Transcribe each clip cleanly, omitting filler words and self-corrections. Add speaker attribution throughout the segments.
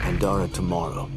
Speaker 1: Pandora Tomorrow.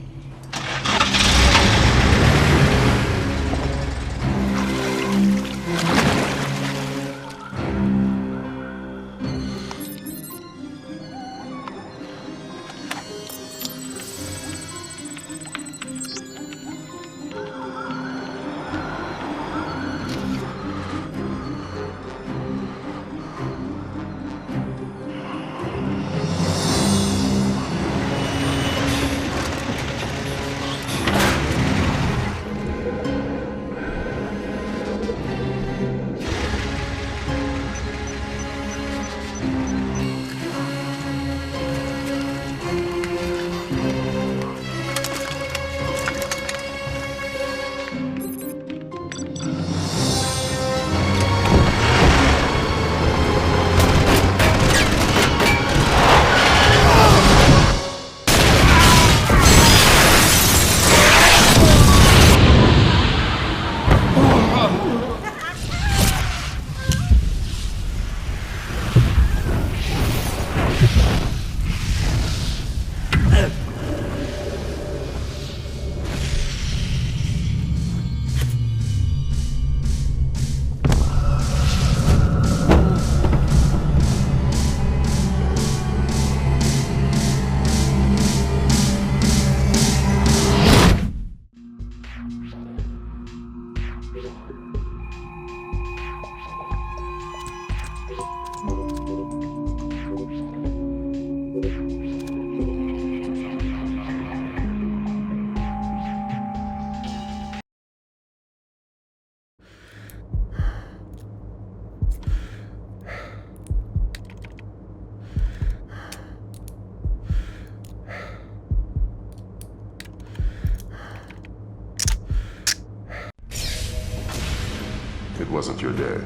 Speaker 2: It wasn't your day.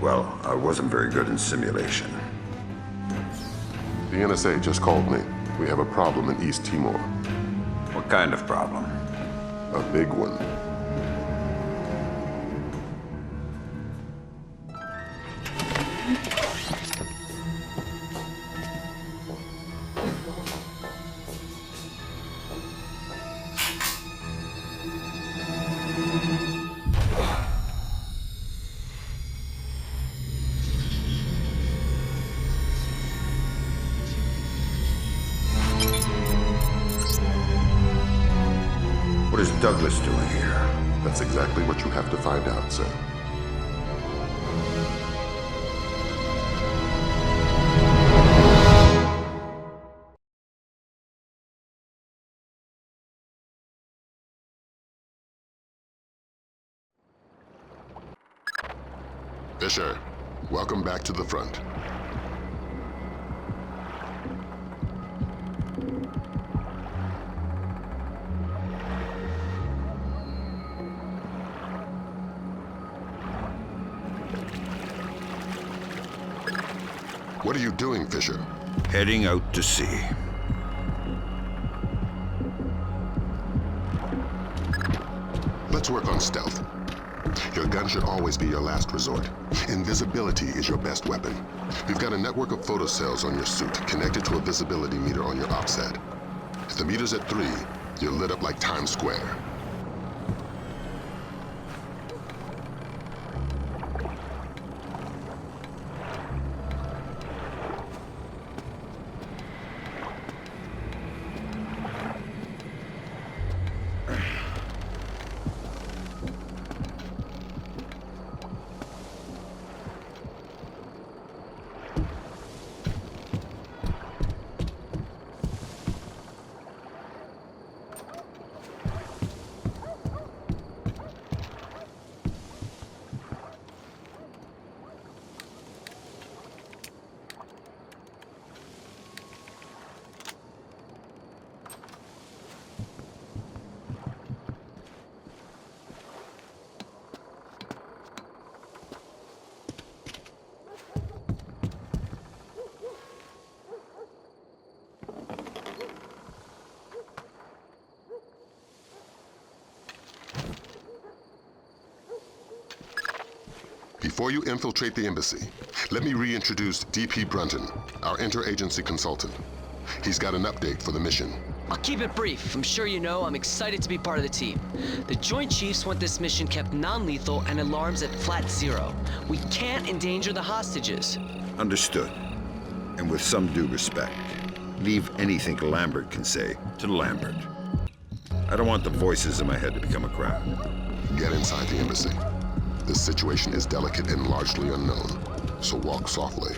Speaker 3: Well, I wasn't very good in simulation.
Speaker 2: The NSA just called me. We have a problem in East Timor.
Speaker 3: What kind of problem?
Speaker 2: A big one.
Speaker 3: What is Douglas doing here?
Speaker 2: That's exactly what you have to find out, sir. Fisher, welcome back to the front. What are you doing, Fisher?
Speaker 3: Heading out to sea.
Speaker 2: Let's work on stealth. Your gun should always be your last resort. Invisibility is your best weapon. You've got a network of photocells on your suit connected to a visibility meter on your ops head. If the meter's at 3, you're lit up like Times Square. Before you infiltrate the embassy, let me reintroduce DP Brunton, our interagency consultant. He's got an update for the mission.
Speaker 4: I'll keep it brief. I'm sure you know I'm excited to be part of the team. The Joint Chiefs want this mission kept non-lethal and alarms at flat zero. We can't endanger the hostages.
Speaker 3: Understood. And with some due respect, leave anything Lambert can say to Lambert. I don't want the voices in my head to become a crowd.
Speaker 2: Get inside the embassy. This situation is delicate and largely unknown, so walk softly.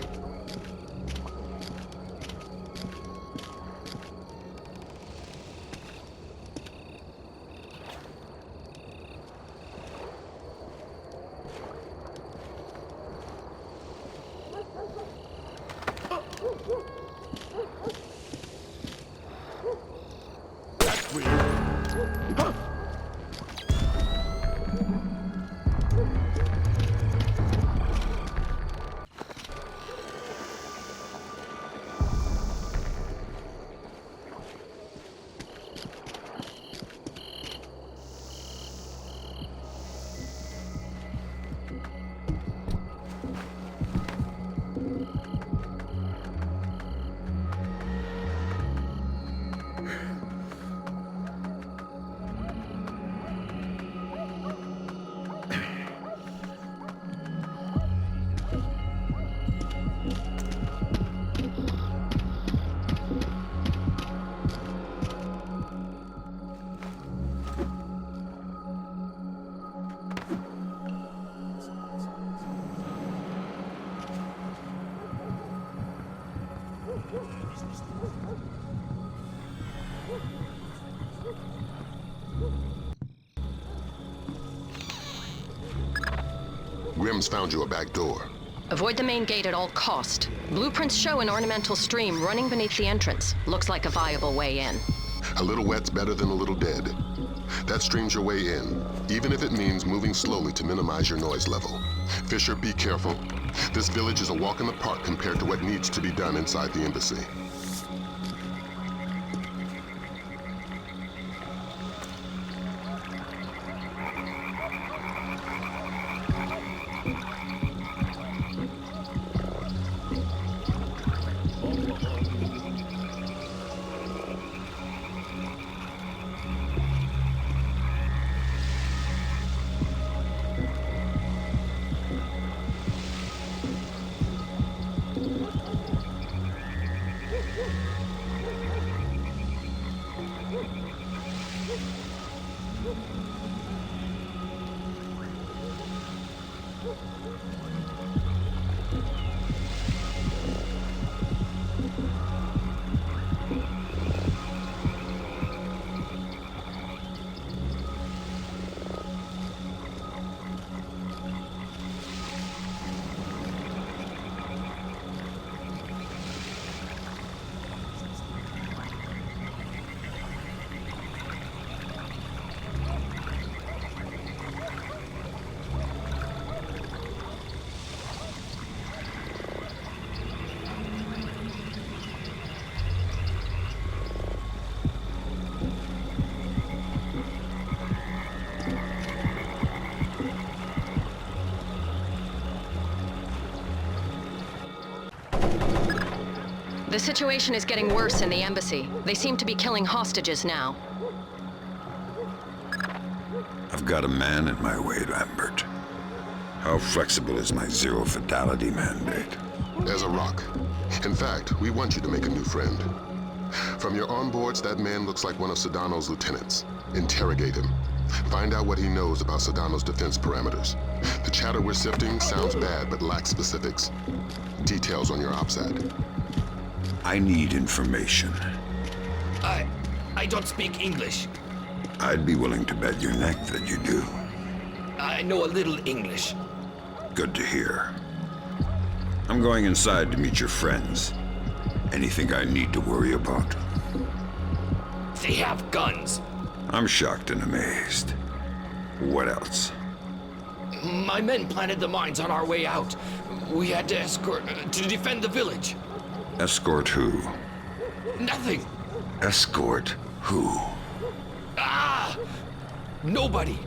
Speaker 2: Grimm's found you a back door.
Speaker 5: Avoid the main gate at all cost. Blueprints show an ornamental stream running beneath the entrance. Looks like a viable way in.
Speaker 2: A little wet's better than a little dead. That stream's your way in, even if it means moving slowly to minimize your noise level. Fisher, be careful. This village is a walk in the park compared to what needs to be done inside the embassy.
Speaker 5: The situation is getting worse in the embassy. They seem to be killing hostages now.
Speaker 3: I've got a man in my way, Lambert. How flexible is my zero fatality mandate?
Speaker 2: As a rock. In fact, we want you to make a new friend. From your onboards, that man looks like one of Sedano's lieutenants. Interrogate him. Find out what he knows about Sedano's defense parameters. The chatter we're sifting sounds bad, but lacks specifics. Details on your OPSAT.
Speaker 3: I need information.
Speaker 6: I don't speak English.
Speaker 3: I'd be willing to bet your neck that you do.
Speaker 6: I know a little English.
Speaker 3: Good to hear. I'm going inside to meet your friends. Anything I need to worry about?
Speaker 6: They have guns.
Speaker 3: I'm shocked and amazed. What else?
Speaker 6: My men planted the mines on our way out. We had to escort to defend the village.
Speaker 3: Escort who?
Speaker 6: Nothing.
Speaker 3: Escort who?
Speaker 6: Ah! Nobody.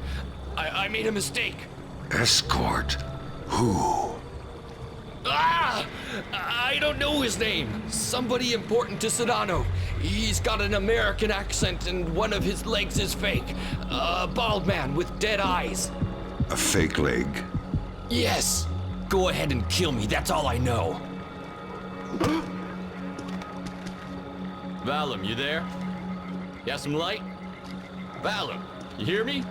Speaker 6: I made a mistake.
Speaker 3: Escort Who?
Speaker 6: Ah! I don't know his name. Somebody important to Sedano. He's got an American accent and one of his legs is fake. A bald man with dead eyes.
Speaker 3: A fake leg?
Speaker 6: Yes. Go ahead and kill me, that's all I know. Valum, you there? Got some light? Valum, you hear me?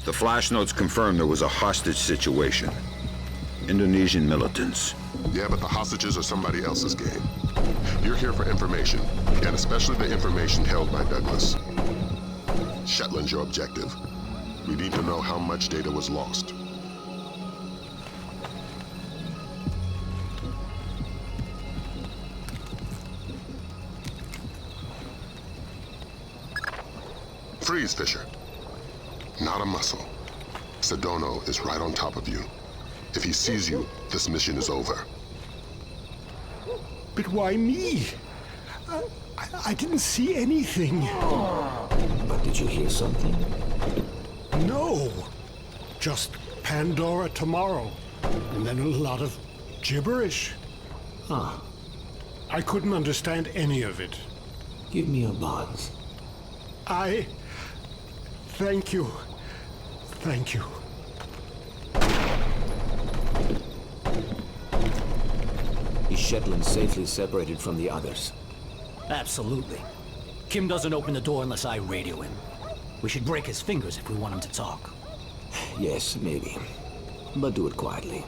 Speaker 3: The flash notes confirm there was a hostage situation. Indonesian militants.
Speaker 2: Yeah, but the hostages are somebody else's game. You're here for information, and especially the information held by Douglas. Shetland's your objective. We need to know how much data was lost. Freeze, Fisher. Not a muscle. Sedano is right on top of you. If he sees you, this mission is over.
Speaker 7: But why me? I didn't see anything.
Speaker 1: But did you hear something?
Speaker 7: No. Just Pandora Tomorrow. And then a lot of gibberish.
Speaker 1: Ah,
Speaker 7: I couldn't understand any of it.
Speaker 1: give me a buzz.
Speaker 7: Thank you. Thank you.
Speaker 1: Is Shetland safely separated from the others?
Speaker 8: Absolutely. Kim doesn't open the door unless I radio him. We should break his fingers if we want him to talk.
Speaker 1: Yes, maybe. But do it quietly.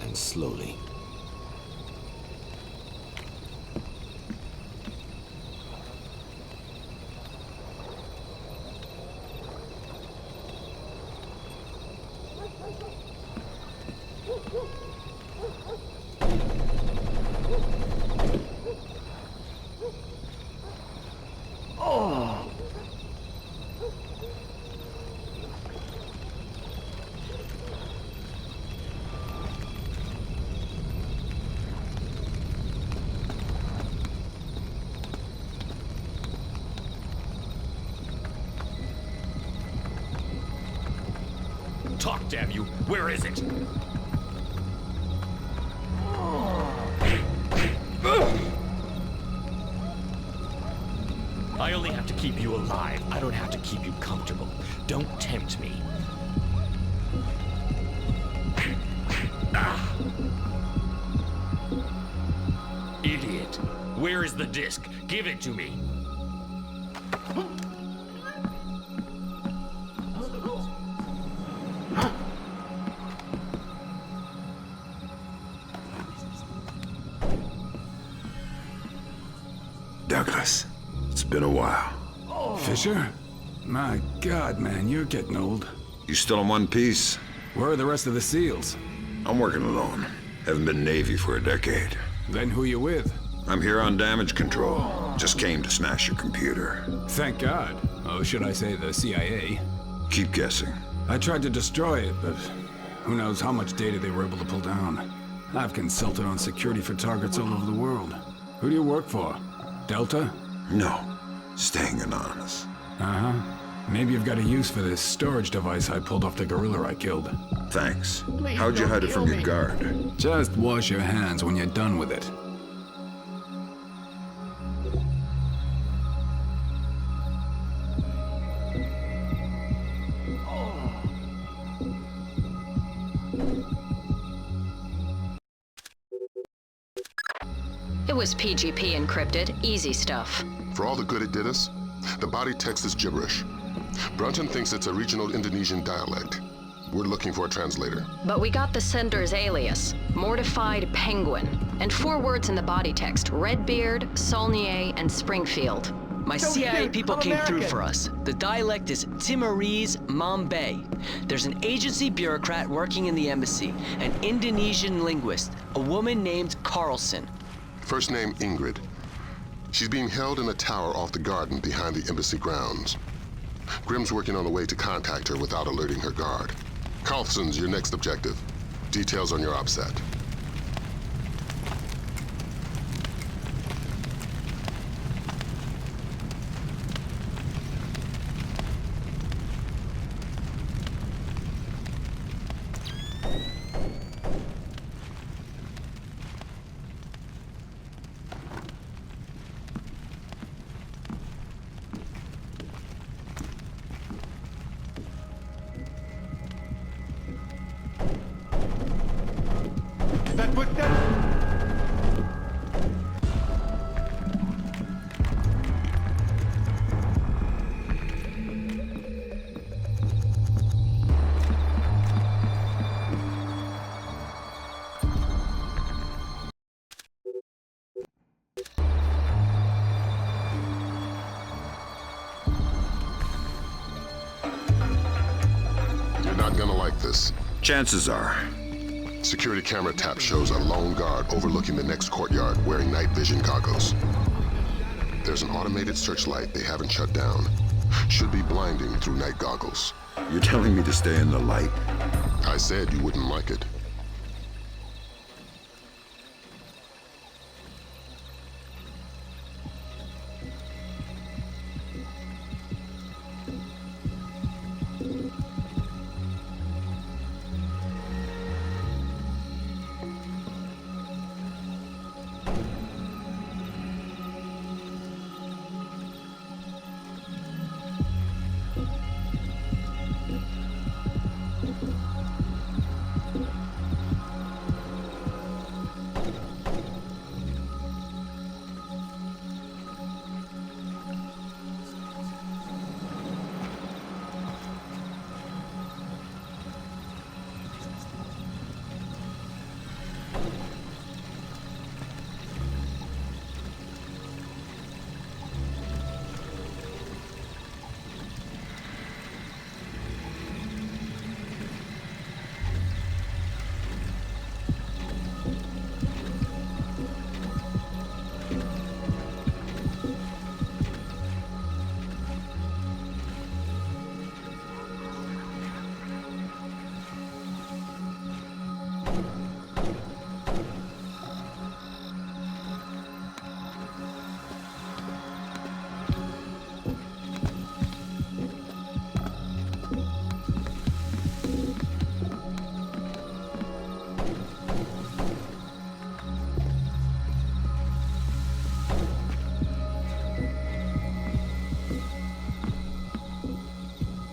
Speaker 1: And slowly.
Speaker 6: Talk, damn you! Where is it? I only have to keep you alive. I don't have to keep you comfortable. Don't tempt me. Ah. Idiot. Where is the disc? Give it to me.
Speaker 3: Douglas, it's been a while.
Speaker 9: Fisher? My God, man, you're getting old.
Speaker 3: You still in one piece?
Speaker 9: Where are the rest of the SEALs?
Speaker 3: I'm working alone. Haven't been Navy for a decade.
Speaker 9: Then who you with?
Speaker 3: I'm here on damage control. Just came to smash your computer.
Speaker 9: Thank God. Oh, should I say the CIA?
Speaker 3: Keep guessing.
Speaker 9: I tried to destroy it, but who knows how much data they were able to pull down. I've consulted on security for targets all over the world. Who do you work for? Delta?
Speaker 3: No. Staying anonymous.
Speaker 9: Uh-huh. Maybe you've got a use for this storage device I pulled off the gorilla I killed.
Speaker 3: Thanks. How'd you hide it from your guard?
Speaker 9: Just wash your hands when you're done with it.
Speaker 5: It was PGP encrypted, easy stuff.
Speaker 2: For all the good it did us, the body text is gibberish. Brunton thinks it's a regional Indonesian dialect. We're looking for a translator.
Speaker 5: But we got the sender's alias, Mortified Penguin, and 4 words in the body text, Redbeard, Saulnier, and Springfield.
Speaker 4: My CIA people came through for us. The dialect is Timorese Mambe. There's an agency bureaucrat working in the embassy, an Indonesian linguist, a woman named Carlson.
Speaker 2: First name Ingrid. She's being held in a tower off the garden behind the embassy grounds. Grimm's working on a way to contact her without alerting her guard. Carlson's your next objective. Details on your OPSAT. You're not gonna like this.
Speaker 3: Chances are.
Speaker 2: Security camera tap shows a lone guard overlooking the next courtyard wearing night vision goggles. There's an automated searchlight they haven't shut down. Should be blinding through night goggles.
Speaker 3: You're telling me to stay in the light?
Speaker 2: I said you wouldn't like it.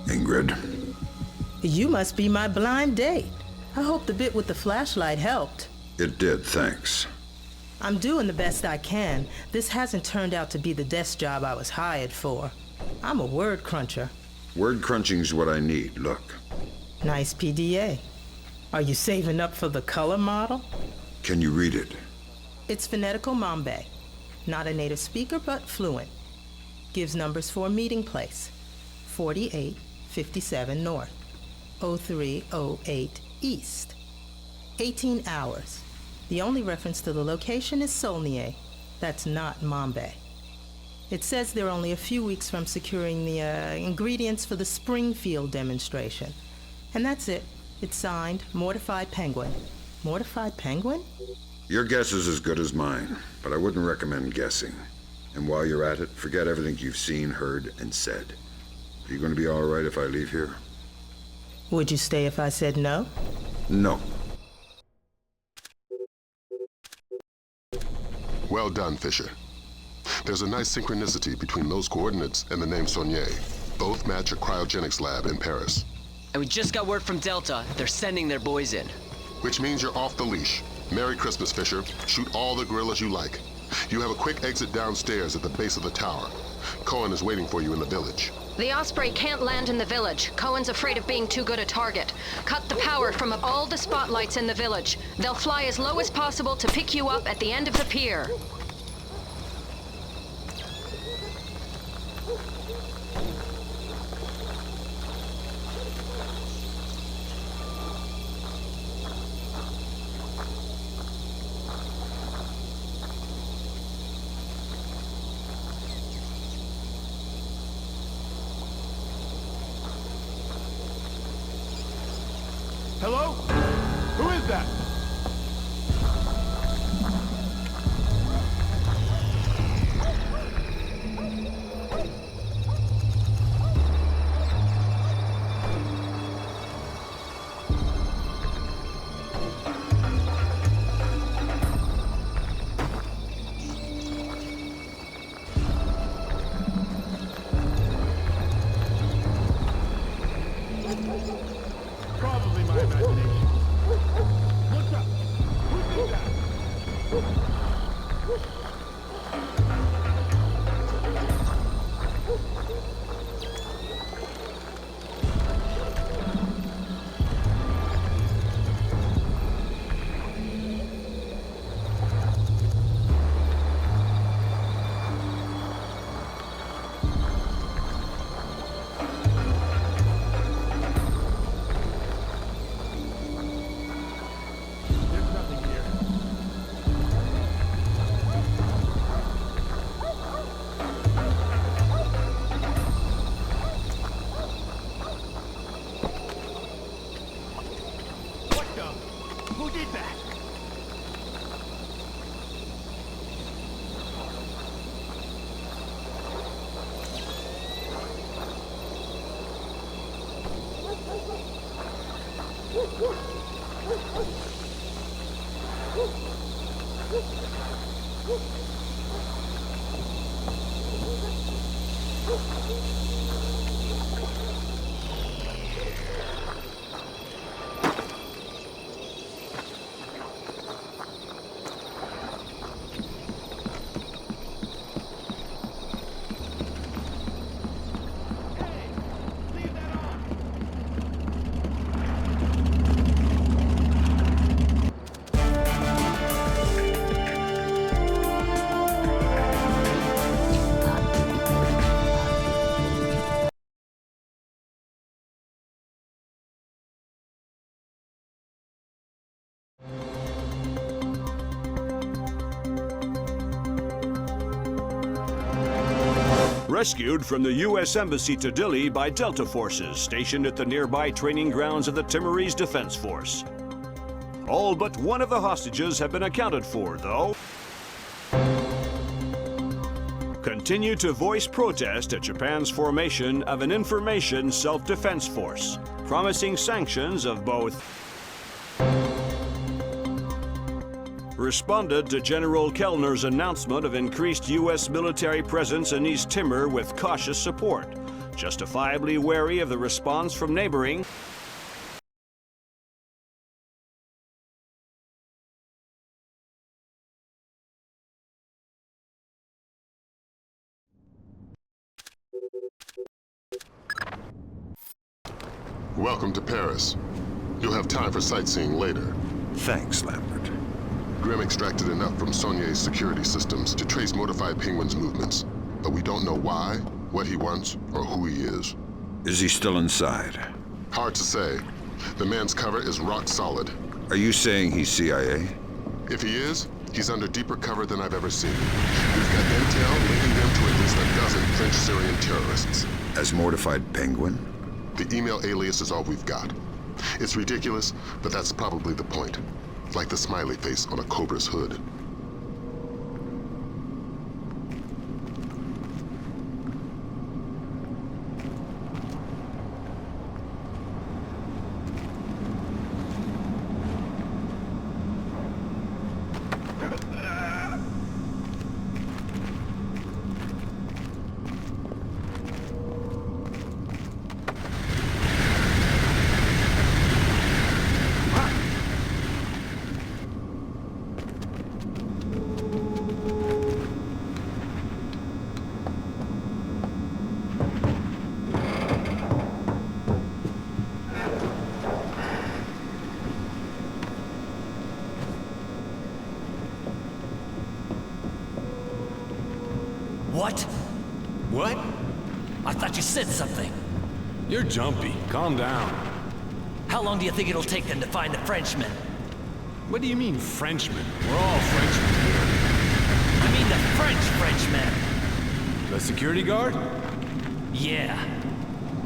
Speaker 3: Ingrid.
Speaker 10: You must be my blind date. I hope the bit with the flashlight helped.
Speaker 3: It did, thanks.
Speaker 10: I'm doing the best I can. This hasn't turned out to be the desk job I was hired for. I'm a word cruncher.
Speaker 3: Word crunching's what I need, look.
Speaker 10: Nice PDA. Are you saving up for the color model?
Speaker 3: Can you read it?
Speaker 10: It's phonetical Mambe. Not a native speaker, but fluent. Gives numbers for a meeting place. 4857 North, 0308 East. 18 hours. The only reference to the location is Saulnier. That's not Mambe. It says they're only a few weeks from securing the ingredients for the Springfield demonstration. And that's it. It's signed, Mortified Penguin. Mortified Penguin?
Speaker 3: Your guess is as good as mine, but I wouldn't recommend guessing. And while you're at it, forget everything you've seen, heard, and said. Are you going to be all right if I leave here?
Speaker 10: Would you stay if I said no?
Speaker 3: No.
Speaker 2: Well done, Fisher. There's a nice synchronicity between those coordinates and the name Saulnier. Both match a cryogenics lab in Paris.
Speaker 4: And we just got word from Delta. They're sending their boys in.
Speaker 2: Which means you're off the leash. Merry Christmas, Fisher. Shoot all the gorillas you like. You have a quick exit downstairs at the base of the tower. Cohen is waiting for you in the village.
Speaker 5: The Osprey can't land in the village. Cohen's afraid of being too good a target. Cut the power from all the spotlights in the village. They'll fly as low as possible to pick you up at the end of the pier.
Speaker 7: Hello? Who is that? Probably my imagination. What's up? Who did that? There's nothing here. What the? Who did that?
Speaker 11: Rescued from the U.S. Embassy to Dili by Delta forces stationed at the nearby training grounds of the Timorese Defense Force. All but one of the hostages have been accounted for, though. Continue to voice protest at Japan's formation of an information self-defense force, promising sanctions of both. Responded to General Kellner's announcement of increased U.S. military presence in East Timor with cautious support, justifiably wary of the response from neighboring.
Speaker 2: Welcome to Paris. You'll have time for sightseeing later.
Speaker 3: Thanks, Lambert.
Speaker 2: Grim extracted enough from Saulnier's security systems to trace Mortified Penguin's movements, but we don't know why, what he wants, or who he is.
Speaker 3: Is he still inside?
Speaker 2: Hard to say. The man's cover is rock solid.
Speaker 3: Are you saying he's CIA?
Speaker 2: If he is, he's under deeper cover than I've ever seen. We've got intel linking them to at least a dozen French Syrian terrorists.
Speaker 3: As Mortified Penguin?
Speaker 2: The email alias is all we've got. It's ridiculous, but that's probably the point. Like the smiley face on a cobra's hood.
Speaker 12: said something.
Speaker 9: You're jumpy. Calm down.
Speaker 12: How long do you think it'll take them to find the Frenchman?
Speaker 9: What do you mean, Frenchmen? We're all Frenchmen here.
Speaker 12: I mean the Frenchman.
Speaker 9: The security guard?
Speaker 12: Yeah.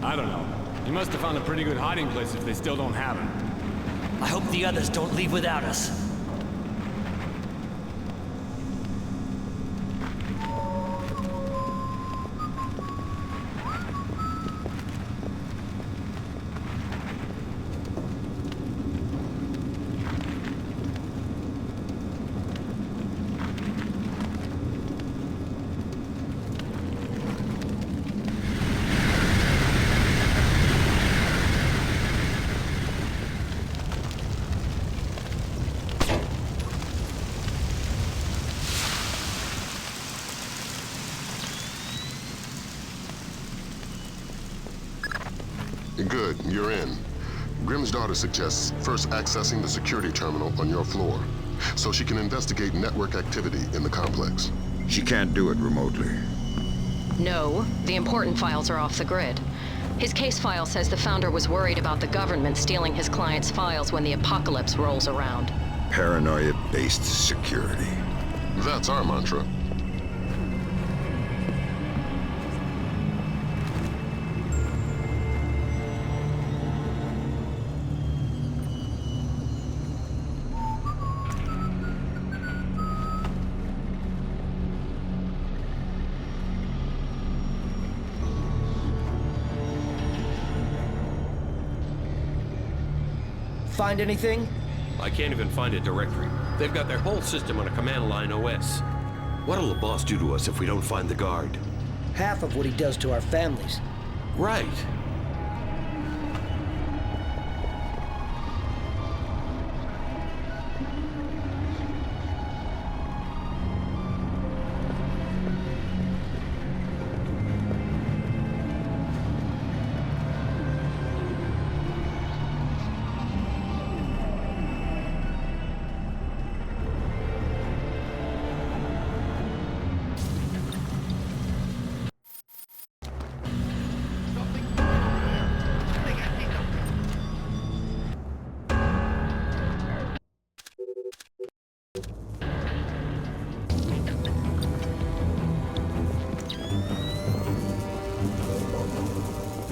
Speaker 9: I don't know. You must have found a pretty good hiding place if they still don't have him.
Speaker 12: I hope the others don't leave without us.
Speaker 2: Good, you're in. Grimm's daughter suggests first accessing the security terminal on your floor, so she can investigate network activity in the complex.
Speaker 3: She can't do it remotely.
Speaker 5: No, the important files are off the grid. His case file says the founder was worried about the government stealing his client's files when the apocalypse rolls around.
Speaker 3: Paranoia-based security.
Speaker 2: That's our mantra.
Speaker 12: Find anything?
Speaker 6: I can't even find a directory. They've got their whole system on a command line OS. What'll the boss do to us if we don't find the guard?
Speaker 12: Half of what he does to our families.
Speaker 6: Right.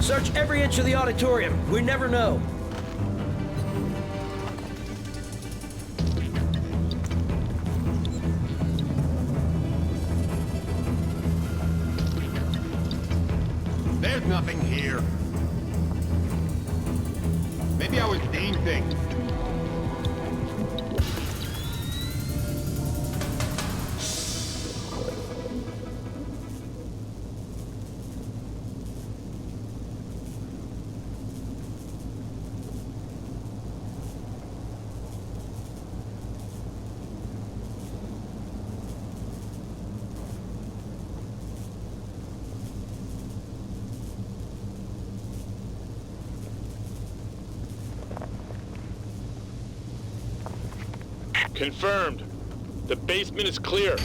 Speaker 12: Search every inch of the auditorium. We never know.
Speaker 13: There's nothing here. Maybe I was seeing things.
Speaker 14: Confirmed. The basement is clear.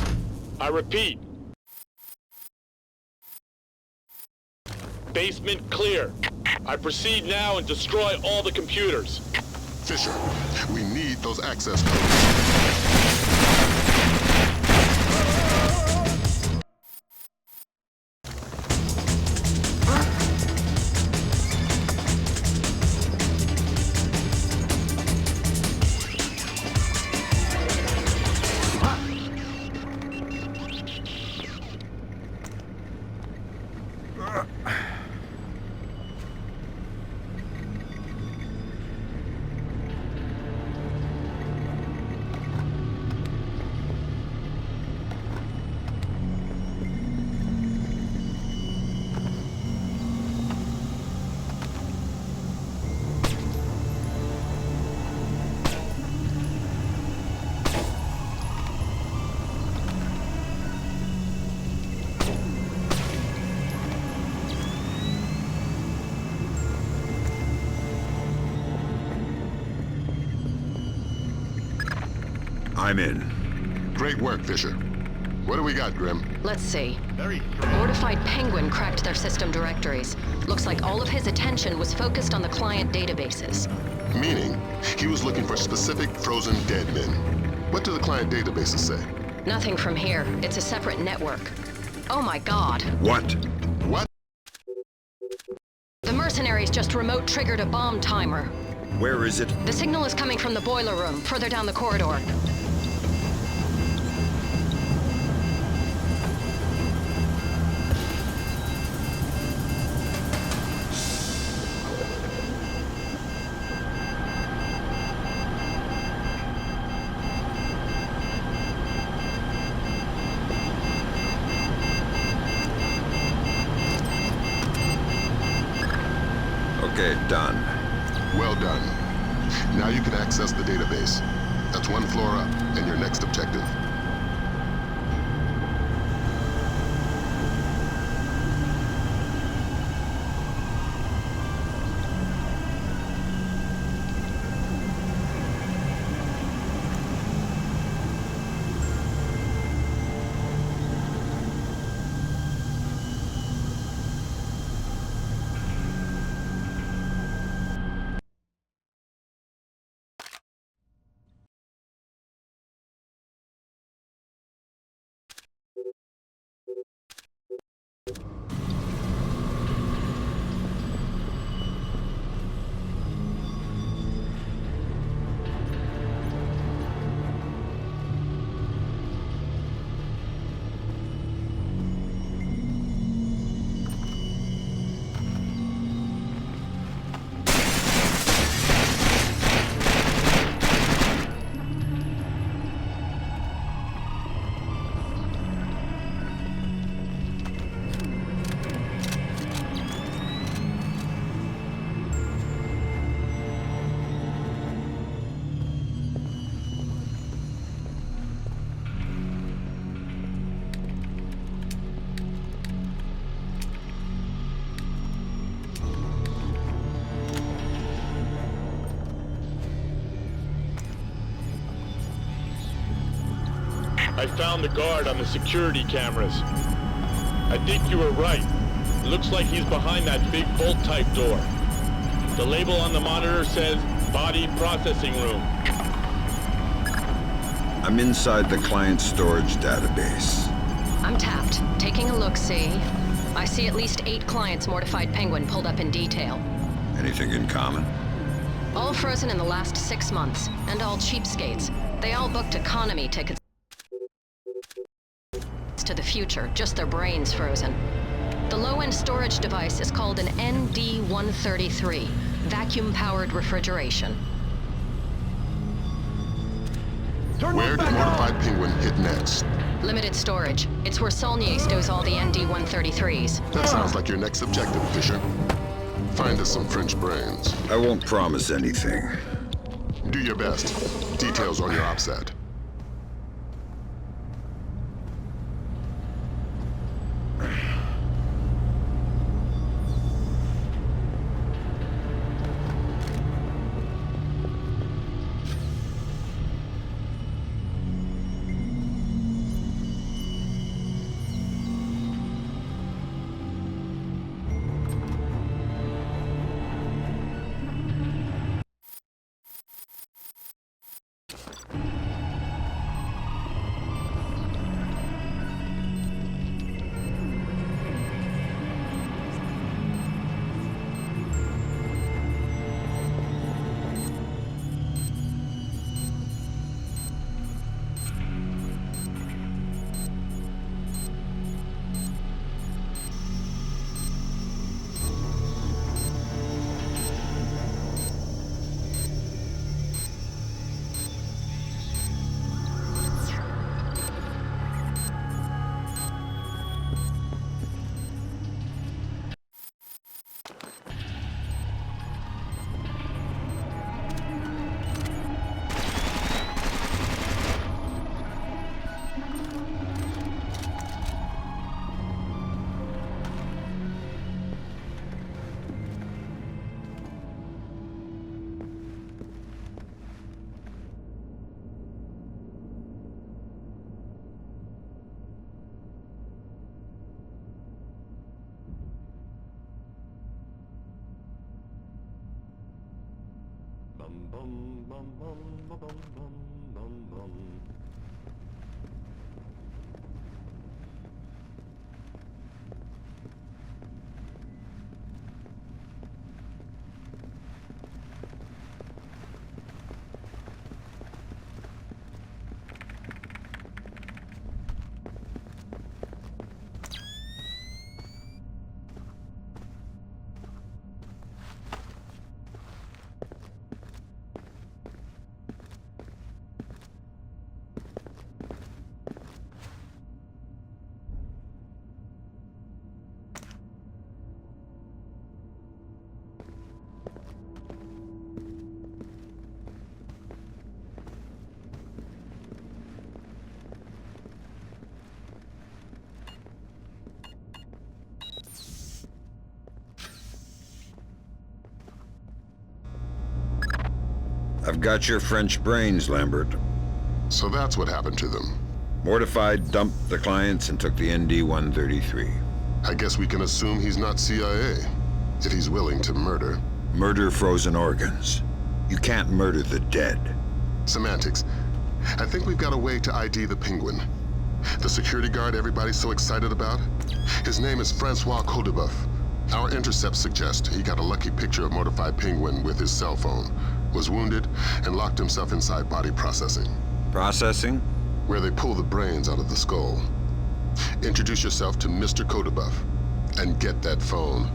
Speaker 14: I repeat. Basement clear. I proceed now and destroy all the computers.
Speaker 2: Fisher, we need those access codes.
Speaker 3: I'm in.
Speaker 2: Great work, Fisher. What do we got, Grim?
Speaker 5: Let's see.
Speaker 13: Very
Speaker 5: Mortified Penguin cracked their system directories. Looks like all of his attention was focused on the client databases.
Speaker 2: Meaning, he was looking for specific frozen dead men. What do the client databases say?
Speaker 5: Nothing from here. It's a separate network. Oh my god.
Speaker 3: What?
Speaker 2: What?
Speaker 5: The mercenaries just remote triggered a bomb timer.
Speaker 3: Where is it?
Speaker 5: The signal is coming from the boiler room, further down the corridor.
Speaker 3: Okay, done.
Speaker 2: Well done. Now you can access the database. That's one floor up, and your next objective.
Speaker 14: I found the guard on the security cameras. I think you were right. It looks like he's behind that big bolt-type door. The label on the monitor says Body Processing Room.
Speaker 3: I'm inside the client storage database.
Speaker 5: I'm tapped. Taking a look-see. I see at least 8 clients Mortified Penguin pulled up in detail.
Speaker 3: Anything in common?
Speaker 5: All frozen in the last 6 months, and all cheapskates. They all booked economy tickets to the future, just their brains frozen. The low-end storage device is called an ND-133, vacuum-powered refrigeration.
Speaker 2: Where did Mortified Penguin hit next?
Speaker 5: Limited storage. It's where Saulnier stows all the ND-133s.
Speaker 2: That sounds like your next objective, Fisher. Find us some French brains.
Speaker 3: I won't promise anything.
Speaker 2: Do your best. Details on your OPSAT. Bum bum bum bum bum bum bum bum.
Speaker 3: I've got your French brains, Lambert.
Speaker 2: So that's what happened to them.
Speaker 3: Mortified, dumped the clients and took the ND-133.
Speaker 2: I guess we can assume he's not CIA, if he's willing to murder.
Speaker 3: Murder frozen organs. You can't murder the dead.
Speaker 2: Semantics. I think we've got a way to ID the Penguin. The security guard everybody's so excited about? His name is Francois Codebuff. Our intercepts suggest he got a lucky picture of mortified Penguin with his cell phone, was wounded, and locked himself inside body processing.
Speaker 3: Processing?
Speaker 2: Where they pull the brains out of the skull. Introduce yourself to Mr. Codebuff, and get that phone.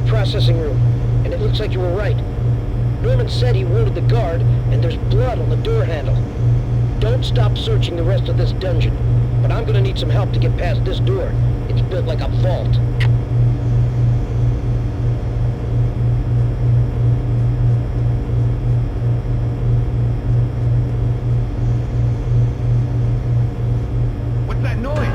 Speaker 12: Processing room, and it looks like you were right. Norman said he wounded the guard, and there's blood on the door handle. Don't stop searching the rest of this dungeon, but I'm gonna need some help to get past this door. It's built like a vault.
Speaker 13: What's that noise?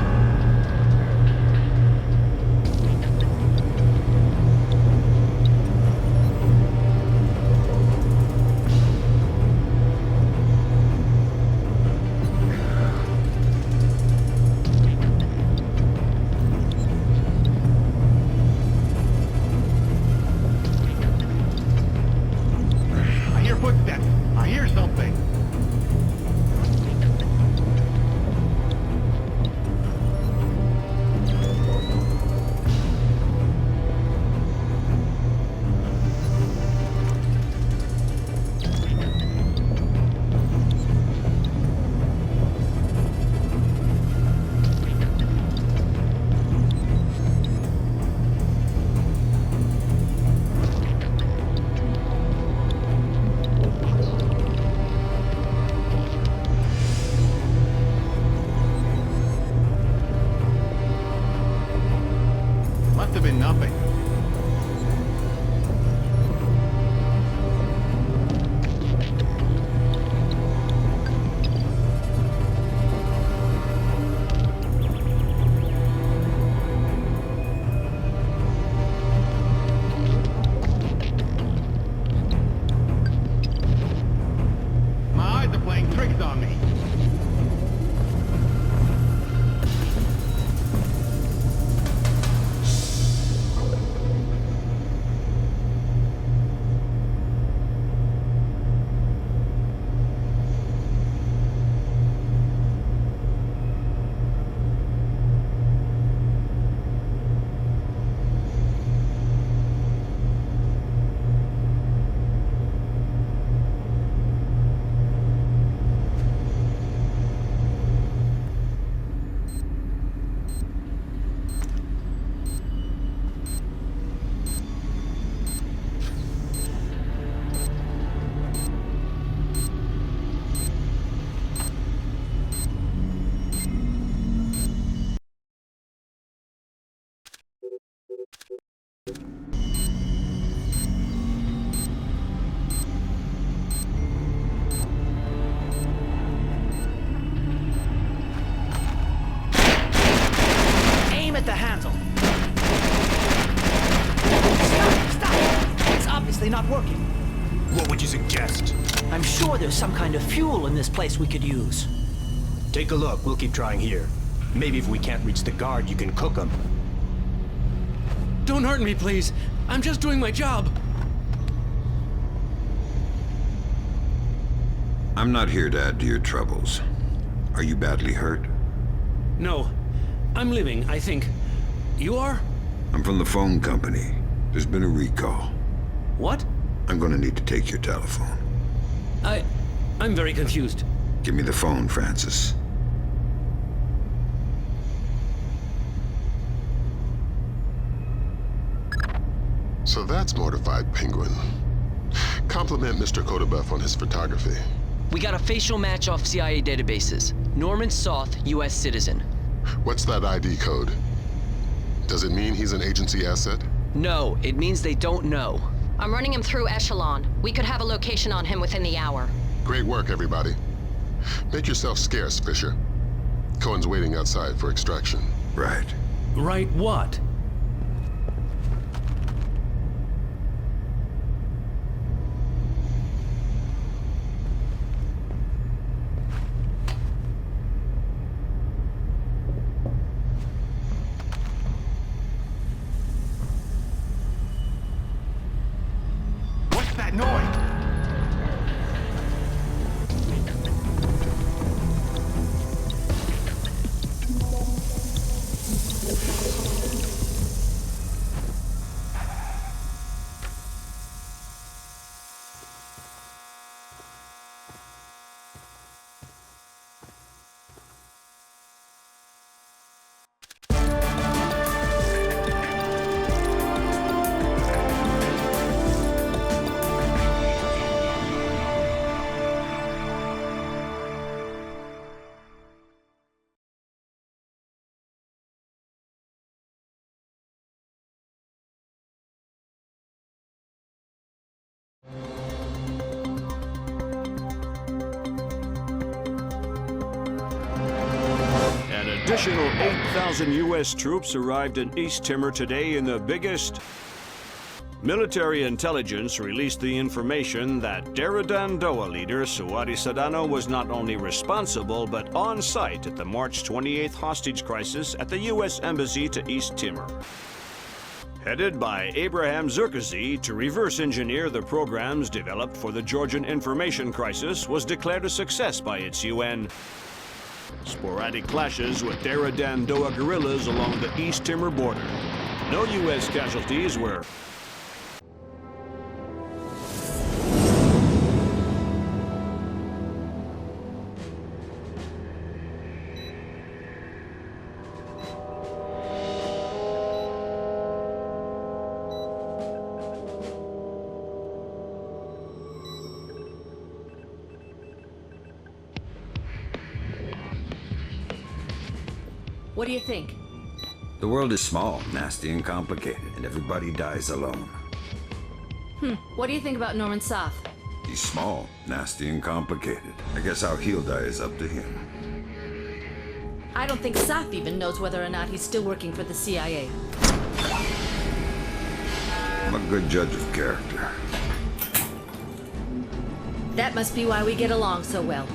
Speaker 8: they not working?
Speaker 7: What would you suggest?
Speaker 8: I'm sure there's some kind of fuel in this place we could use.
Speaker 7: Take a look. We'll keep trying here. Maybe if we can't reach the guard, you can cook them.
Speaker 6: Don't hurt me, please. I'm just doing my job.
Speaker 3: I'm not here to add to your troubles. Are you badly hurt?
Speaker 6: No. I'm living, I think. You are?
Speaker 3: I'm from the phone company. There's been a recall.
Speaker 6: What?
Speaker 3: I'm gonna need to take your telephone.
Speaker 6: I'm very confused.
Speaker 3: Give me the phone, Francis.
Speaker 2: So that's Mortified Penguin. Compliment Mr. Kodabuff on his photography.
Speaker 4: We got a facial match off CIA databases. Norman Soth, U.S. citizen.
Speaker 2: What's that ID code? Does it mean he's an agency asset?
Speaker 4: No, it means they don't know.
Speaker 5: I'm running him through Echelon. We could have a location on him within the hour.
Speaker 2: Great work, everybody. Make yourself scarce, Fisher. Cohen's waiting outside for extraction.
Speaker 3: Right.
Speaker 6: Right what?
Speaker 7: What's that noise?
Speaker 11: An additional 8,000 U.S. troops arrived in East Timor today in the biggest... Military intelligence released the information that Daradandoa leader Suwari Sadano was not only responsible but on site at the March 28th hostage crisis at the U.S. Embassy to East Timor. Headed by Abraham Zerkazy to reverse engineer the programs developed for the Georgian information crisis was declared a success by its UN. Sporadic clashes with Daradandoa guerrillas along the East Timor border. No U.S. casualties were...
Speaker 15: What do you think?
Speaker 3: The world is small, nasty, and complicated, and everybody dies alone.
Speaker 15: What do you think about Norman Soth?
Speaker 3: He's small, nasty, and complicated. I guess how he'll die is up to him.
Speaker 15: I don't think Soth even knows whether or not he's still working for the CIA.
Speaker 3: I'm a good judge of character.
Speaker 15: That must be why we get along so well.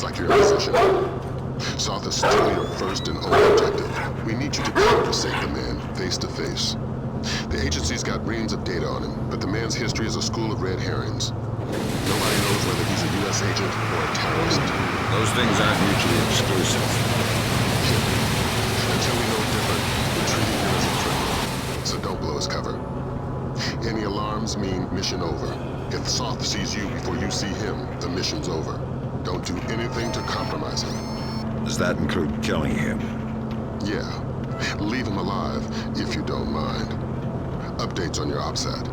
Speaker 2: Like you're in position. Soth is still your first and only objective. We need you to conversate the man face to face. The agency's got reams of data on him, but the man's history is a school of red herrings. Nobody knows whether he's a U.S. agent or a terrorist.
Speaker 3: Those things aren't mutually exclusive.
Speaker 2: Until we know different, we're treating him as a threat. So don't blow his cover. Any alarms mean mission over. If Soth sees you before you see him, the mission's over. Don't do anything to compromise him.
Speaker 3: Does that include killing him?
Speaker 2: Yeah. Leave him alive, if you don't mind. Updates on your OPSAT.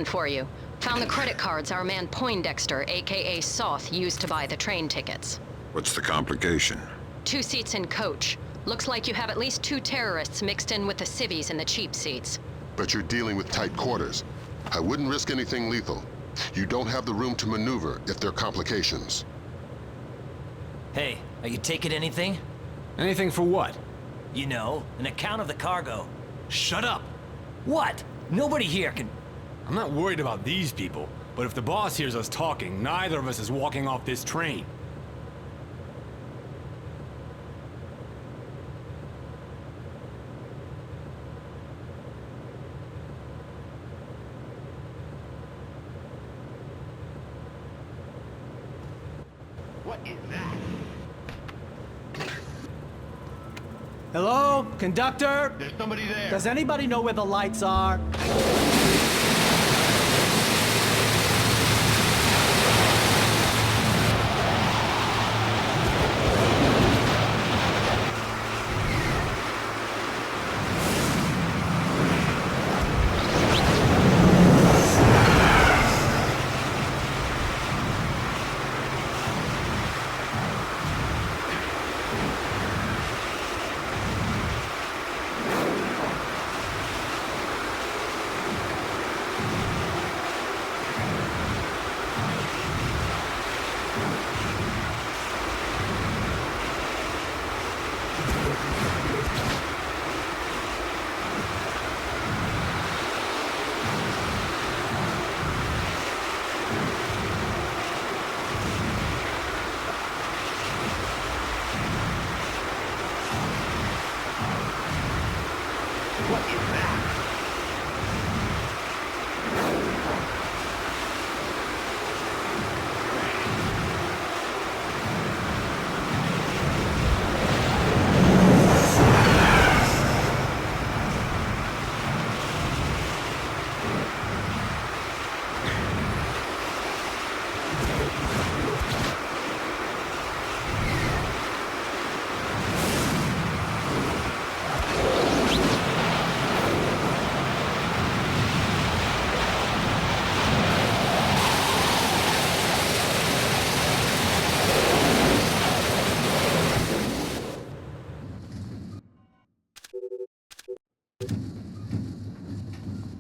Speaker 5: For you. Found the credit cards our man Poindexter, aka Soth, used to buy the train tickets.
Speaker 3: What's the complication?
Speaker 5: 2 seats in coach. Looks like you have at least 2 terrorists mixed in with the civvies in the cheap seats.
Speaker 2: But you're dealing with tight quarters. I wouldn't risk anything lethal. You don't have the room to maneuver if there are complications.
Speaker 16: Hey, are you taking anything?
Speaker 17: Anything for what?
Speaker 16: You know, an account of the cargo. Shut up! What? Nobody here can...
Speaker 17: I'm not worried about these people, but if the boss hears us talking, neither of us is walking off this train.
Speaker 13: What is that?
Speaker 18: Hello? Conductor?
Speaker 13: There's somebody there.
Speaker 18: Does anybody know where the lights are?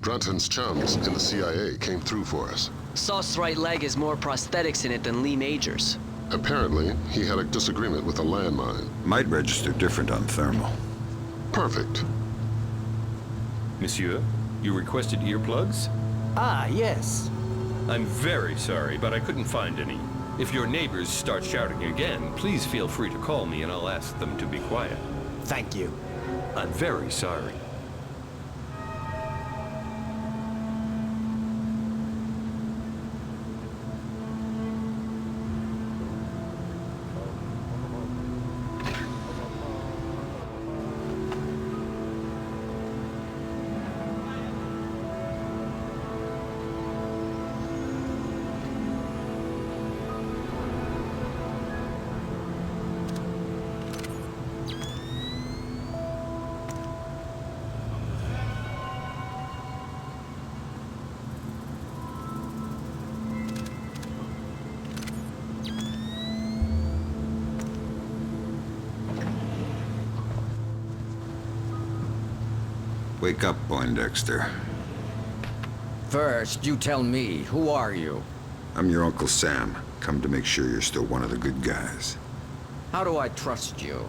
Speaker 2: Brunton's chums in the CIA came through for us.
Speaker 4: Sauce's right leg has more prosthetics in it than Lee Major's.
Speaker 2: Apparently, he had a disagreement with a landmine.
Speaker 3: Might register different on thermal.
Speaker 2: Perfect.
Speaker 19: Monsieur, you requested earplugs?
Speaker 18: Ah, yes.
Speaker 19: I'm very sorry, but I couldn't find any. If your neighbors start shouting again, please feel free to call me and I'll ask them to be quiet.
Speaker 18: Thank you.
Speaker 19: I'm very sorry.
Speaker 3: Wake up, Poindexter.
Speaker 20: First, you tell me, who are you?
Speaker 3: I'm your Uncle Sam. Come to make sure you're still one of the good guys.
Speaker 20: How do I trust you?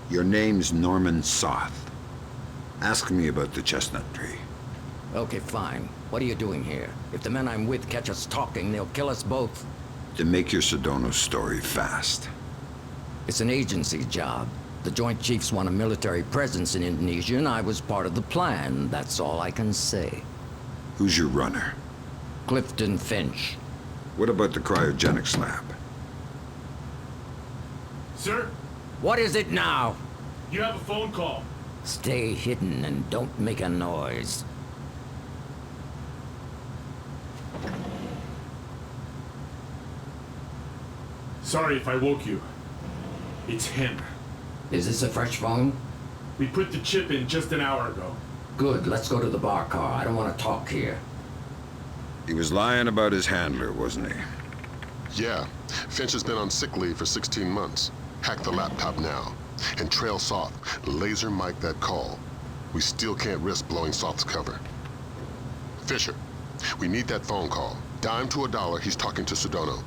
Speaker 3: Your name's Norman Soth. Ask me about the chestnut tree.
Speaker 20: Okay, fine. What are you doing here? If the men I'm with catch us talking, they'll kill us both.
Speaker 3: To make your Sedona story fast.
Speaker 20: It's an agency job. The Joint Chiefs want a military presence in Indonesia, and I was part of the plan. That's all I can say.
Speaker 3: Who's your runner?
Speaker 20: Clifton Finch.
Speaker 3: What about the cryogenics lab?
Speaker 17: Sir?
Speaker 20: What is it now?
Speaker 17: You have a phone call.
Speaker 20: Stay hidden and don't make a noise.
Speaker 17: Sorry if I woke you. It's him.
Speaker 20: Is this a fresh phone?
Speaker 17: We put the chip in just an hour ago.
Speaker 20: Good, let's go to the bar car. I don't want to talk here.
Speaker 3: He was lying about his handler, wasn't he?
Speaker 2: Yeah. Finch has been on sick leave for 16 months. Hack the laptop now. And trail Soth. Laser mic that call. We still can't risk blowing Soth's cover. Fisher, we need that phone call. Dime to $1, he's talking to Sedona.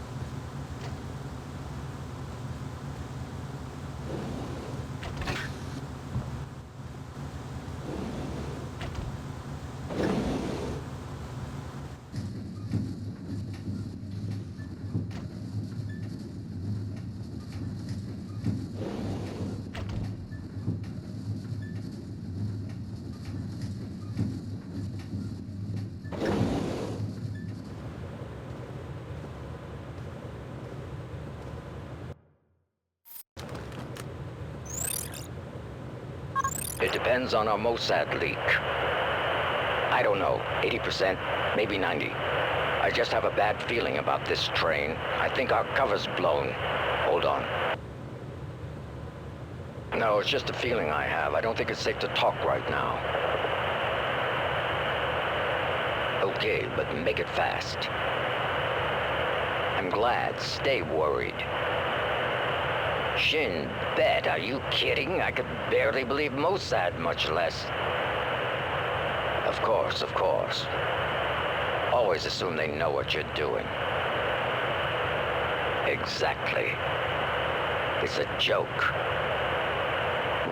Speaker 20: It depends on our Mossad leak. I don't know, 80%, maybe 90. I just have a bad feeling about this train. I think our cover's blown. Hold on. No, it's just a feeling I have. I don't think it's safe to talk right now. Okay, but make it fast. I'm glad. Stay worried. Shin Bet, are you kidding? I could barely believe Mossad, much less. Of course, of course. Always assume they know what you're doing. Exactly. It's a joke.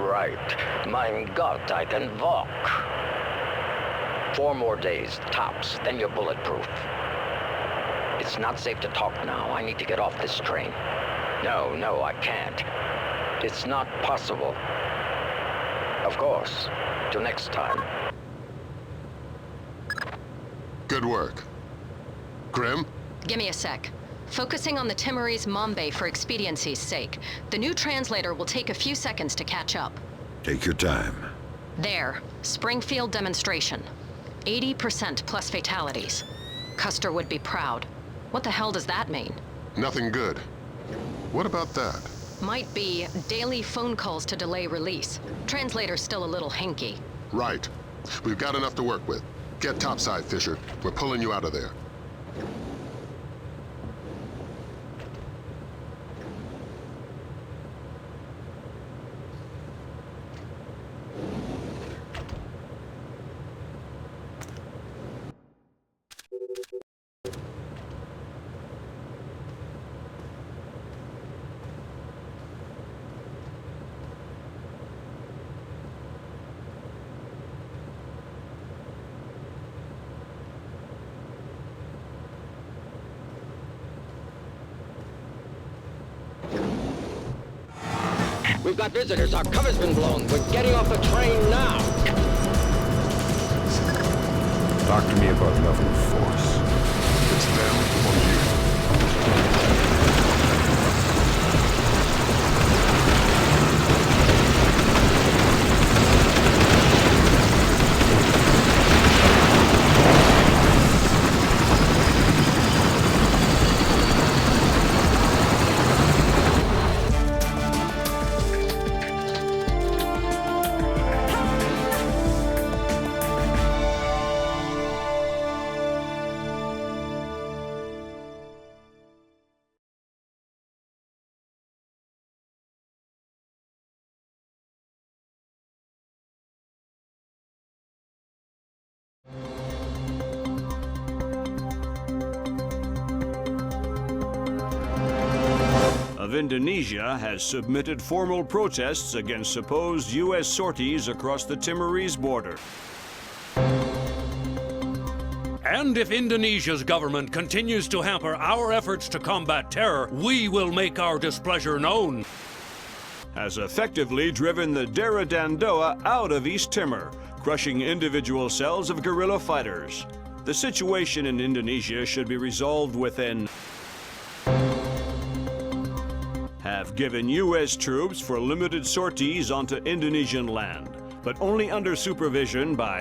Speaker 20: Right. Mein Gott, I can walk. 4 more days, tops, then you're bulletproof. It's not safe to talk now. I need to get off this train. No, I can't. It's not possible. Of course. Till next time.
Speaker 2: Good work. Grim?
Speaker 5: Give me a sec. Focusing on the Timorese Mambe for expediency's sake. The new translator will take a few seconds to catch up.
Speaker 3: Take your time.
Speaker 5: There. Springfield demonstration. 80% plus fatalities. Custer would be proud. What the hell does that mean?
Speaker 2: Nothing good. What about that?
Speaker 5: Might be daily phone calls to delay release. Translator's still a little hinky.
Speaker 2: Right. We've got enough to work with. Get topside, Fisher. We're pulling you out of there.
Speaker 20: We've got visitors. Our cover's been blown. We're getting off the train now.
Speaker 3: Talk to me about level force.
Speaker 2: It's them or you.
Speaker 11: of Indonesia has submitted formal protests against supposed U.S. sorties across the Timorese border.
Speaker 21: And if Indonesia's government continues to hamper our efforts to combat terror, we will make our displeasure known.
Speaker 11: Has effectively driven the Dera Dandoa out of East Timor, crushing individual cells of guerrilla fighters. The situation in Indonesia should be resolved within. Have given U.S. troops for limited sorties onto Indonesian land, but only under supervision by.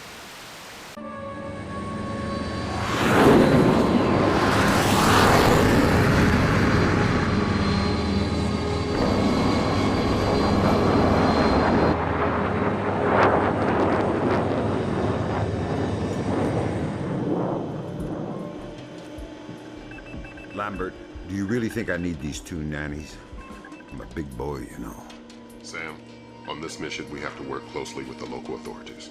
Speaker 3: Lambert, do you really think I need these two nannies? I'm a big boy, you know.
Speaker 2: Sam, on this mission we have to work closely with the local authorities.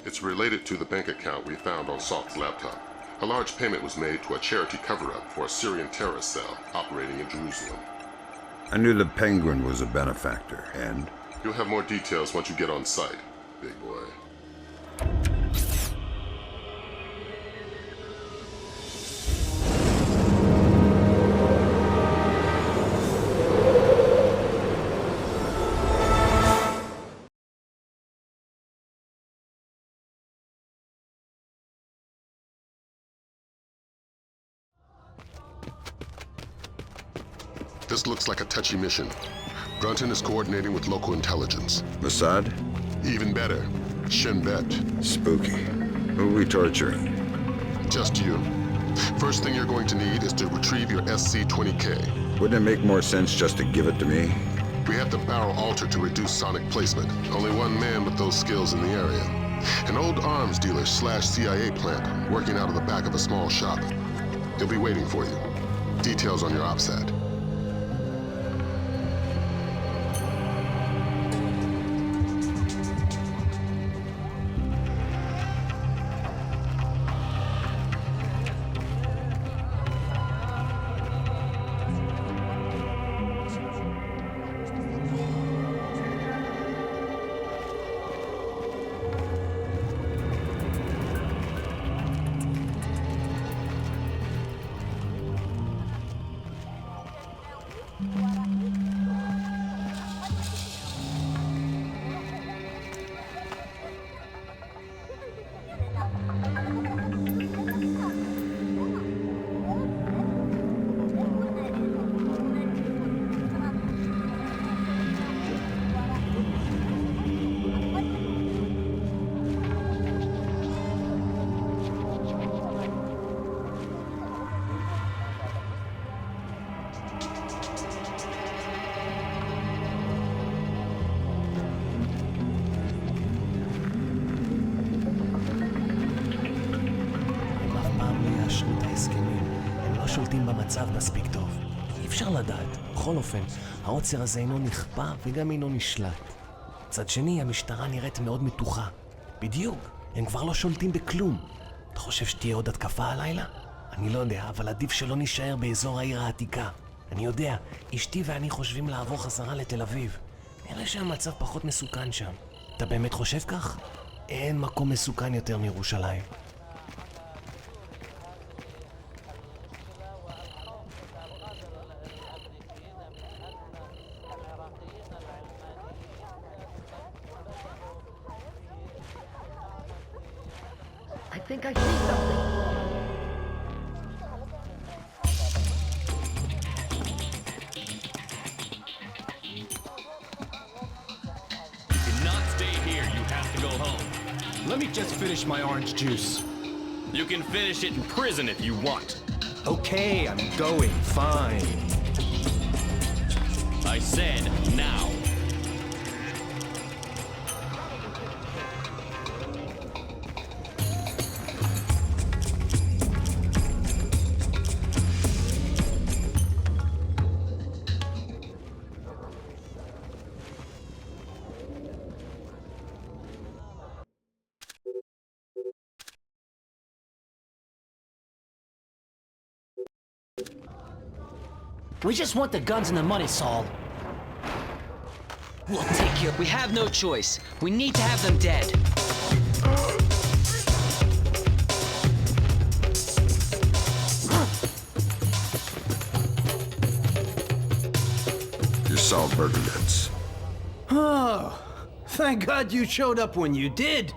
Speaker 2: It's related to the bank account we found on Salt's laptop. A large payment was made to a charity cover-up for a Syrian terrorist cell operating in Jerusalem.
Speaker 3: I knew the Penguin was a benefactor, and?
Speaker 2: You'll have more details once you get on site, big boy. This looks like a touchy mission. Brunton is coordinating with local intelligence.
Speaker 3: Mossad?
Speaker 2: Even better, Shin Bet.
Speaker 3: Spooky. Who are we torturing?
Speaker 2: Just you. First thing you're going to need is to retrieve your SC-20K.
Speaker 3: Wouldn't it make more sense just to give it to me?
Speaker 2: We have the barrel altered to reduce sonic placement. Only one man with those skills in the area. An old arms dealer / CIA plant working out of the back of a small shop. He'll be waiting for you. Details on your OPSAT.
Speaker 22: שולטים במצב מספיק טוב. אי אפשר לדעת. בכל אופן, העוצר הזה אינו נכפה וגם אינו נשלט. מצד שני, המשטרה נראית מאוד מתוחה. בדיוק, הם כבר לא שולטים בכלום. אתה חושב שתהיה עוד התקפה הלילה? אני לא יודע, אבל עדיף שלא נשאר באזור העיר העתיקה. אני יודע, אשתי ואני חושבים לעבור חזרה לתל אביב. נראה שהמצב פחות מסוכן שם. אתה באמת חושב כך? אין מקום מסוכן יותר מירושלים.
Speaker 15: I think I see something.
Speaker 23: You cannot stay here. You have to go home.
Speaker 17: Let me just finish my orange juice.
Speaker 23: You can finish it in prison if you want.
Speaker 17: Okay, I'm going. Fine.
Speaker 23: I said now.
Speaker 8: We just want the guns and the money, Saul.
Speaker 4: We'll take you. We have no choice. We need to have them dead.
Speaker 3: You're Saul Bergenitz.
Speaker 1: Oh, thank God you showed up when you did.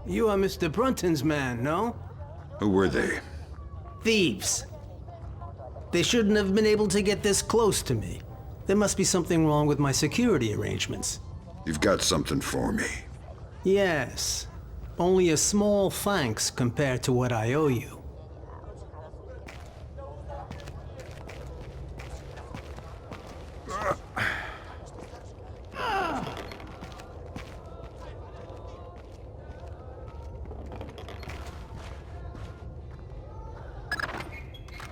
Speaker 1: You are Mr. Brunton's man, no?
Speaker 3: Who were they?
Speaker 1: Thieves. They shouldn't have been able to get this close to me. There must be something wrong with my security arrangements.
Speaker 3: You've got something for me.
Speaker 1: Yes. Only a small thanks compared to what I owe you.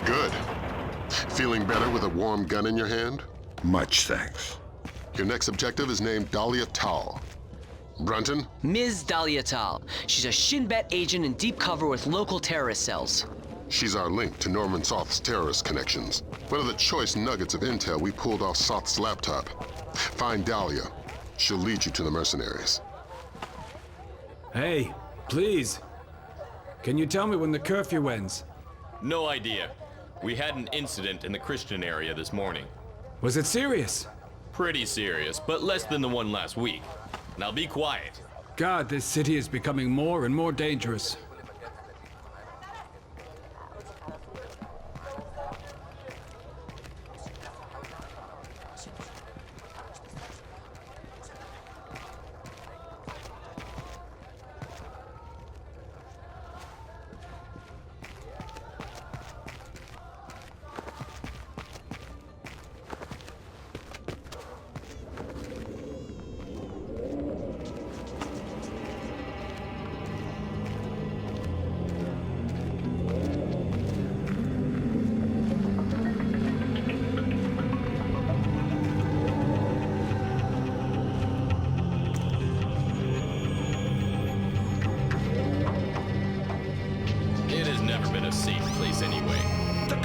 Speaker 2: Good. Feeling better with a warm gun in your hand?
Speaker 3: Much thanks.
Speaker 2: Your next objective is named Dahlia Tal. Brunton?
Speaker 4: Ms. Dahlia Tal. She's a Shin Bet agent in deep cover with local terrorist cells.
Speaker 2: She's our link to Norman Soth's terrorist connections. One of the choice nuggets of intel we pulled off Soth's laptop. Find Dahlia. She'll lead you to the mercenaries.
Speaker 17: Hey, please. Can you tell me when the curfew ends?
Speaker 23: No idea. We had an incident in the Christian area this morning.
Speaker 17: Was it serious?
Speaker 23: Pretty serious, but less than the one last week. Now be quiet.
Speaker 17: God, this city is becoming more and more dangerous.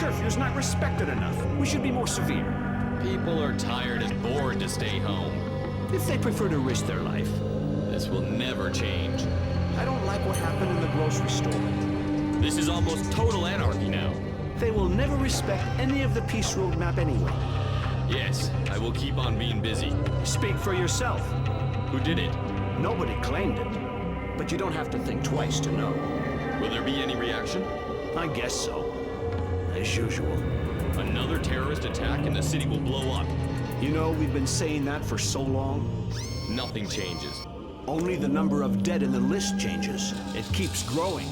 Speaker 11: Curfew's not respected enough. We should be more severe.
Speaker 23: People are tired and bored to stay home.
Speaker 11: If they prefer to risk their life.
Speaker 23: This will never change.
Speaker 11: I don't like what happened in the grocery store.
Speaker 23: This is almost total anarchy now.
Speaker 11: They will never respect any of the peace roadmap anyway.
Speaker 23: Yes, I will keep on being busy.
Speaker 11: Speak for yourself.
Speaker 23: Who did it?
Speaker 11: Nobody claimed it. But you don't have to think twice to know.
Speaker 23: Will there be any reaction?
Speaker 11: I guess so. As usual.
Speaker 23: Another terrorist attack and the city will blow up.
Speaker 11: You know, we've been saying that for so long.
Speaker 23: Nothing changes.
Speaker 11: Only the number of dead in the list changes. It keeps growing.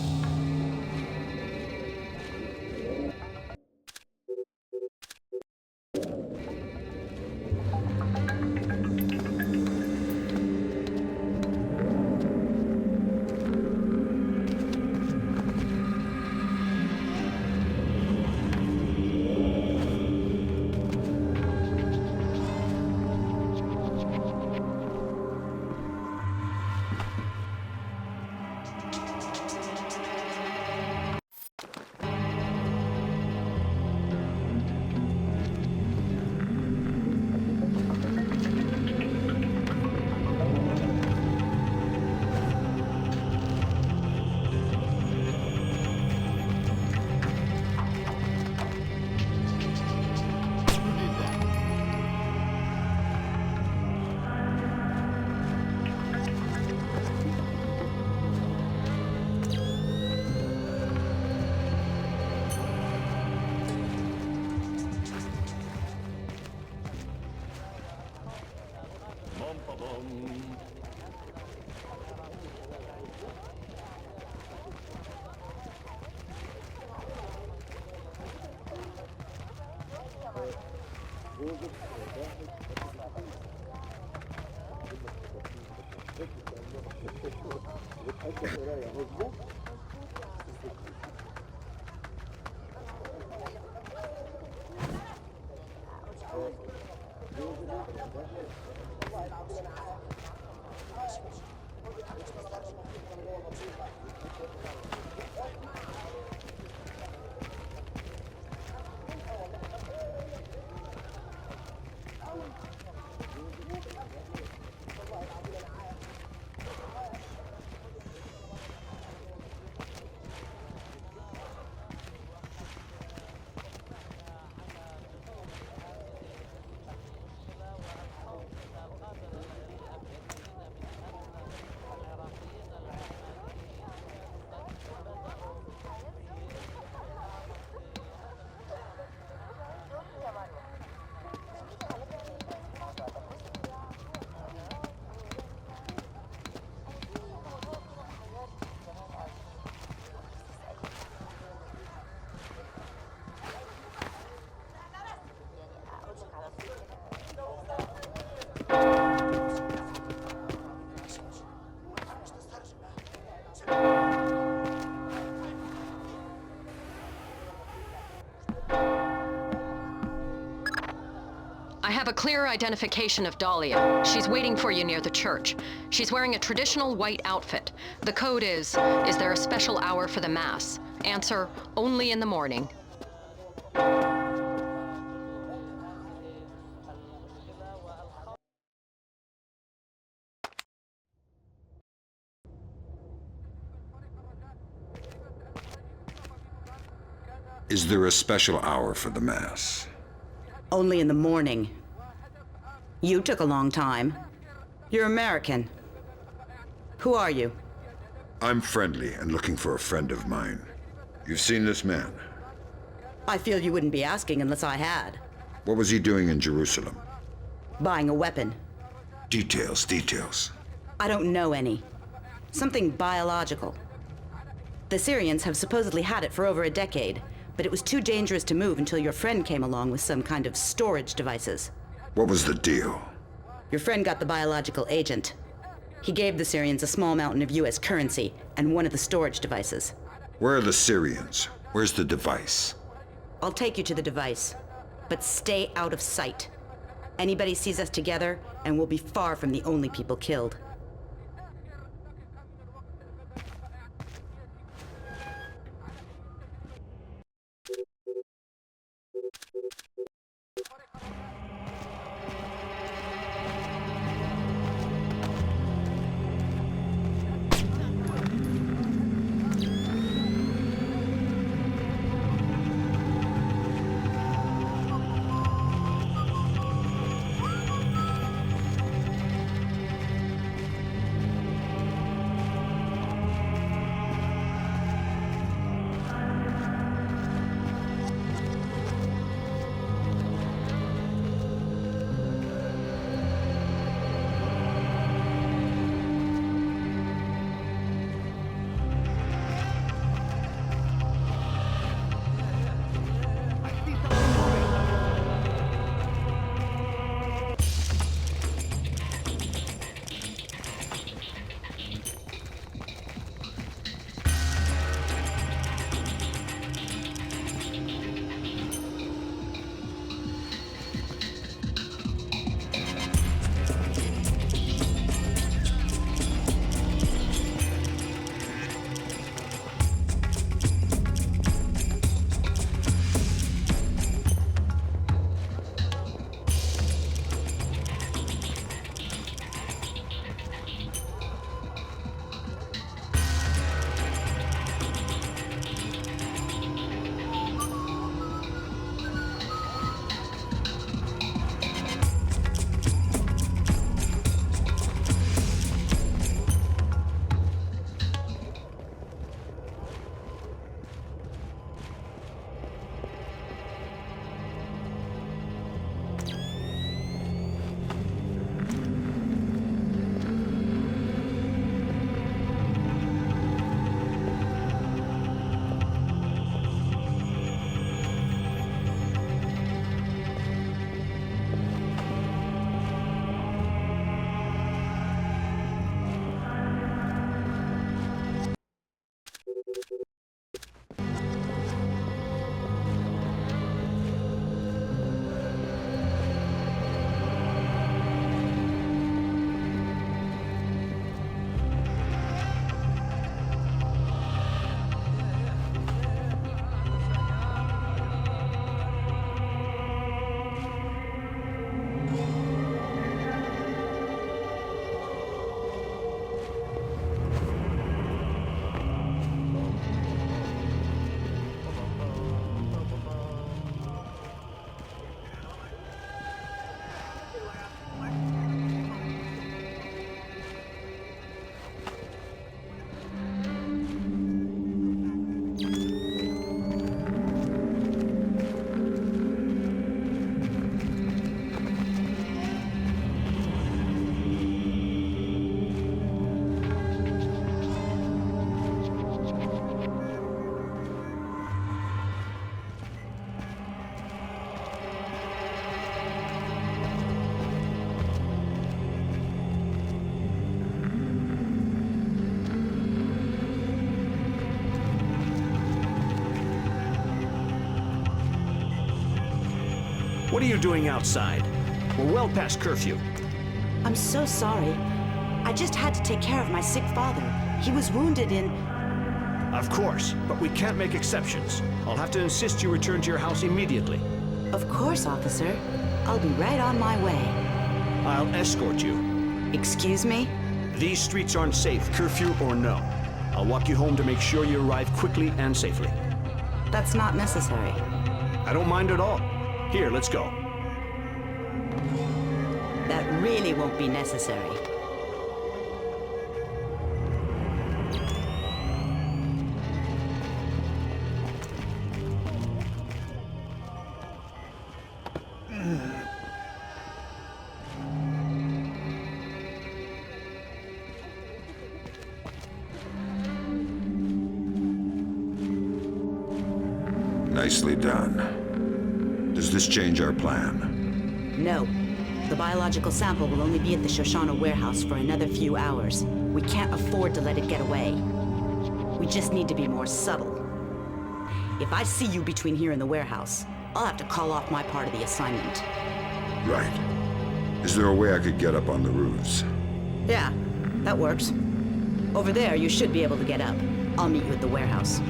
Speaker 5: have a clear identification of Dahlia. She's waiting for you near the church. She's wearing a traditional white outfit. The code is there a special hour for the Mass? Answer, only in the morning.
Speaker 3: Is there a special hour for the Mass?
Speaker 9: Only in the morning. You took a long time. You're American. Who are you?
Speaker 3: I'm friendly and looking for a friend of mine. You've seen this man?
Speaker 9: I feel you wouldn't be asking unless I had.
Speaker 3: What was he doing in Jerusalem?
Speaker 9: Buying a weapon.
Speaker 3: Details.
Speaker 9: I don't know any. Something biological. The Syrians have supposedly had it for over a decade, but it was too dangerous to move until your friend came along with some kind of storage devices.
Speaker 3: What was the deal?
Speaker 9: Your friend got the biological agent. He gave the Syrians a small mountain of US currency and one of the storage devices.
Speaker 3: Where are the Syrians? Where's the device?
Speaker 9: I'll take you to the device, but stay out of sight. Anybody sees us together, and we'll be far from the only people killed.
Speaker 8: What are you doing outside?
Speaker 11: We're well past curfew.
Speaker 9: I'm so sorry. I just had to take care of my sick father. He was wounded in...
Speaker 11: Of course, but we can't make exceptions. I'll have to insist you return to your house immediately.
Speaker 9: Of course, officer. I'll be right on my way.
Speaker 11: I'll escort you.
Speaker 9: Excuse me?
Speaker 11: These streets aren't safe, curfew or no. I'll walk you home to make sure you arrive quickly and safely.
Speaker 9: That's not necessary.
Speaker 11: I don't mind at all. Here, let's go.
Speaker 9: That really won't be necessary.
Speaker 3: Nicely done. Does this change our plan?
Speaker 9: No. The biological sample will only be at the Shoshana warehouse for another few hours. We can't afford to let it get away. We just need to be more subtle. If I see you between here and the warehouse, I'll have to call off my part of the assignment.
Speaker 3: Right. Is there a way I could get up on the roofs?
Speaker 9: Yeah, that works. Over there, you should be able to get up. I'll meet you at the warehouse.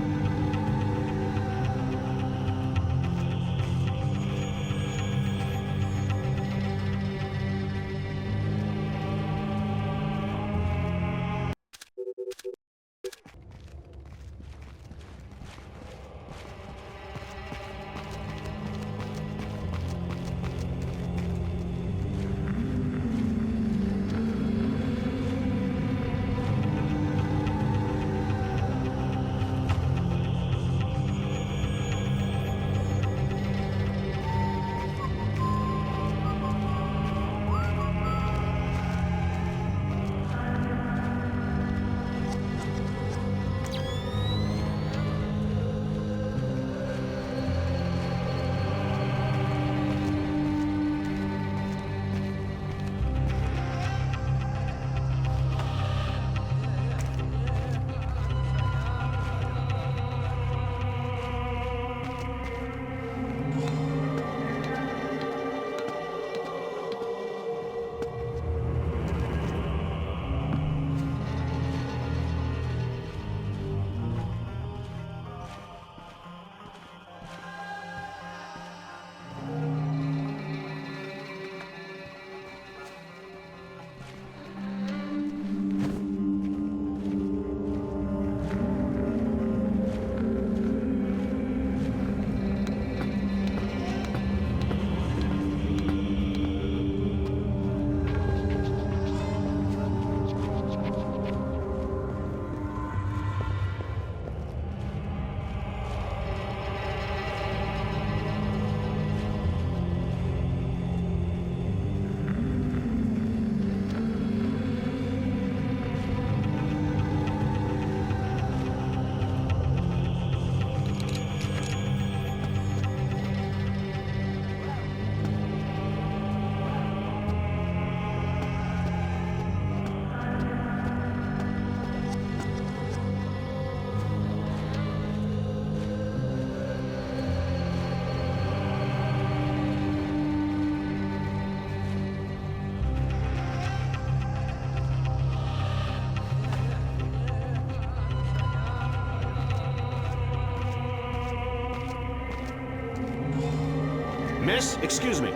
Speaker 11: Miss, excuse me.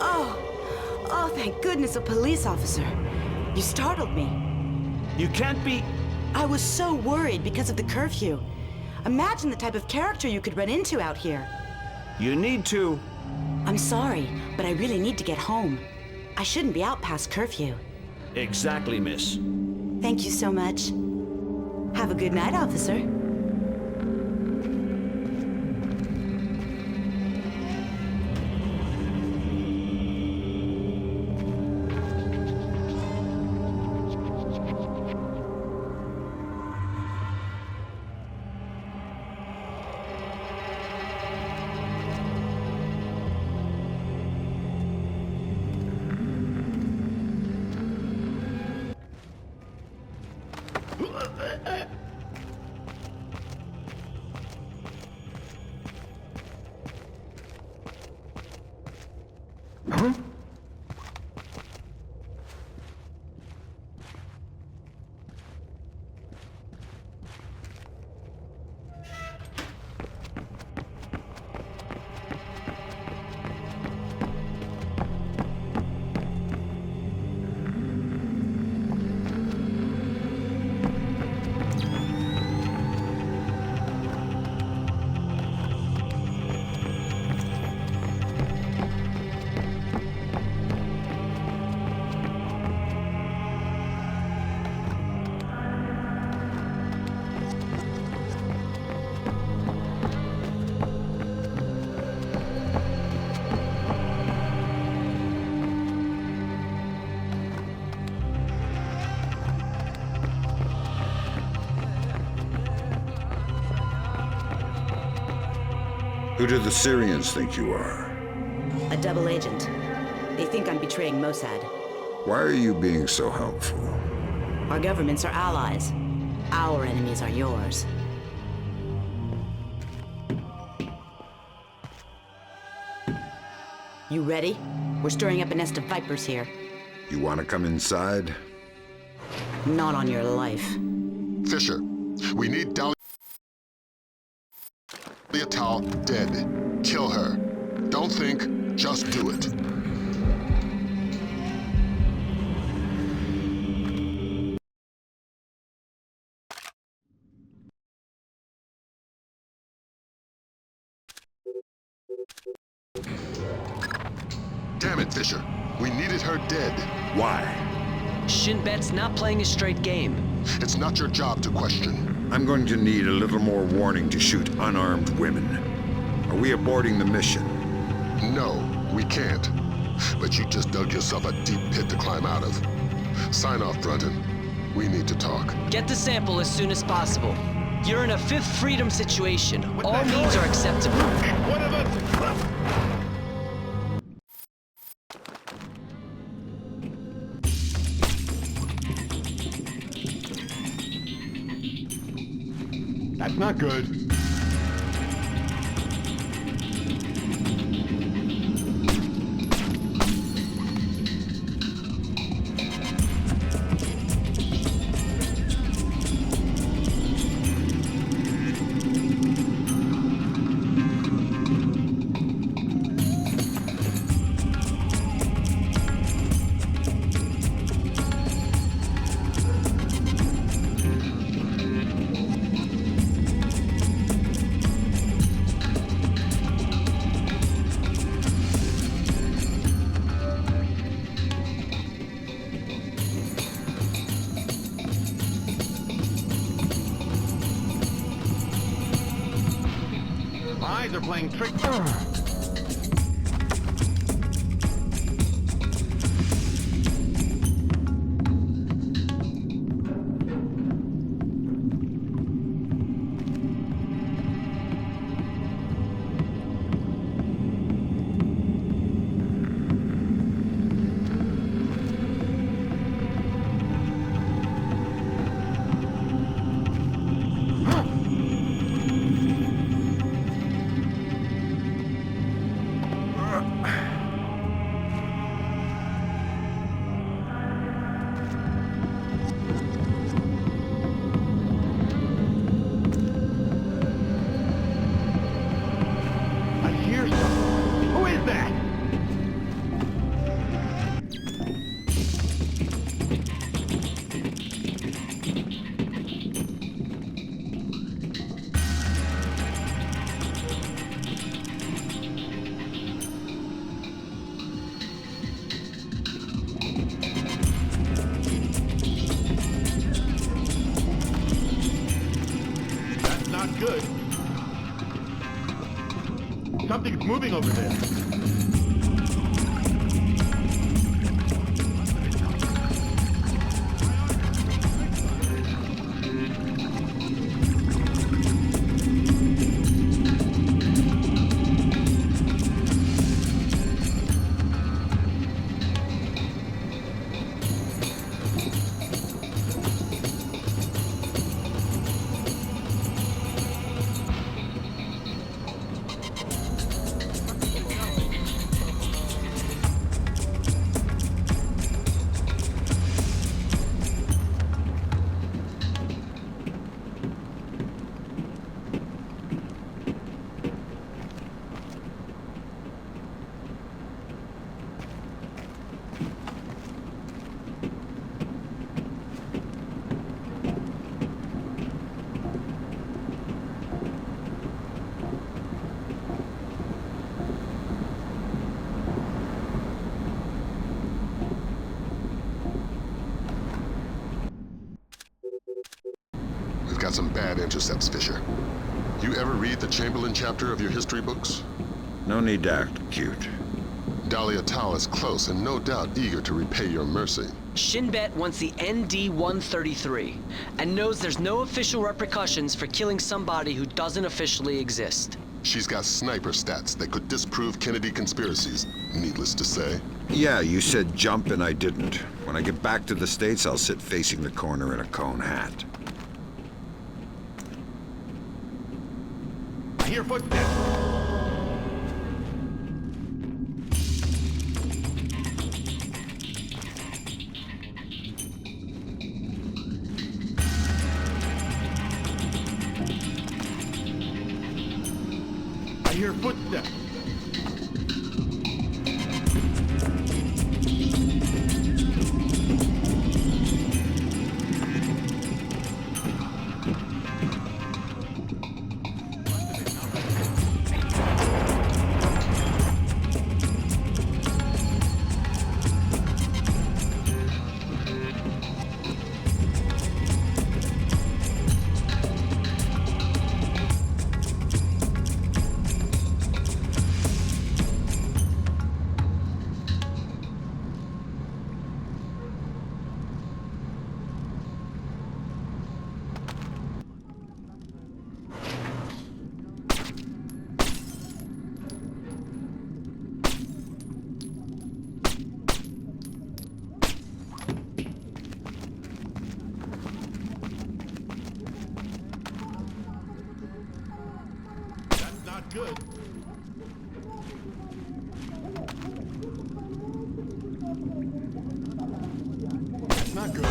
Speaker 9: Oh, thank goodness, a police officer. You startled me.
Speaker 11: You can't be...
Speaker 9: I was so worried because of the curfew. Imagine the type of character you could run into out here.
Speaker 11: You need to...
Speaker 9: I'm sorry, but I really need to get home. I shouldn't be out past curfew.
Speaker 11: Exactly, miss.
Speaker 9: Thank you so much. Have a good night, officer.
Speaker 3: Who do the Syrians think you are?
Speaker 9: A double agent. They think I'm betraying Mossad.
Speaker 3: Why are you being so helpful?
Speaker 9: Our governments are allies. Our enemies are yours. You ready? We're stirring up a nest of vipers here.
Speaker 3: You want to come inside?
Speaker 9: Not on your life.
Speaker 2: Fisher, we need Dali Tal dead. Kill her. Don't think, just do it. Damn it, Fisher. We needed her dead.
Speaker 3: Why?
Speaker 4: Shin Bet's not playing a straight game.
Speaker 2: It's not your job to question.
Speaker 3: I'm going to need a little more warning to shoot unarmed women. Are we aborting the mission?
Speaker 2: No, we can't. But you just dug yourself a deep pit to climb out of. Sign off, Brunton. We need to talk.
Speaker 4: Get the sample as soon as possible. You're in a Fifth Freedom situation. All means are acceptable.
Speaker 13: One of us!
Speaker 7: That's not good.
Speaker 13: They're playing trick. Good. Something's moving over there.
Speaker 2: Got some bad intercepts, Fisher. You ever read the Chamberlain chapter of your history books?
Speaker 3: No need to act cute.
Speaker 2: Dali Tal is close and no doubt eager to repay your mercy.
Speaker 4: Shin Bet wants the ND-133 and knows there's no official repercussions for killing somebody who doesn't officially exist.
Speaker 2: She's got sniper stats that could disprove Kennedy conspiracies, needless to say.
Speaker 3: Yeah, you said jump and I didn't. When I get back to the States, I'll sit facing the corner in a cone hat.
Speaker 13: I hear footsteps. I hear footsteps. Good. That's not good.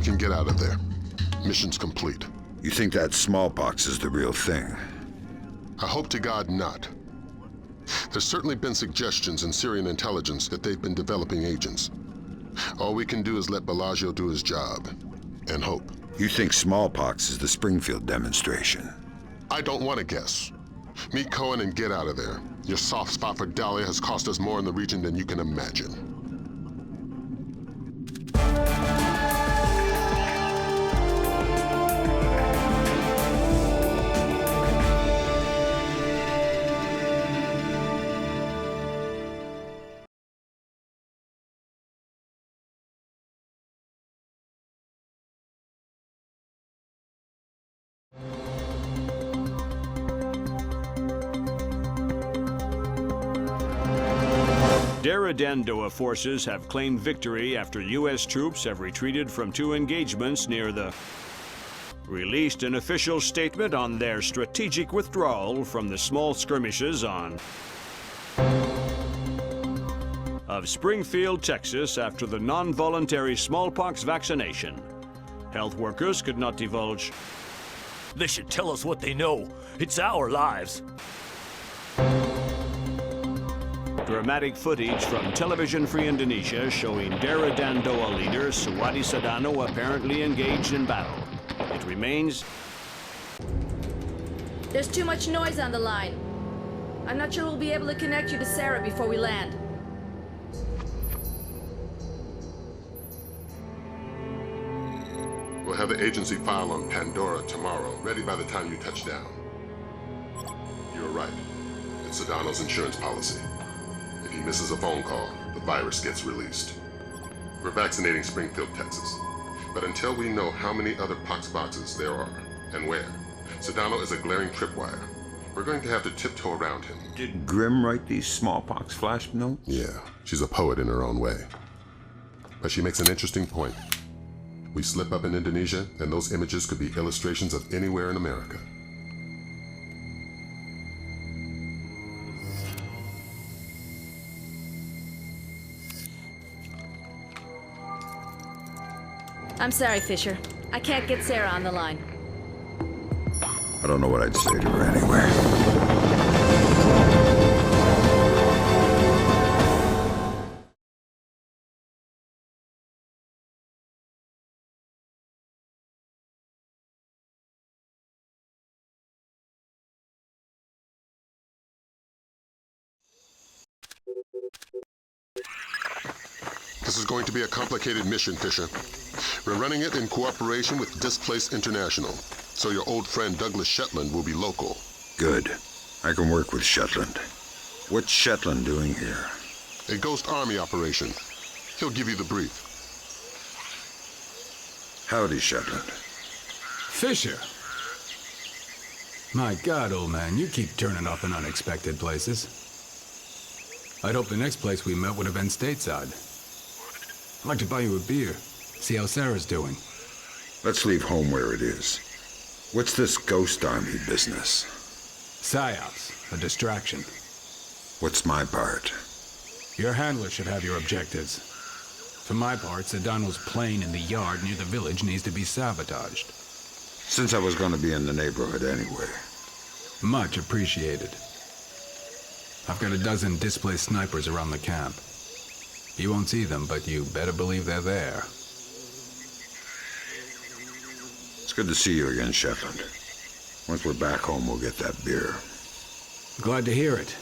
Speaker 2: Can get out of there. Mission's complete.
Speaker 3: You think that smallpox is the real thing?
Speaker 2: I hope to God not. There's certainly been suggestions in Syrian intelligence that they've been developing agents. All we can do is let Bellagio do his job, and hope.
Speaker 3: You think smallpox is the Springfield demonstration?
Speaker 2: I don't want to guess. Meet Cohen and get out of there. Your soft spot for Dahlia has cost us more in the region than you can imagine.
Speaker 11: Daradandoa forces have claimed victory after U.S. troops have retreated from 2 engagements near the... released an official statement on their strategic withdrawal from the small skirmishes on... of Springfield, Texas after the non-voluntary smallpox vaccination. Health workers could not divulge...
Speaker 16: They should tell us what they know. It's our lives.
Speaker 11: Dramatic footage from Television Free Indonesia showing Daradandoa leader Suwadi Sadano apparently engaged in battle. It remains...
Speaker 15: There's too much noise on the line. I'm not sure we'll be able to connect you to Sarah before we land.
Speaker 2: We'll have the agency file on Pandora Tomorrow, ready by the time you touch down. You're right. It's Sadano's insurance policy. If he misses a phone call, the virus gets released. We're vaccinating Springfield, Texas. But until we know how many other pox boxes there are, and where, Sadano is a glaring tripwire. We're going to have to tiptoe around him.
Speaker 3: Did Grimm write these smallpox flash notes?
Speaker 2: Yeah, she's a poet in her own way. But she makes an interesting point. We slip up in Indonesia, and those images could be illustrations of anywhere in America.
Speaker 15: I'm sorry, Fisher. I can't get Sarah on the line.
Speaker 3: I don't know what I'd say to her anyway.
Speaker 2: This is going to be a complicated mission, Fisher. We're running it in cooperation with Displaced International, so your old friend Douglas Shetland will be local.
Speaker 3: Good. I can work with Shetland. What's Shetland doing here?
Speaker 2: A Ghost Army operation. He'll give you the brief.
Speaker 3: Howdy, Shetland.
Speaker 17: Fisher. My God, old man, you keep turning up in unexpected places. I'd hoped the next place we met would have been stateside. I'd like to buy you a beer, see how Sarah's doing.
Speaker 3: Let's leave home where it is. What's this Ghost Army business?
Speaker 17: PSYOPs, a distraction.
Speaker 3: What's my part?
Speaker 17: Your handler should have your objectives. For my part, Sedano's plane in the yard near the village needs to be sabotaged.
Speaker 3: Since I was going to be in the neighborhood anyway.
Speaker 17: Much appreciated. I've got a dozen displaced snipers around the camp. You won't see them, but you better believe they're there.
Speaker 3: It's good to see you again, Shetland. Once we're back home, we'll get that beer.
Speaker 17: Glad to hear it.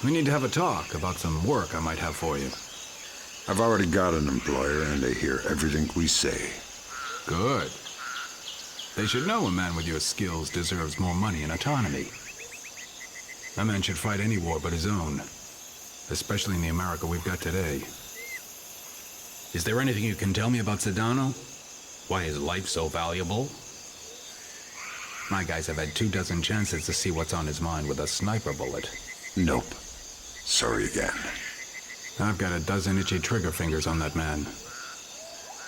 Speaker 17: We need to have a talk about some work I might have for you.
Speaker 3: I've already got an employer, and they hear everything we say.
Speaker 17: Good. They should know a man with your skills deserves more money and autonomy. A man should fight any war but his own. Especially in the America we've got today. Is there anything you can tell me about Sedano? Why is life so valuable? My guys have had 24 chances to see what's on his mind with a sniper bullet.
Speaker 3: Nope. Sorry again.
Speaker 17: I've got a dozen itchy trigger fingers on that man.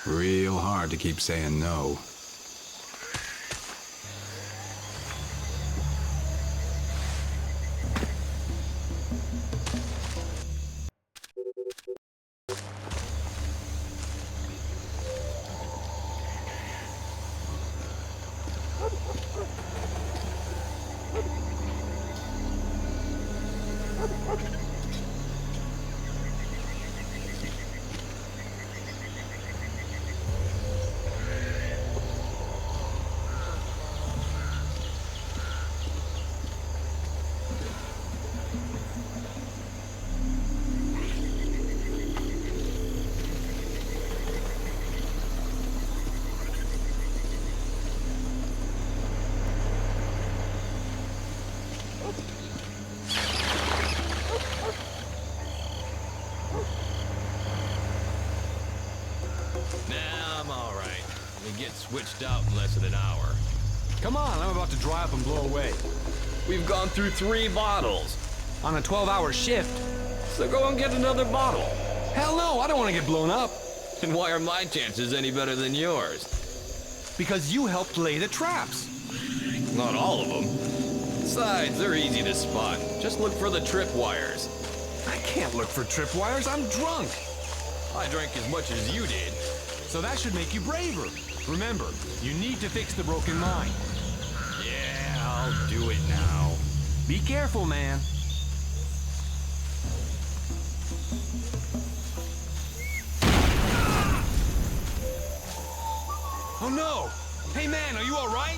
Speaker 17: Real hard to keep saying no.
Speaker 6: Switched out in less than an hour.
Speaker 17: Come on, I'm about to dry up and blow away.
Speaker 6: We've gone through 3 bottles.
Speaker 17: On a 12-hour shift.
Speaker 6: So go and get another bottle.
Speaker 17: Hell no, I don't want to get blown up.
Speaker 6: And why are my chances any better than yours?
Speaker 17: Because you helped lay the traps.
Speaker 6: Not all of them. Besides, they're easy to spot. Just look for the tripwires.
Speaker 17: I can't look for tripwires, I'm drunk.
Speaker 6: I drank as much as you did.
Speaker 17: So that should make you braver. Remember, you need to fix the broken mine.
Speaker 6: Yeah, I'll do it now.
Speaker 17: Be careful, man. Oh no! Hey man, are you all right?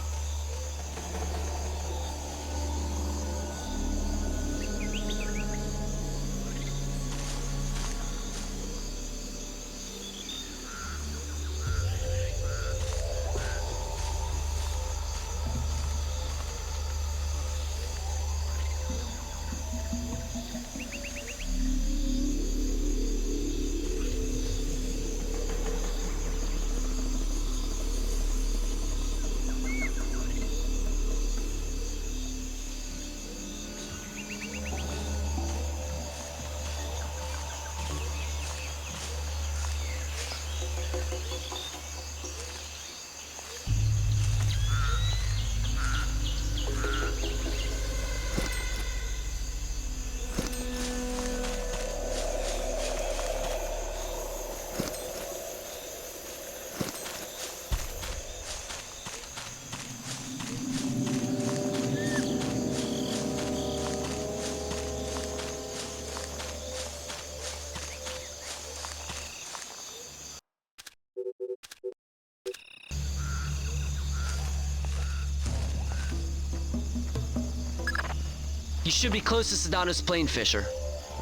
Speaker 4: You should be close to Sedano's plane, Fisher.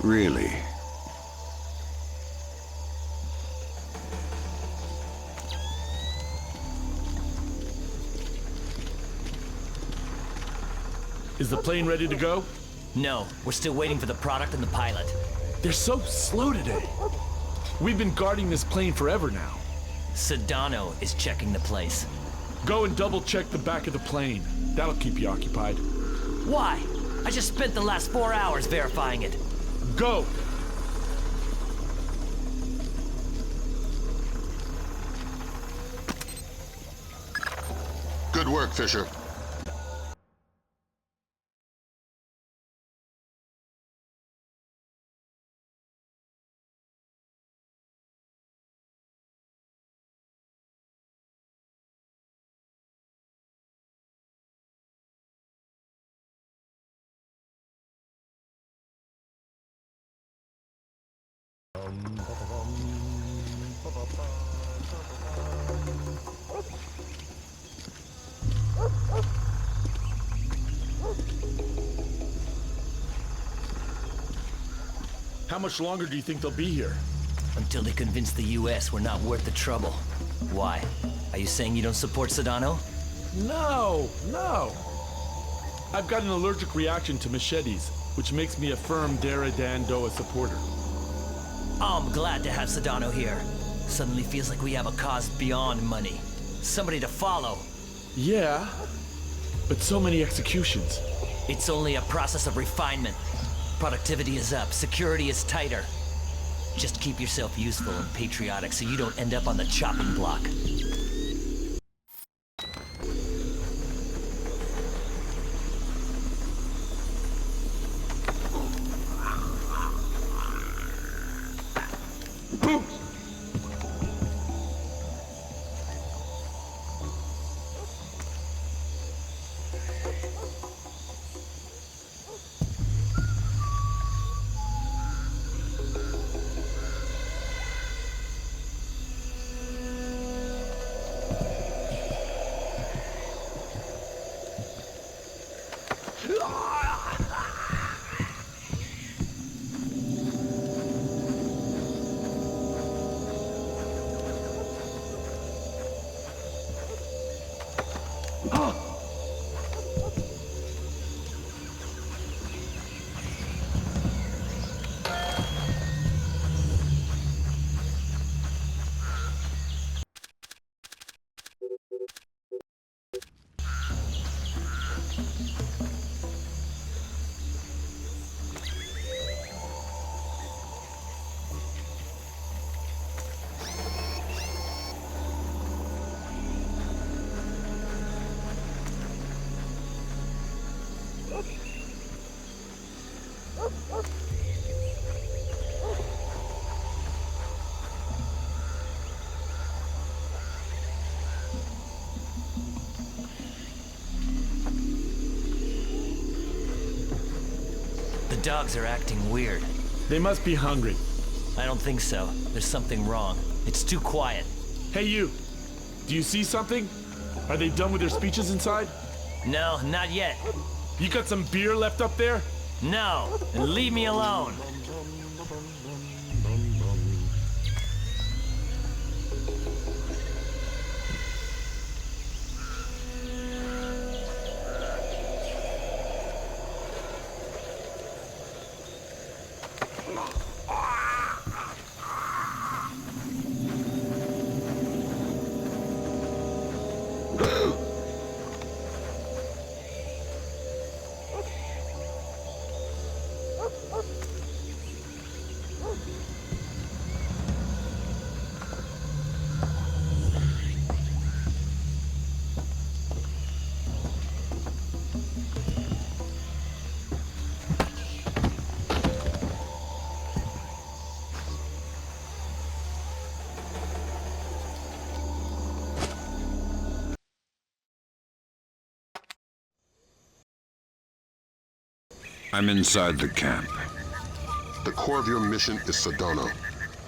Speaker 3: Really?
Speaker 10: Is the plane ready to go?
Speaker 16: No, we're still waiting for the product and the pilot.
Speaker 10: They're so slow today. We've been guarding this plane forever now.
Speaker 16: Sedano is checking the place.
Speaker 10: Go and double check the back of the plane. That'll keep you occupied.
Speaker 16: Why? I just spent the last 4 hours verifying it.
Speaker 10: Go!
Speaker 2: Good work, Fisher.
Speaker 10: How much longer do you think they'll be here?
Speaker 16: Until they convince the US we're not worth the trouble. Why? Are you saying you don't support Sedano?
Speaker 10: No, no. I've got an allergic reaction to machetes, which makes me a firm Dara-Dan-Doa supporter.
Speaker 16: I'm glad to have Sedano here. Suddenly feels like we have a cause beyond money. Somebody to follow.
Speaker 10: Yeah, but so many executions.
Speaker 16: It's only a process of refinement. Productivity is up, security is tighter. Just keep yourself useful and patriotic so you don't end up on the chopping block. The dogs are acting weird.
Speaker 10: They must be hungry.
Speaker 16: I don't think so. There's something wrong. It's too quiet.
Speaker 10: Hey, you. Do you see something? Are they done with their speeches inside?
Speaker 16: No, not yet.
Speaker 10: You got some beer left up there?
Speaker 16: No, and leave me alone.
Speaker 3: I'm inside the camp.
Speaker 2: The core of your mission is Sedano.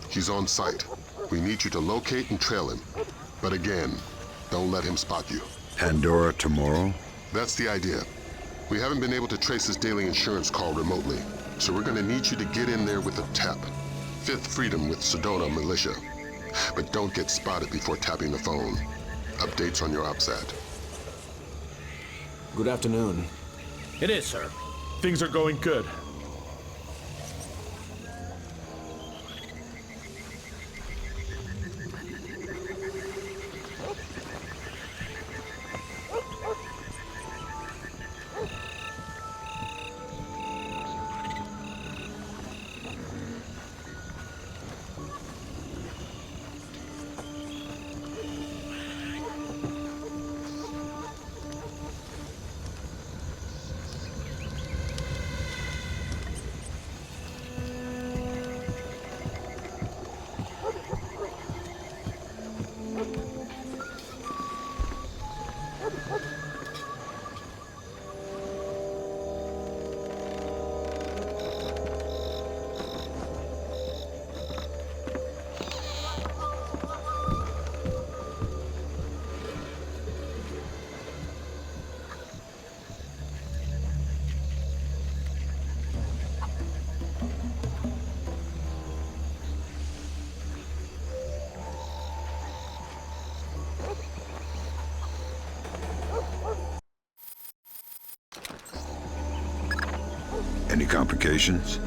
Speaker 2: He's on site. We need you to locate and trail him. But again, don't let him spot you.
Speaker 3: Pandora Tomorrow?
Speaker 2: That's the idea. We haven't been able to trace this daily insurance call remotely, so we're gonna need you to get in there with a TEP. Fifth Freedom with Sedona Militia. But don't get spotted before tapping the phone. Updates on your OPSAT.
Speaker 12: Good afternoon.
Speaker 8: It is, sir.
Speaker 10: Things are going good.
Speaker 3: Any complications?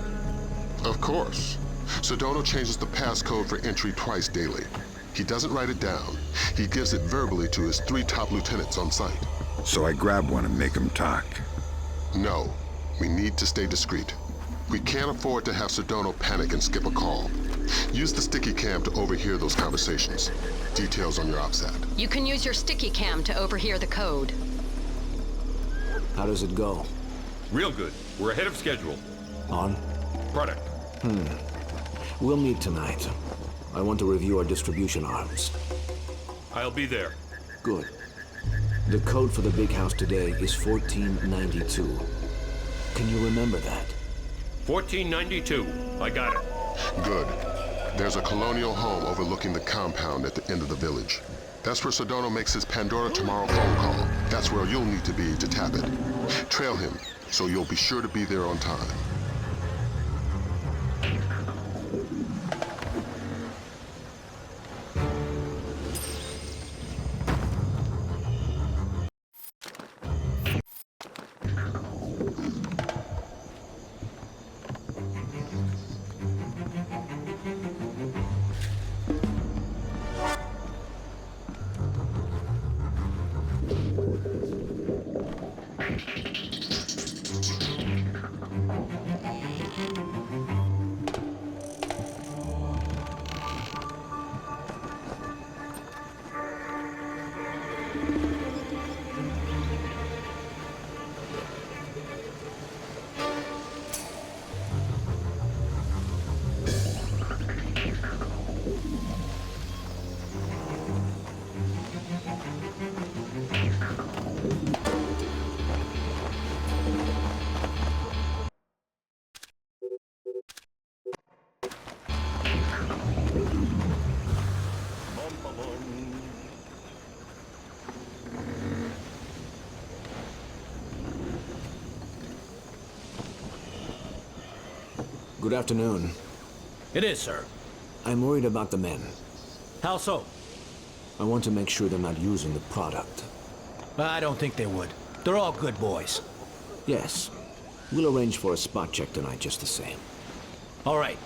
Speaker 2: Of course. Sedona changes the passcode for entry twice daily. He doesn't write it down. He gives it verbally to his 3 top lieutenants on site.
Speaker 3: So I grab one and make him talk.
Speaker 2: No. We need to stay discreet. We can't afford to have Sedona panic and skip a call. Use the sticky cam to overhear those conversations. Details on your OPSAT.
Speaker 5: You can use your sticky cam to overhear the code.
Speaker 12: How does it go?
Speaker 19: Real good. We're ahead of schedule.
Speaker 12: On?
Speaker 19: Product.
Speaker 12: We'll meet tonight. I want to review our distribution arms.
Speaker 19: I'll be there.
Speaker 12: Good. The code for the big house today is 1492. Can you remember that?
Speaker 19: 1492. I got it.
Speaker 2: Good. There's a colonial home overlooking the compound at the end of the village. That's where Sedona makes his Pandora Tomorrow phone call. That's where you'll need to be to tap it. Trail him, so you'll be sure to be there on time.
Speaker 12: Good afternoon.
Speaker 8: It is, sir.
Speaker 12: I'm worried about the men.
Speaker 8: How so?
Speaker 12: I want to make sure they're not using the product.
Speaker 8: I don't think they would. They're all good boys.
Speaker 12: Yes. We'll arrange for a spot check tonight just the same.
Speaker 8: All right.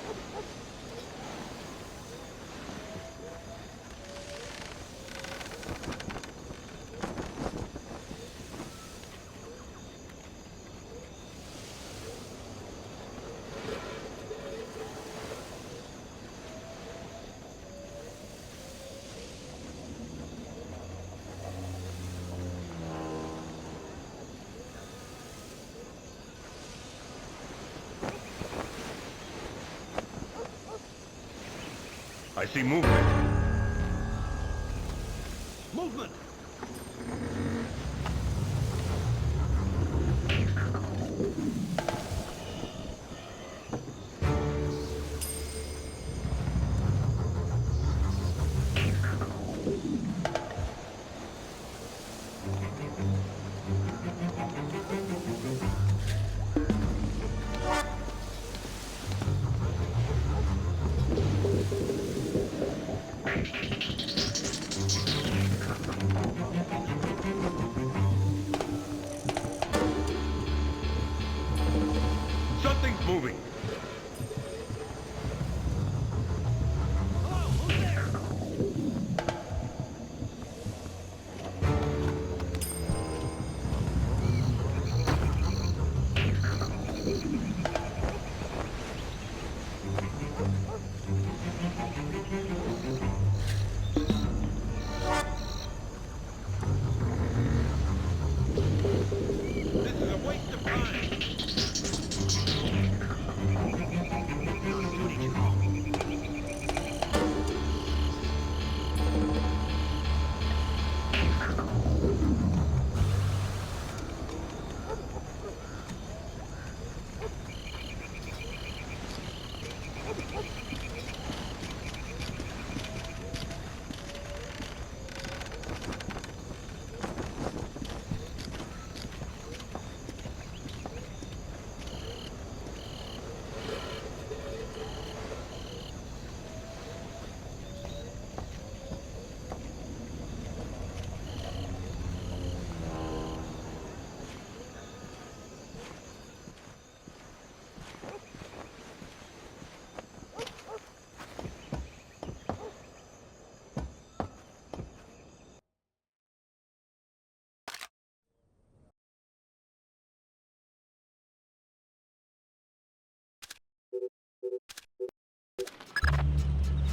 Speaker 19: I see movement.
Speaker 21: Movement! moving.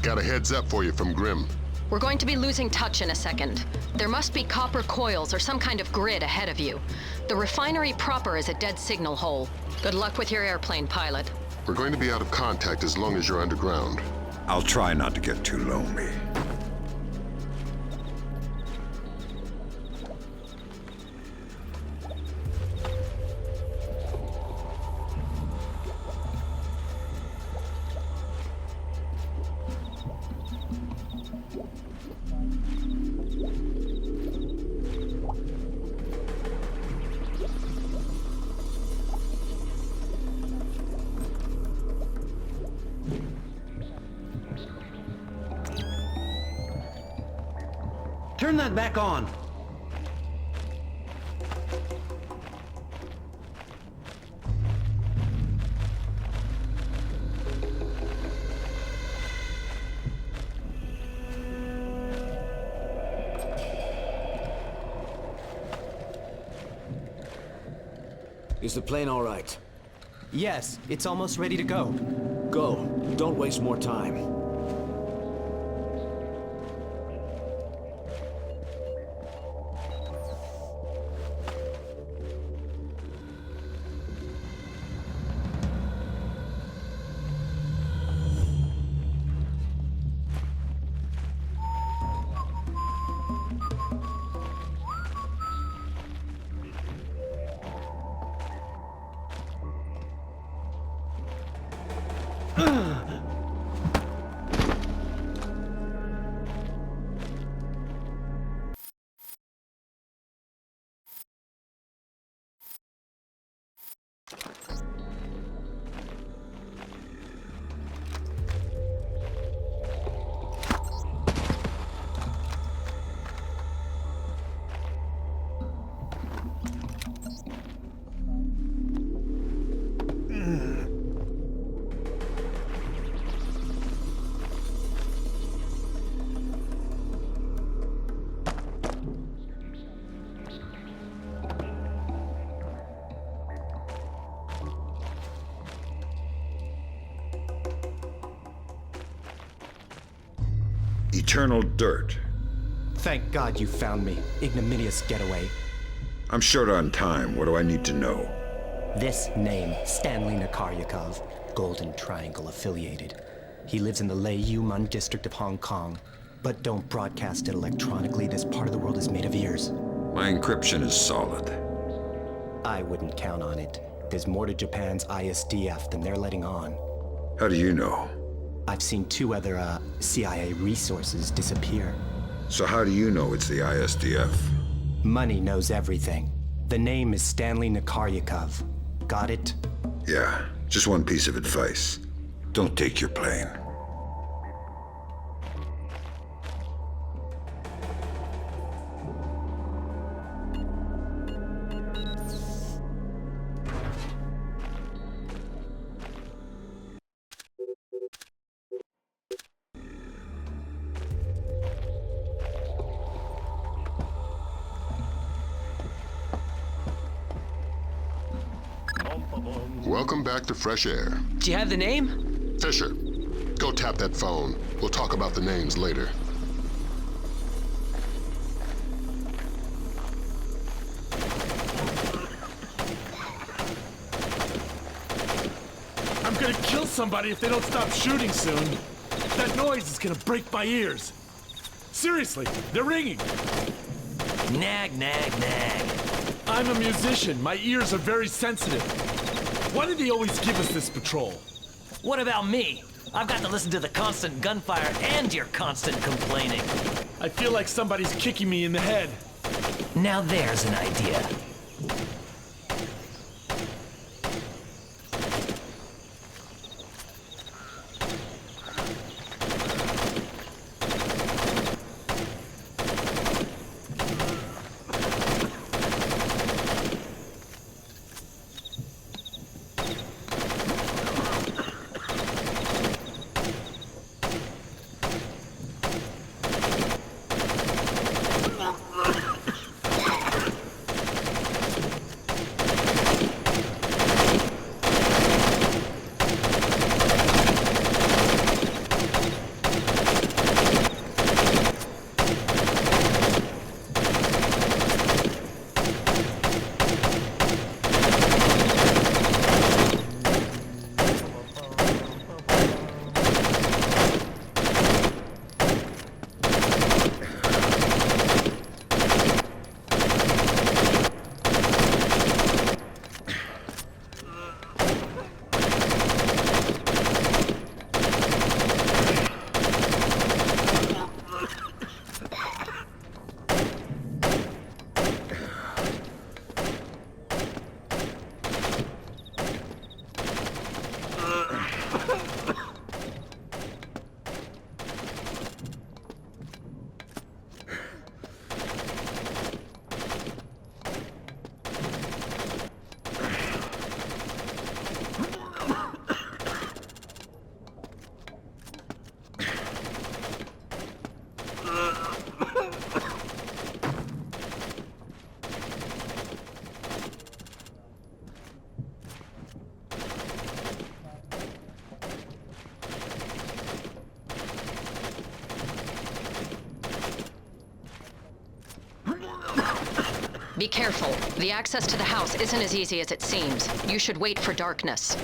Speaker 2: Got a heads up for you from Grim.
Speaker 5: We're going to be losing touch in a second. There must be copper coils or some kind of grid ahead of you. The refinery proper is a dead signal hole. Good luck with your airplane, pilot.
Speaker 2: We're going to be out of contact as long as you're underground.
Speaker 3: I'll try not to get too lonely.
Speaker 1: Turn that back on.
Speaker 12: Is the plane all right?
Speaker 22: Yes, it's almost ready to go.
Speaker 12: Go. Don't waste more time.
Speaker 3: Eternal dirt.
Speaker 22: Thank God you found me. Ignominious getaway.
Speaker 3: I'm short on time. What do I need to know?
Speaker 22: This name, Stanley Nakaryakov, Golden Triangle affiliated. He lives in the Lei Yuman district of Hong Kong. But don't broadcast it electronically. This part of the world is made of ears.
Speaker 3: My encryption is solid.
Speaker 22: I wouldn't count on it. There's more to Japan's ISDF than they're letting on.
Speaker 3: How do you know?
Speaker 22: I've seen 2 other, CIA resources disappear.
Speaker 3: So how do you know it's the ISDF?
Speaker 22: Money knows everything. The name is Stanley Nakaryakov. Got it?
Speaker 3: Yeah, just one piece of advice. Don't take your plane.
Speaker 2: Welcome back to fresh air.
Speaker 4: Do you have the name?
Speaker 2: Fisher, go tap that phone. We'll talk about the names later.
Speaker 10: I'm gonna kill somebody if they don't stop shooting soon. That noise is gonna break my ears. Seriously, they're ringing.
Speaker 16: Nag, nag, nag.
Speaker 10: I'm a musician. My ears are very sensitive. Why do they always give us this patrol?
Speaker 16: What about me? I've got to listen to the constant gunfire and your constant complaining.
Speaker 10: I feel like somebody's kicking me in the head.
Speaker 16: Now there's an idea.
Speaker 5: Be careful. The access to the house isn't as easy as it seems. You should wait for darkness.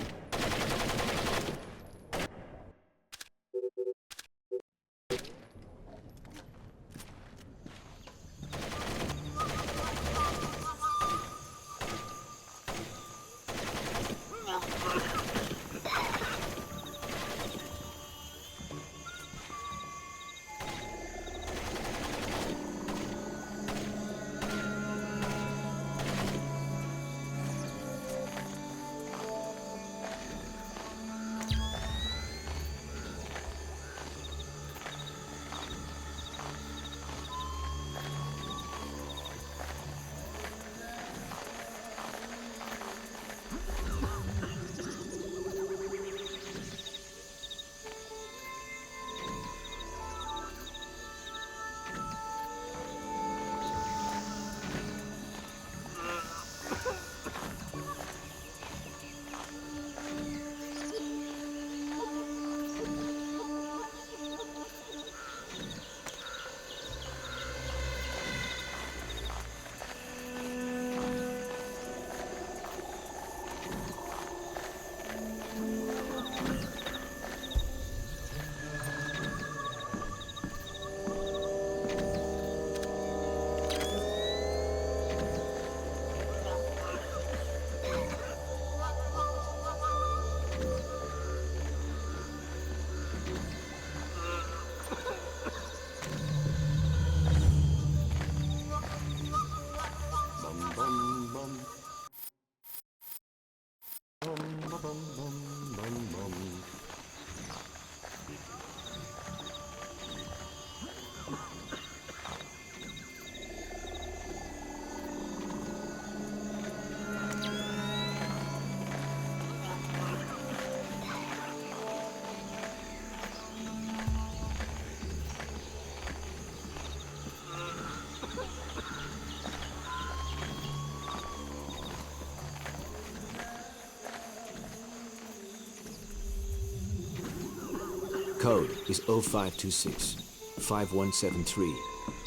Speaker 12: code is 0526 5173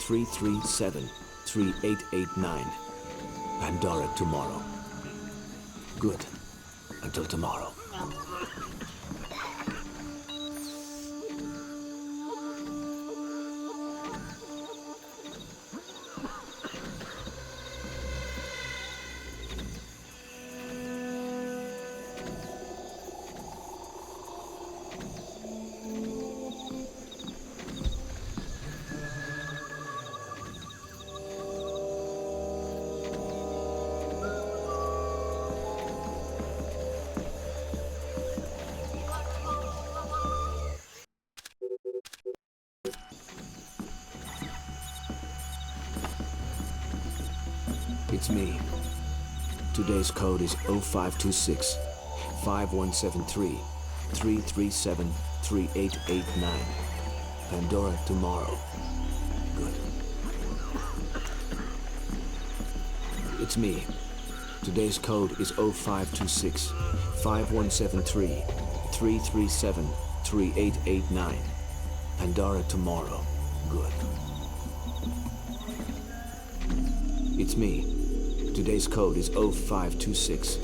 Speaker 12: 337 3889. Pandora Tomorrow. Good. Until tomorrow. It's me. Today's code is 0526 5173 337 3889. Pandora Tomorrow. Good. It's me. Today's code is 0526 5173 337 3889. Pandora Tomorrow. Good. It's me. Today's code is 0526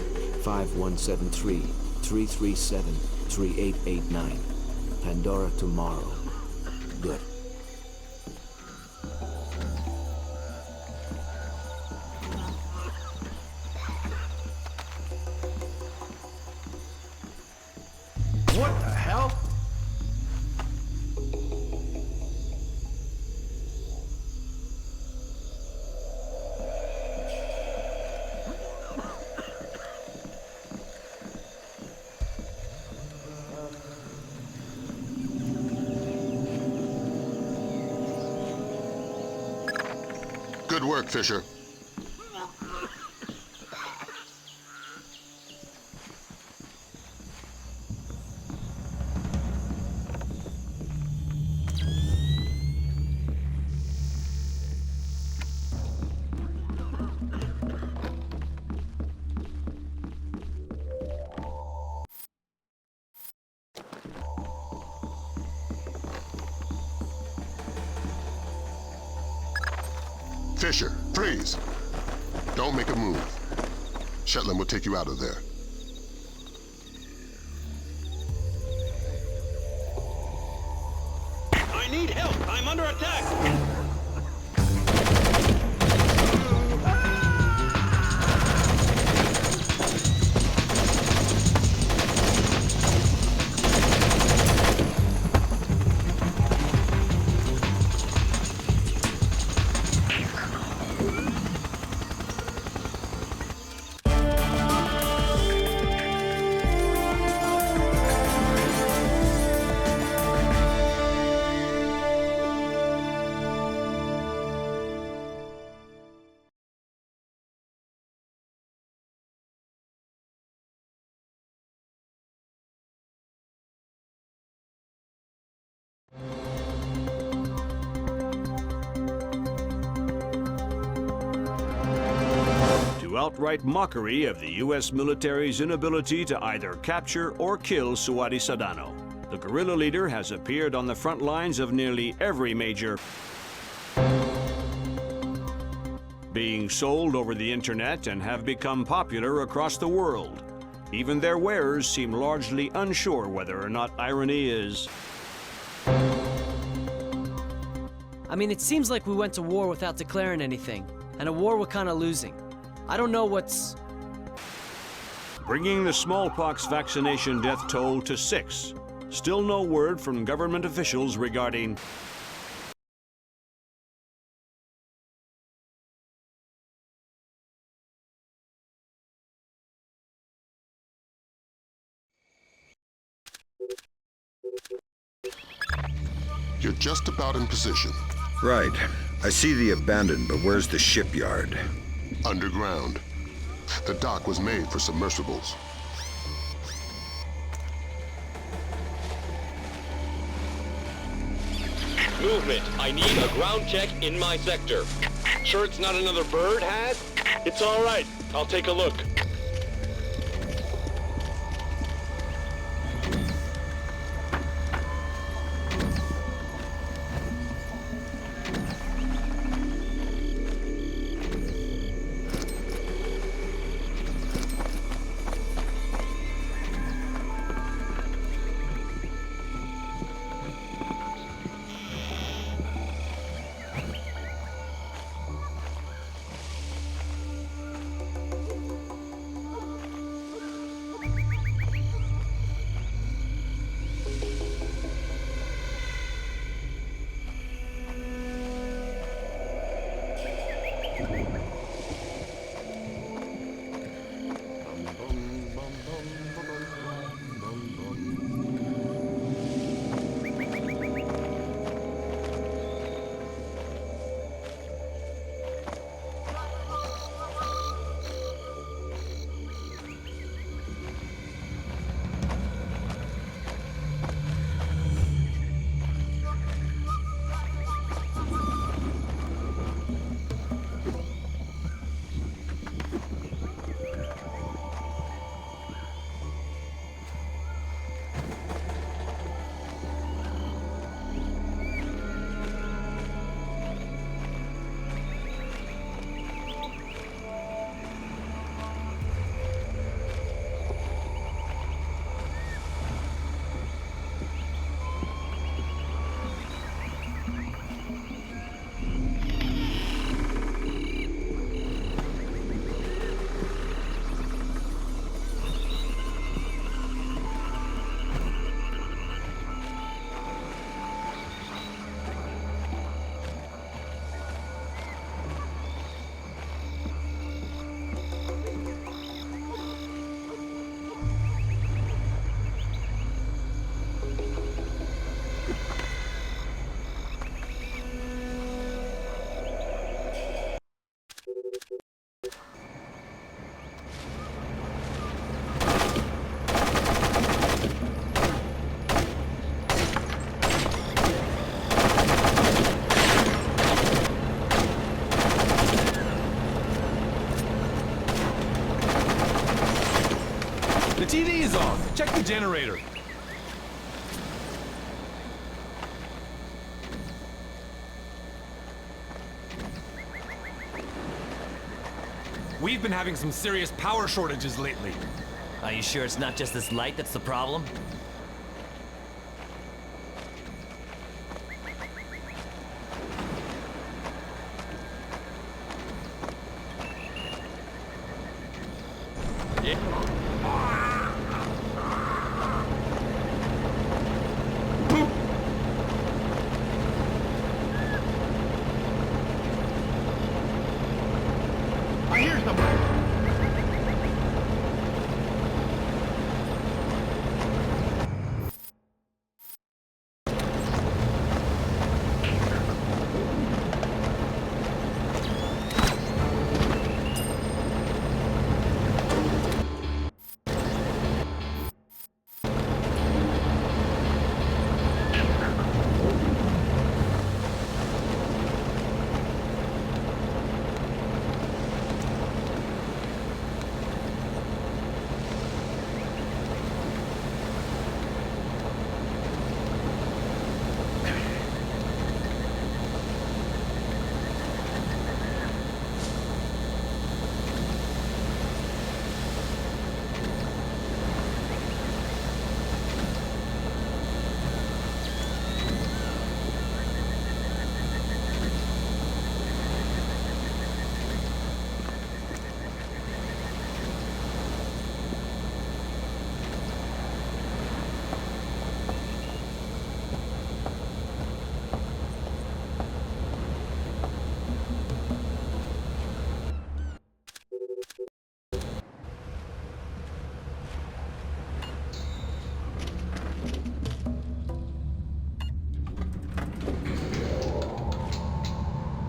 Speaker 12: 5173 337 3889. Pandora Tomorrow. Good.
Speaker 13: What the hell?
Speaker 2: Good work, Fisher. Fisher, freeze! Don't make a move. Shetland will take you out of there.
Speaker 21: I need help! I'm under attack!
Speaker 11: To outright mockery of the U.S. military's inability to either capture or kill Suwadi Sadano, the guerrilla leader has appeared on the front lines of nearly every major being sold over the internet and have become popular across the world. Even their wearers seem largely unsure whether or not irony is.
Speaker 4: I mean, it seems like we went to war without declaring anything, and a war we're kind of losing. I don't know what's...
Speaker 11: Bringing the smallpox vaccination death toll to 6. Still no word from government officials regarding
Speaker 2: You're just about in position.
Speaker 3: Right. I see the abandoned, but where's the shipyard?
Speaker 2: Underground. The dock was made for submersibles.
Speaker 14: Movement. I need a ground check in my sector. Sure it's not another bird, Had? It's all right. I'll take a look.
Speaker 10: The TV is off. Check the generator. We've been having some serious power shortages lately.
Speaker 16: Are you sure it's not just this light that's the problem?
Speaker 13: I hear somebody.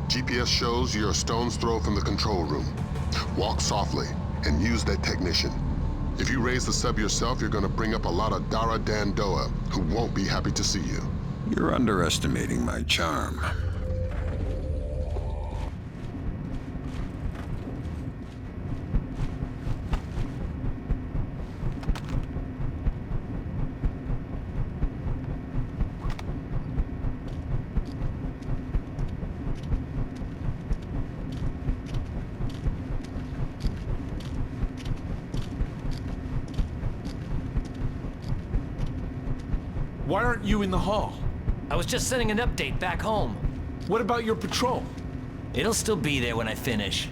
Speaker 2: GPS shows you're a stone's throw from the control room. Walk softly and use that technician. If you raise the sub yourself, you're gonna bring up a lot of Dara Dandoa who won't be happy to see you.
Speaker 3: You're underestimating my charm.
Speaker 10: Why aren't you in the hall?
Speaker 16: I was just sending an update back home.
Speaker 10: What about your patrol?
Speaker 16: It'll still be there when I finish.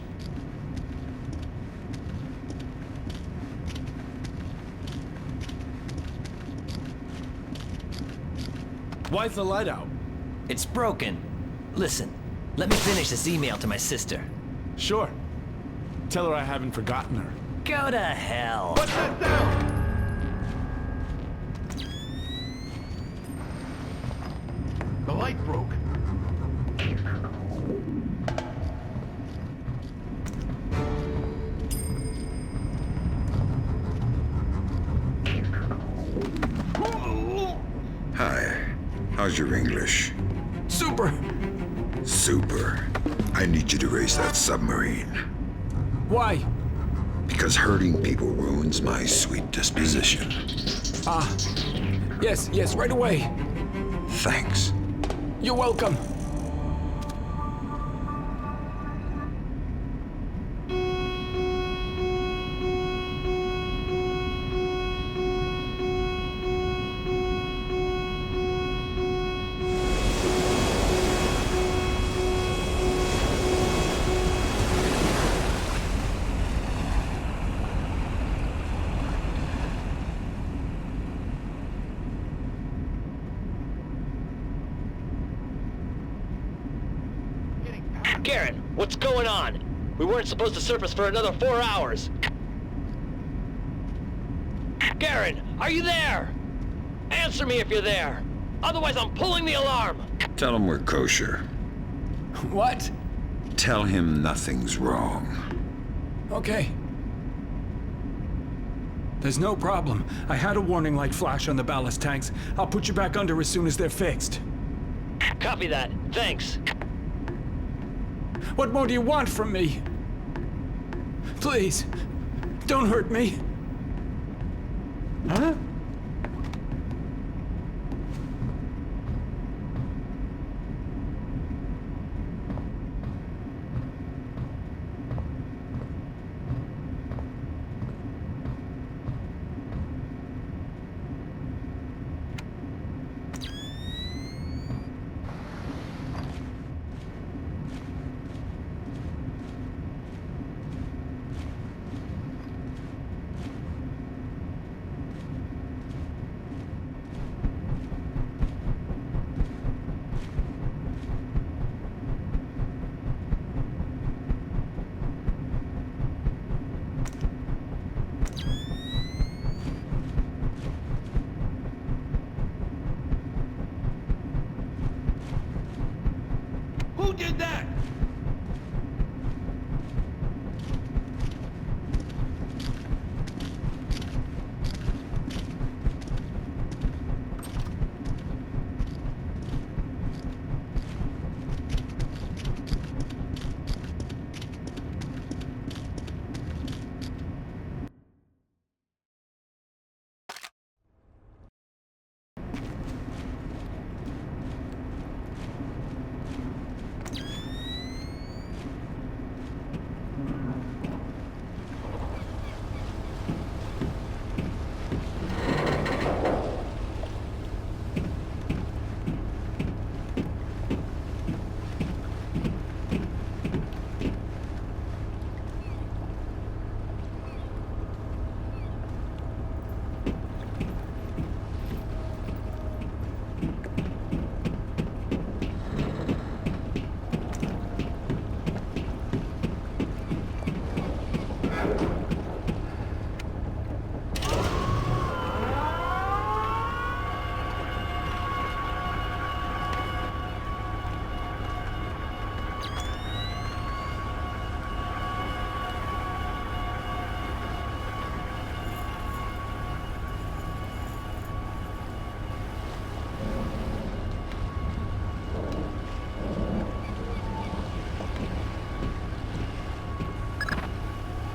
Speaker 10: Why's the light out?
Speaker 16: It's broken. Listen, let me finish this email to my sister.
Speaker 10: Sure. Tell her I haven't forgotten her.
Speaker 16: Go to hell.
Speaker 13: What's that sound? The light broke.
Speaker 3: Hi. How's your English?
Speaker 10: Super!
Speaker 3: Super. I need you to raise that submarine.
Speaker 10: Why?
Speaker 3: Because hurting people ruins my sweet disposition.
Speaker 10: Yes, right away.
Speaker 3: Thanks.
Speaker 10: You're welcome.
Speaker 14: Garen, what's going on? We weren't supposed to surface for another 4 hours. Garen, are you there? Answer me if you're there. Otherwise, I'm pulling the alarm.
Speaker 3: Tell him we're kosher.
Speaker 10: What?
Speaker 3: Tell him nothing's wrong.
Speaker 10: Okay. There's no problem. I had a warning light flash on the ballast tanks. I'll put you back under as soon as they're fixed.
Speaker 14: Copy that. Thanks.
Speaker 10: What more do you want from me? Please, don't hurt me.
Speaker 7: Huh?
Speaker 13: Who did that?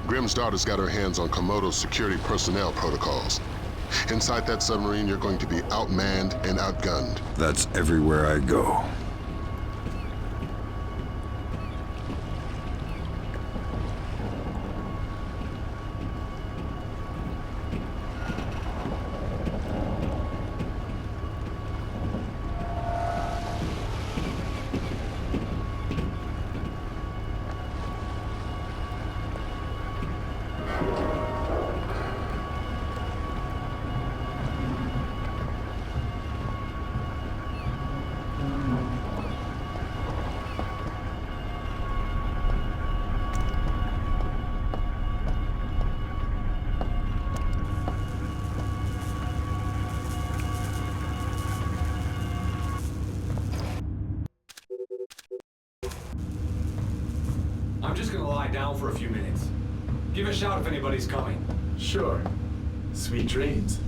Speaker 2: Grimm's daughter's got her hands on Komodo's security personnel protocols. Inside that submarine, you're going to be outmanned and outgunned.
Speaker 3: That's everywhere I go.
Speaker 18: I'm just gonna lie down for a few minutes. Give a shout if anybody's coming.
Speaker 10: Sure. Sweet dreams.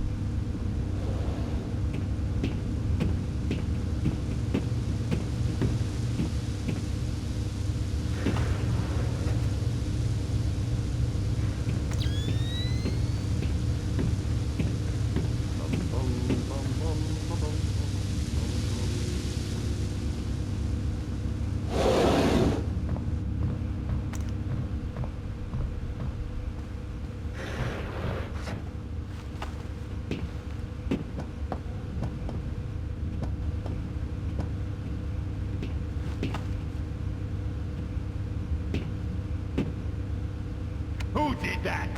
Speaker 13: Who did that?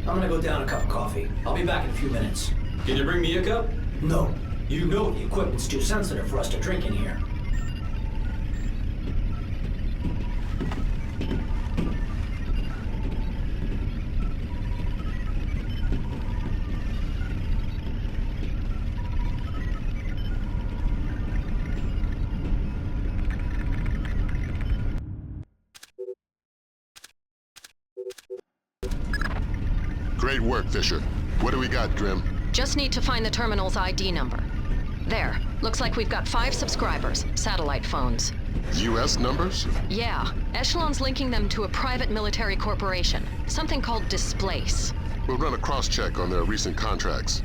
Speaker 8: I'm gonna go down a cup of coffee. I'll be back in a few minutes.
Speaker 18: Can you bring me a cup?
Speaker 8: No. You know the equipment's too sensitive for us to drink in here.
Speaker 2: Great work, Fisher. What do we got, Grim?
Speaker 5: Just need to find the terminal's ID number. There. Looks like we've got 5 subscribers, satellite phones.
Speaker 2: U.S. numbers?
Speaker 5: Yeah. Echelon's linking them to a private military corporation. Something called Displace.
Speaker 2: We'll run a cross-check on their recent contracts.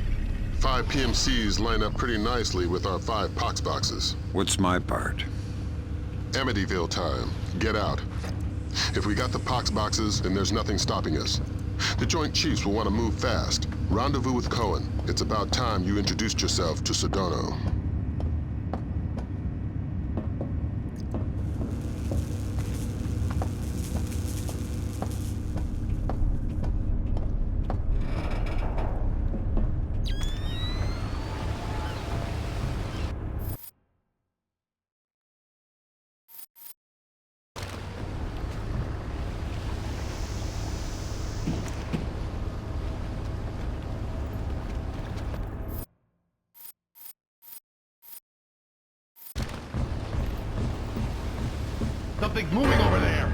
Speaker 2: 5 PMCs line up pretty nicely with our 5 pox boxes.
Speaker 3: What's my part?
Speaker 2: Amityville time. Get out. If we got the pox boxes, then there's nothing stopping us. The Joint Chiefs will want to move fast. Rendezvous with Cohen. It's about time you introduced yourself to Sedano.
Speaker 13: Something's moving over there.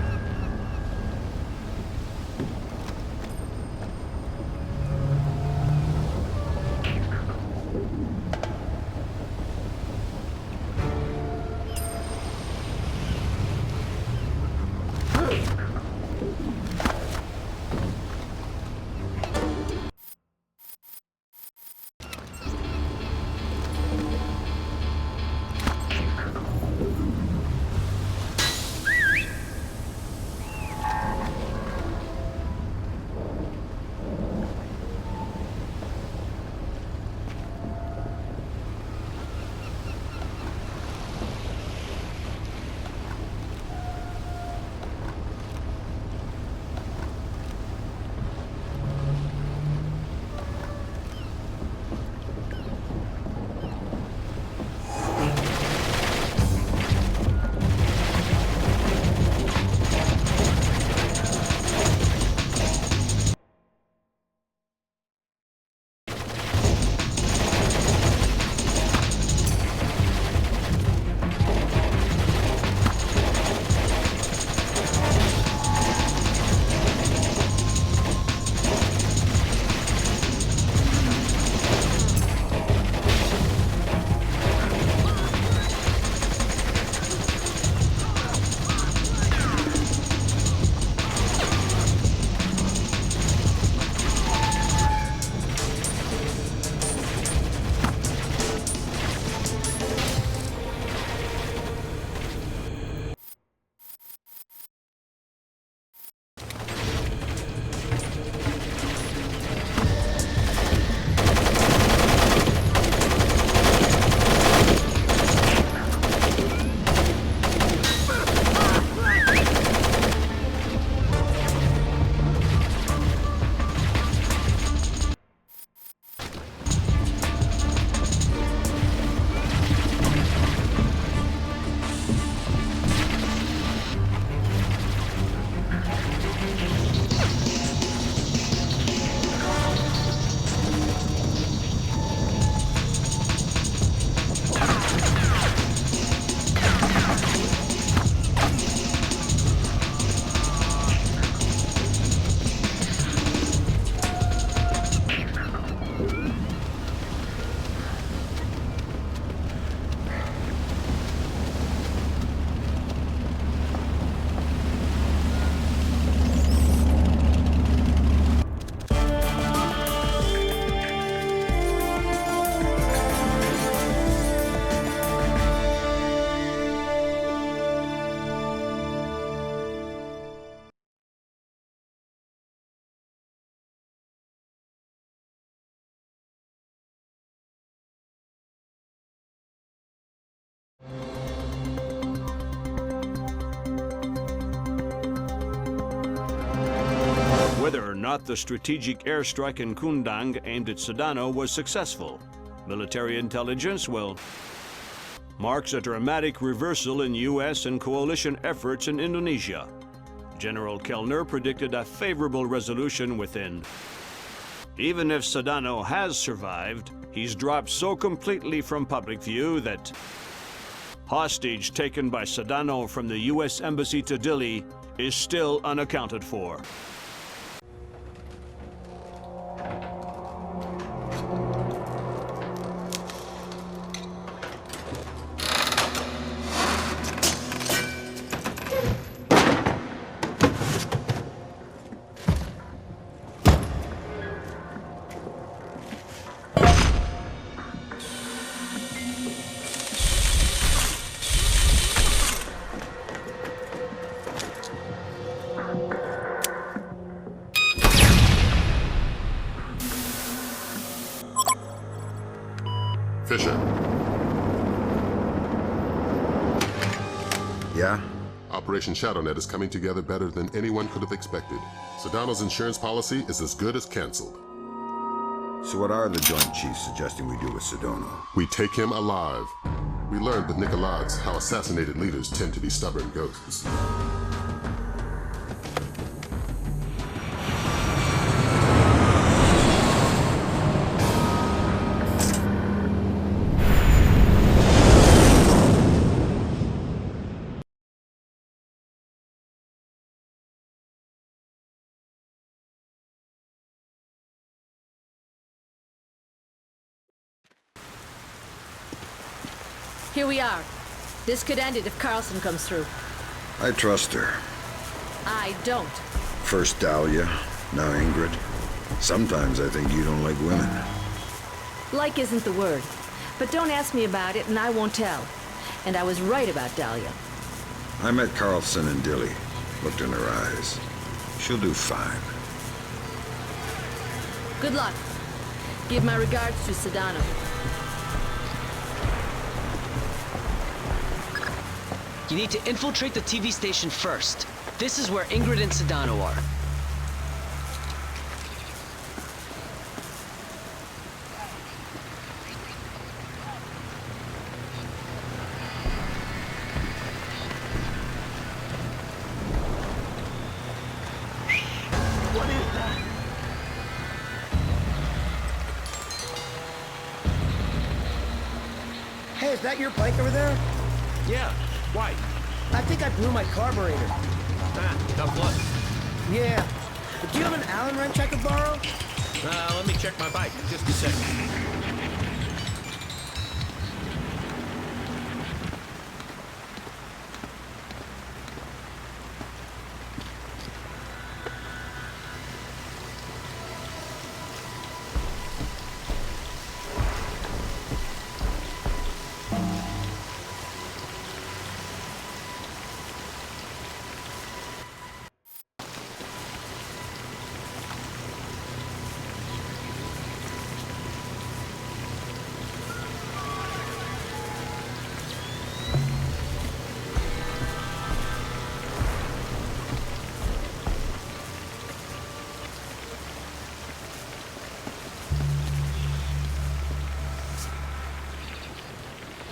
Speaker 11: not the strategic airstrike in Kundang aimed at Sedano was successful. Military intelligence, well, marks a dramatic reversal in U.S. and coalition efforts in Indonesia. General Kellner predicted a favorable resolution within. Even if Sedano has survived, he's dropped so completely from public view that hostage taken by Sedano from the U.S. Embassy to Dili is still unaccounted for.
Speaker 2: Fisher.
Speaker 3: Yeah?
Speaker 2: Operation ShadowNet is coming together better than anyone could have expected. Sedano's insurance policy is as good as canceled.
Speaker 3: So what are the Joint Chiefs suggesting we do with Sedano?
Speaker 2: We take him alive. We learned with Nicolaides how assassinated leaders tend to be stubborn ghosts.
Speaker 15: Here we are. This could end it if Carlson comes through.
Speaker 3: I trust her.
Speaker 15: I don't.
Speaker 3: First Dahlia, now Ingrid. Sometimes I think you don't like women.
Speaker 15: Like isn't the word. But don't ask me about it and I won't tell. And I was right about Dahlia.
Speaker 3: I met Carlson and Dili. Looked in her eyes. She'll do fine.
Speaker 15: Good luck. Give my regards to Sedano.
Speaker 4: You need to infiltrate the TV station first. This is where Ingrid and Sedano are.
Speaker 7: What is that?
Speaker 9: Hey, is that your bike over there?
Speaker 18: Yeah. Why?
Speaker 9: I think I blew my carburetor.
Speaker 18: Ah, tough luck.
Speaker 9: Yeah. But do you have an Allen wrench I could borrow?
Speaker 18: Let me check my bike. Just a second.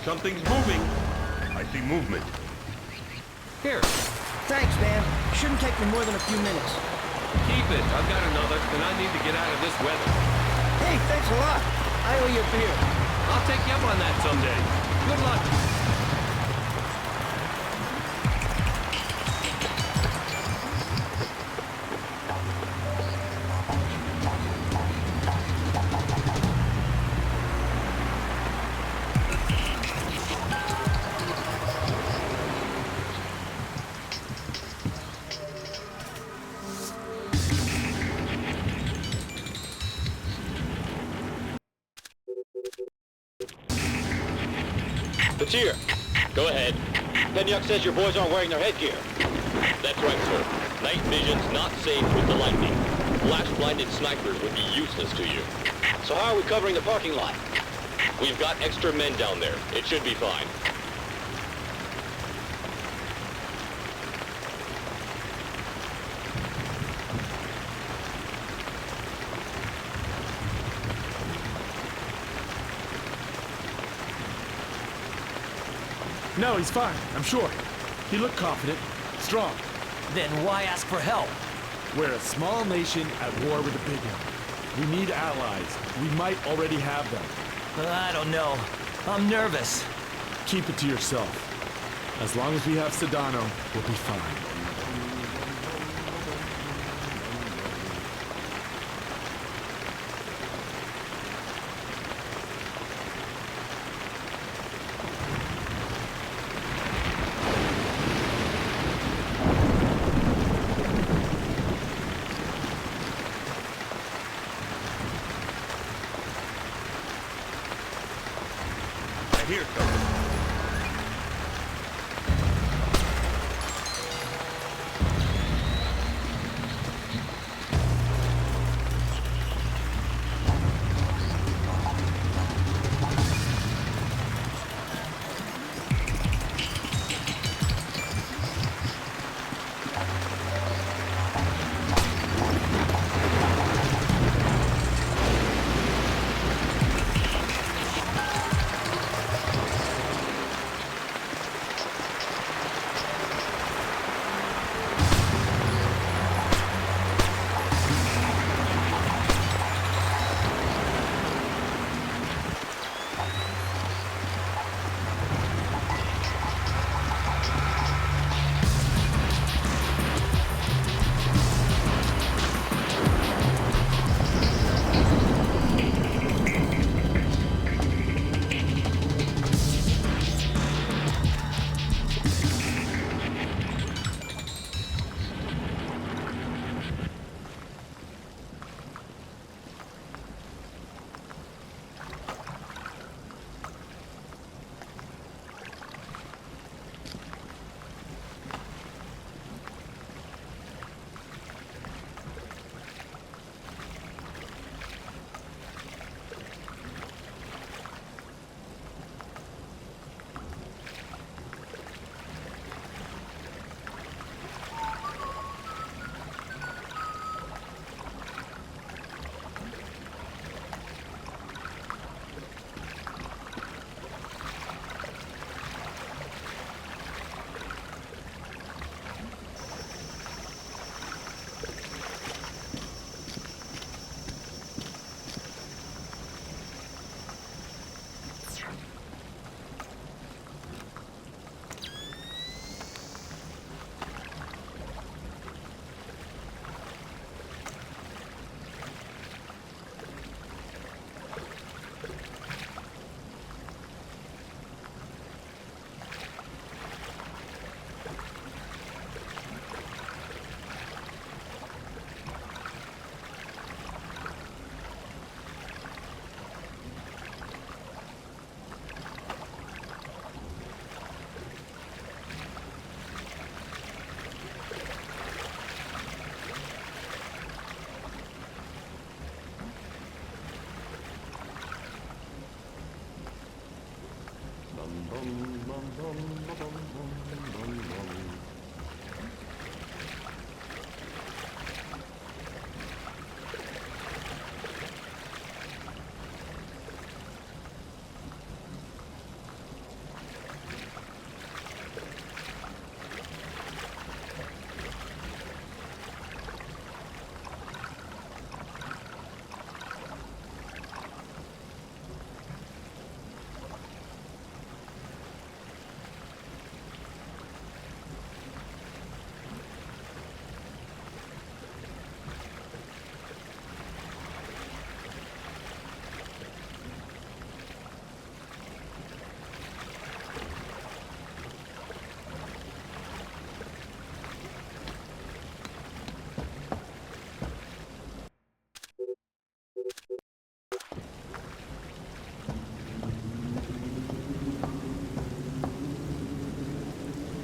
Speaker 14: Something's moving. I see movement.
Speaker 18: Here.
Speaker 9: Thanks, man. Shouldn't take me more than a few minutes.
Speaker 18: Keep it. I've got another, and I need to get out of this weather.
Speaker 9: Hey, thanks a lot. I owe you a beer.
Speaker 18: I'll take you up on that someday. Good luck.
Speaker 14: Cheer. Go ahead. Penyuk says your boys aren't wearing their headgear. That's right, sir. Night vision's not safe with the lightning. Flash-blinded snipers would be useless to you. So how are we covering the parking lot? We've got extra men down there. It should be fine.
Speaker 10: No, he's fine, I'm sure. He looked confident, strong.
Speaker 16: Then why ask for help?
Speaker 10: We're a small nation at war with a big one. We need allies. We might already have them.
Speaker 16: I don't know. I'm nervous.
Speaker 10: Keep it to yourself. As long as we have Sedano, we'll be fine.
Speaker 19: Here it comes.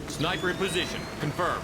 Speaker 14: Sniper in position. Confirmed.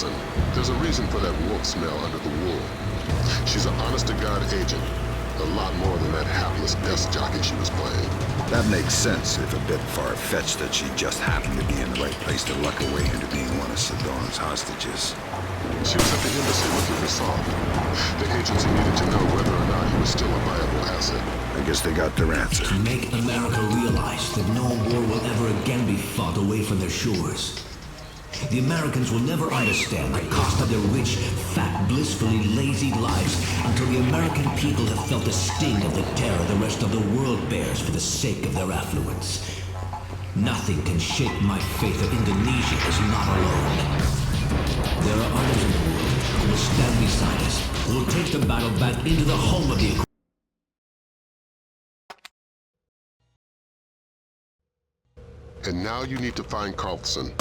Speaker 2: Listen, there's a reason for that wolf smell under the wool. She's an honest-to-God agent. A lot more than that hapless desk jockey she was playing.
Speaker 3: That makes sense, if a bit far-fetched that she just happened to be in the right place to luck her way into being one of Sedano's hostages.
Speaker 2: She was at the embassy looking for Saul. The agency needed to know whether or not he was still a viable asset.
Speaker 3: I guess they got their answer.
Speaker 12: To make America realize that no war will ever again be fought away from their shores. The Americans will never understand the cost of their rich, fat, blissfully lazy lives until the American people have felt the sting of the terror the rest of the world bears for the sake of their affluence. Nothing can shake my faith that Indonesia is not alone. There are others in the world who will stand beside us, who will take the battle back into the home of the...
Speaker 2: And now you need to find Carlson.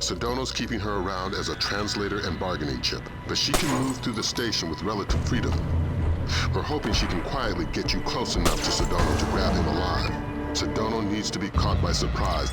Speaker 2: Sedano's keeping her around as a translator and bargaining chip, but she can move through the station with relative freedom. We're hoping she can quietly get you close enough to Sedano to grab him alive. Sedano needs to be caught by surprise.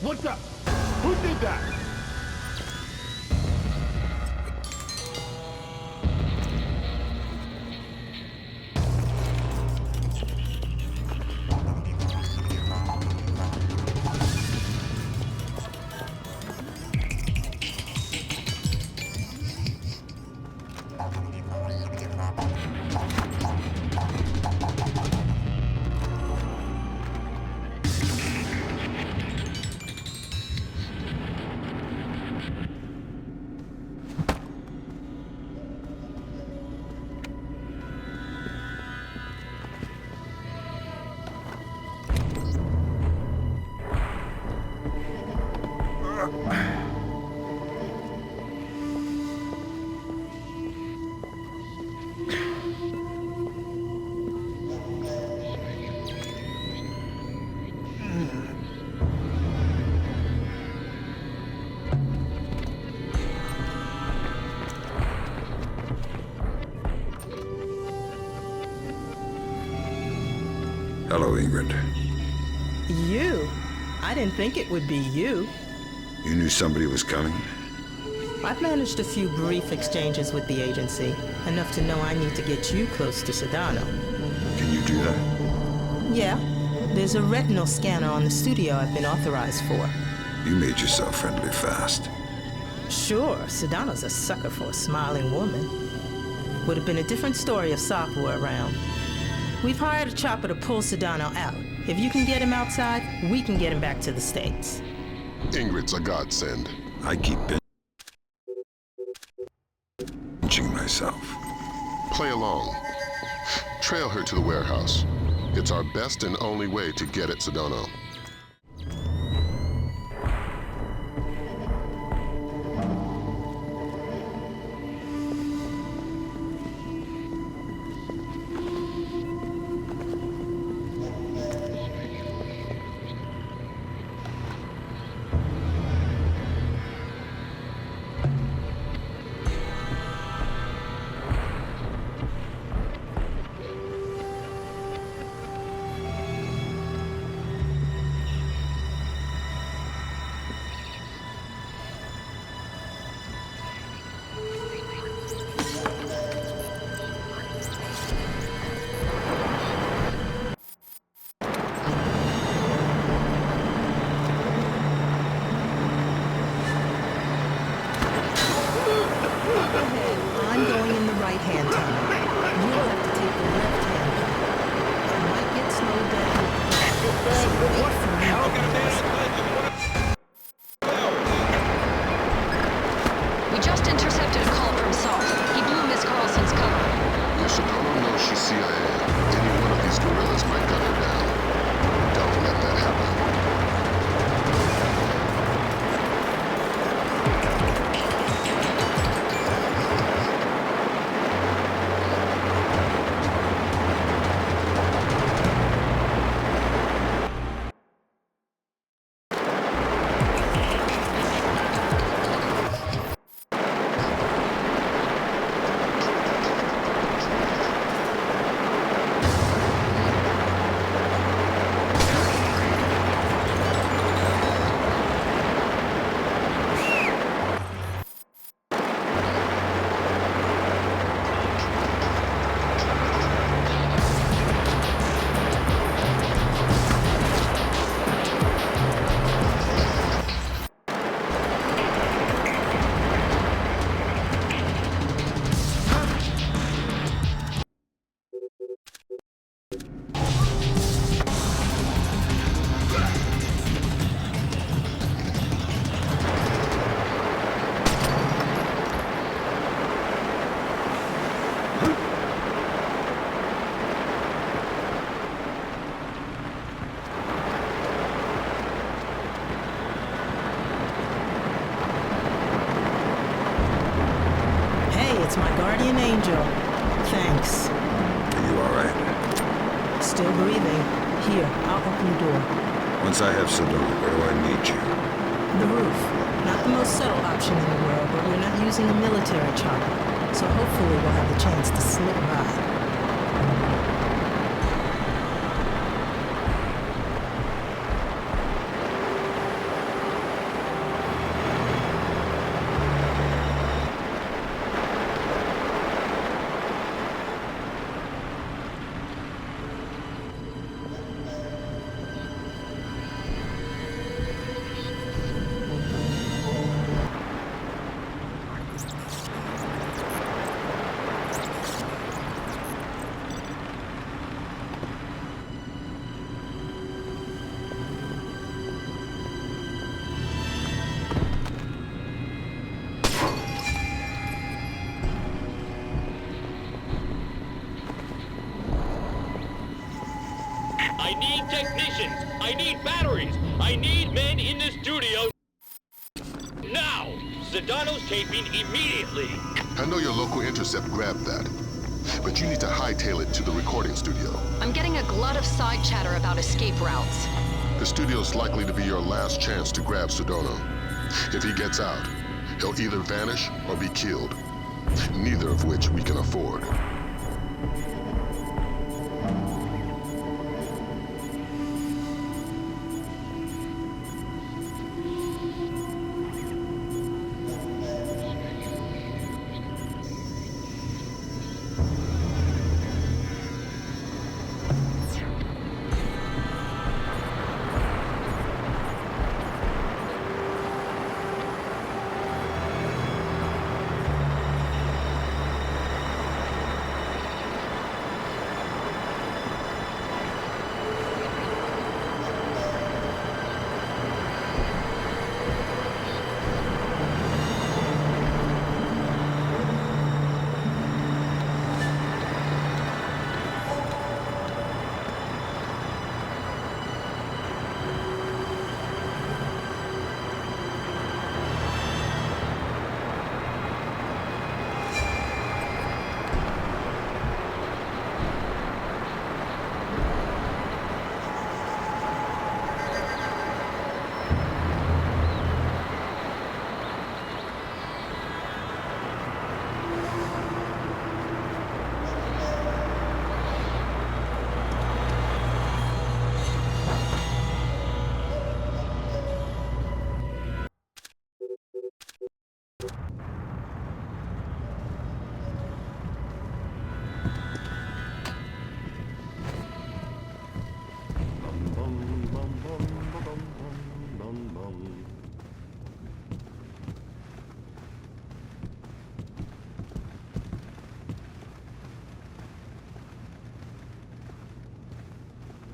Speaker 13: What the? Who did that?
Speaker 3: Hello, Ingrid.
Speaker 6: You? I didn't think it would be you.
Speaker 3: You knew somebody was coming?
Speaker 6: I've managed a few brief exchanges with the agency, enough to know I need to get you close to Sedano.
Speaker 3: Can you do that?
Speaker 6: Yeah. There's a retinal scanner on the studio I've been authorized for.
Speaker 3: You made yourself friendly fast.
Speaker 6: Sure, Sedano's a sucker for a smiling woman. Would have been a different story if Sock were around. We've hired a chopper to pull Sedano out. If you can get him outside, we can get him back to the States.
Speaker 2: Ingrid's a godsend.
Speaker 3: I keep pinching myself.
Speaker 2: Play along. Trail her to the warehouse. It's our best and only way to get at Sedano.
Speaker 6: Thanks.
Speaker 3: Are you all right?
Speaker 6: Still breathing. Here, I'll open the door.
Speaker 3: Once I have Sedona, where do I meet you?
Speaker 6: The roof. Not the most subtle option in the world, but we're not using a military chopper, so hopefully we'll have the chance to slip by.
Speaker 14: I need technicians. I need batteries. I need men in the studio. Now! Sedano's taping immediately.
Speaker 2: I know your local intercept grabbed that, but you need to hightail it to the recording studio.
Speaker 5: I'm getting a glut of side chatter about escape routes.
Speaker 2: The studio's likely to be your last chance to grab Sedona. If he gets out, he'll either vanish or be killed, neither of which we can afford.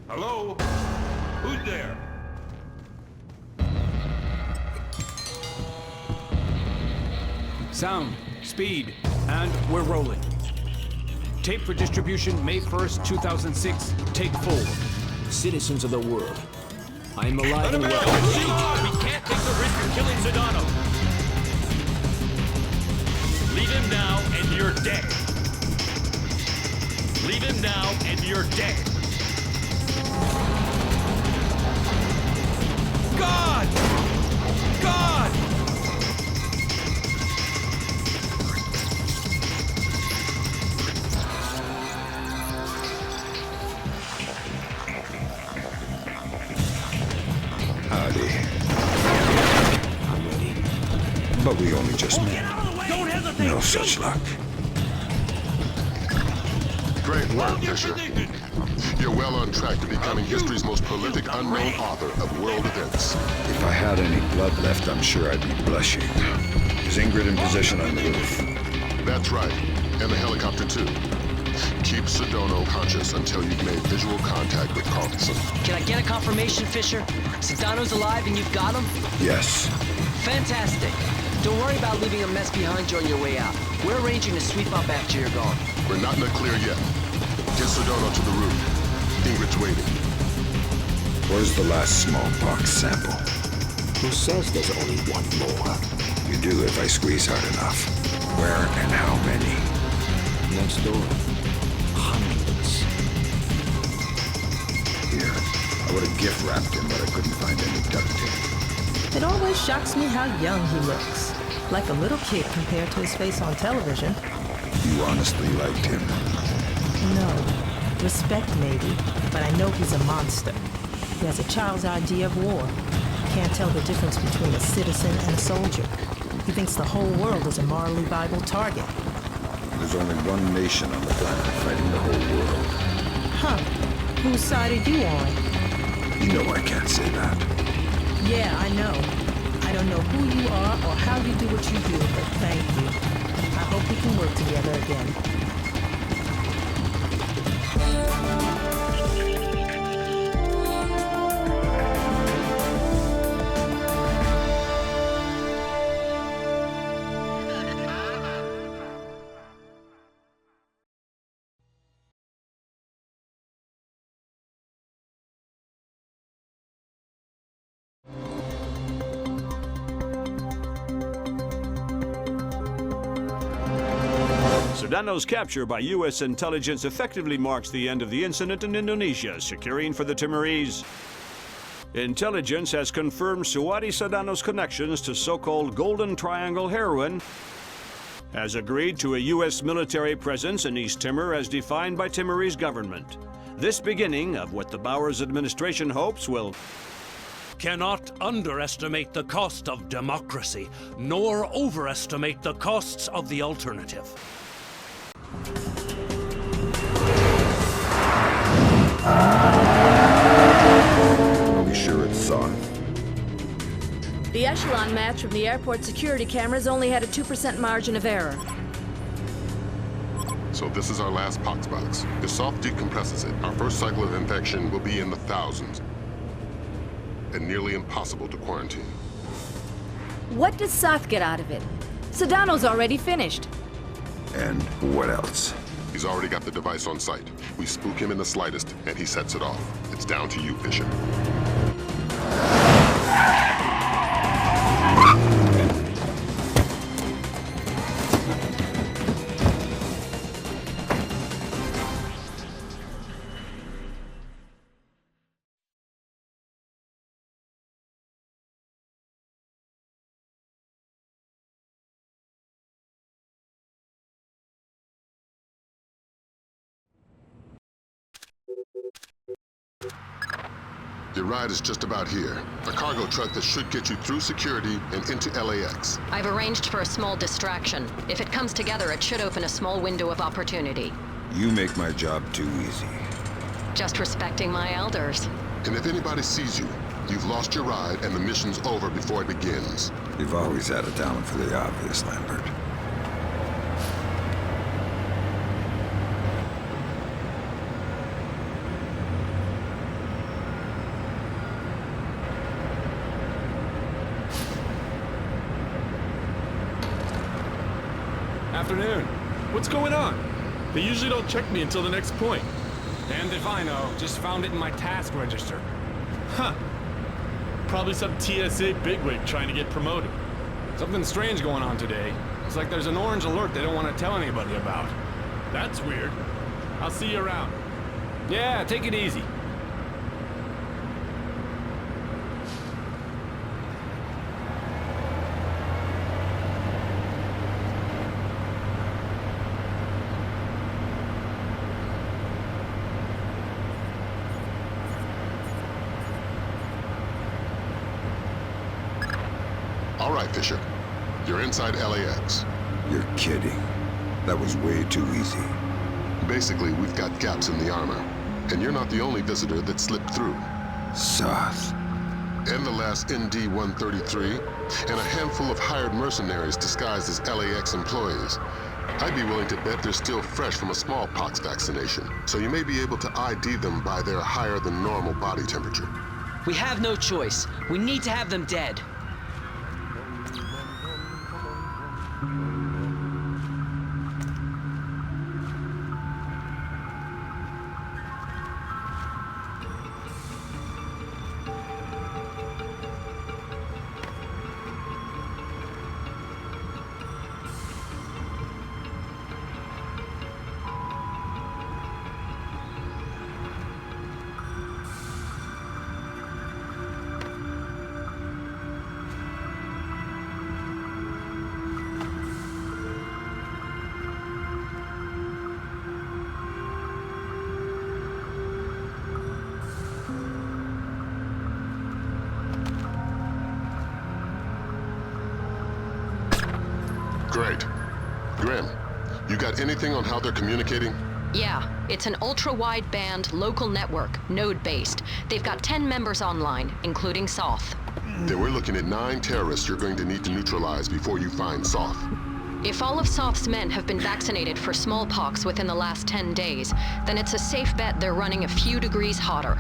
Speaker 18: Hello? Who's there?
Speaker 17: Sound, speed, and we're rolling. Tape for distribution May 1st, 2006. Take 4.
Speaker 22: Citizens of the world, I am alive and well.
Speaker 14: We can't take the risk of killing Sedano. Leave him now and you're dead. Leave him now and you're dead.
Speaker 17: God! God!
Speaker 3: Howdy.
Speaker 22: I'm ready.
Speaker 3: But we only just met. No such luck.
Speaker 2: Great work, Fisher. You're well on track to becoming history's most prolific unknown author of world events.
Speaker 3: If I had any blood left, I'm sure I'd be blushing. Is Ingrid in position on the roof?
Speaker 2: That's right. And the helicopter, too. Keep Sedano conscious until you've made visual contact with Carlson.
Speaker 4: Can I get a confirmation, Fisher? Sedano's alive and you've got him?
Speaker 3: Yes.
Speaker 4: Fantastic. Don't worry about leaving a mess behind you on your way out. We're arranging to sweep up after you're gone.
Speaker 2: We're not in the clear yet. Get Sedano to the roof. Ingrid's waiting.
Speaker 3: Where's the last smallpox sample?
Speaker 22: Who says there's only one more?
Speaker 3: You do if I squeeze hard enough. Where and how many?
Speaker 22: Next door.
Speaker 12: hundreds.
Speaker 3: Here, I would have gift wrapped him, but I couldn't find any duct tape.
Speaker 6: It always shocks me how young he looks. Like a little kid compared to his face on television.
Speaker 3: You honestly liked him?
Speaker 6: No. Respect, maybe, but I know he's a monster. He has a child's idea of war. Can't tell the difference between a citizen and a soldier. He thinks the whole world is a morally viable target.
Speaker 3: There's only one nation on the planet fighting the whole world.
Speaker 6: Huh. Whose side are you on?
Speaker 3: You know I can't say that.
Speaker 6: Yeah, I know. I don't know who you are or how you do what you do, but thank you. I hope we can work together again.
Speaker 11: Sedano's capture by U.S. intelligence effectively marks the end of the incident in Indonesia, securing for the Timorese. Intelligence has confirmed Suwadi Sedano's connections to so-called Golden Triangle heroin, has agreed to a U.S. military presence in East Timor as defined by Timorese government. This beginning of what the Bowers administration hopes will
Speaker 21: cannot underestimate the cost of democracy, nor overestimate the costs of the alternative.
Speaker 3: Are we sure it's Son?
Speaker 15: The echelon match from the airport security cameras only had a 2% margin of error.
Speaker 2: So this is our last pox box. If Soft decompresses it, our first cycle of infection will be in the thousands. And nearly impossible to quarantine.
Speaker 15: What does Soth get out of it? Sedano's already finished.
Speaker 3: And what else?
Speaker 2: He's already got the device on site. We spook him in the slightest, and he sets it off. It's down to you, Fisher. Your ride is just about here. A cargo truck that should get you through security and into LAX.
Speaker 5: I've arranged for a small distraction. If it comes together, it should open a small window of opportunity.
Speaker 3: You make my job too easy.
Speaker 5: Just respecting my elders.
Speaker 2: And if anybody sees you, you've lost your ride and the mission's over before it begins.
Speaker 3: You've always had a talent for the obvious, Lambert.
Speaker 10: Afternoon. What's going on? They usually don't check me until the next point.
Speaker 18: Damned if I know. Just found it in my task register.
Speaker 10: Huh. Probably some TSA bigwig trying to get promoted.
Speaker 18: Something strange going on today. It's like there's an orange alert they don't want to tell anybody about.
Speaker 10: That's weird. I'll see you around.
Speaker 18: Yeah, take it easy.
Speaker 2: All right, Fisher. You're inside LAX.
Speaker 3: You're kidding. That was way too easy.
Speaker 2: Basically, we've got gaps in the armor. And you're not the only visitor that slipped through.
Speaker 3: Soth.
Speaker 2: And the last ND-133, and a handful of hired mercenaries disguised as LAX employees. I'd be willing to bet they're still fresh from a smallpox vaccination, so you may be able to ID them by their higher-than-normal body temperature.
Speaker 4: We have no choice. We need to have them dead.
Speaker 2: Great. Grim, you got anything on how they're communicating?
Speaker 5: Yeah, it's an ultra-wideband local network, node-based. They've got 10 members online, including Soth.
Speaker 2: Then we're looking at 9 terrorists you're going to need to neutralize before you find Soth.
Speaker 5: If all of Soth's men have been vaccinated for smallpox within the last 10 days, then it's a safe bet they're running a few degrees hotter.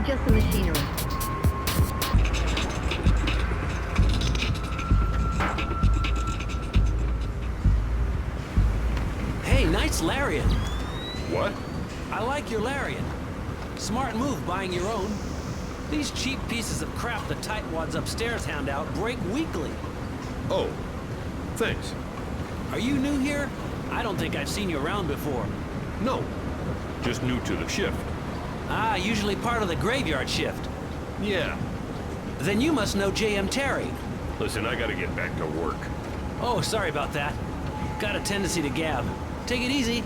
Speaker 1: Just the machinery.
Speaker 8: Hey, nice lariat.
Speaker 19: What?
Speaker 8: I like your lariat. Smart move buying your own. These cheap pieces of crap the tightwads upstairs hand out break weekly.
Speaker 19: Oh, thanks.
Speaker 8: Are you new here? I don't think I've seen you around before.
Speaker 19: No, just new to the shift.
Speaker 8: Ah, usually part of the graveyard shift.
Speaker 19: Yeah.
Speaker 8: Then you must know J.M. Terry.
Speaker 19: Listen, I gotta get back to work.
Speaker 8: Oh, sorry about that. Got a tendency to gab. Take it easy.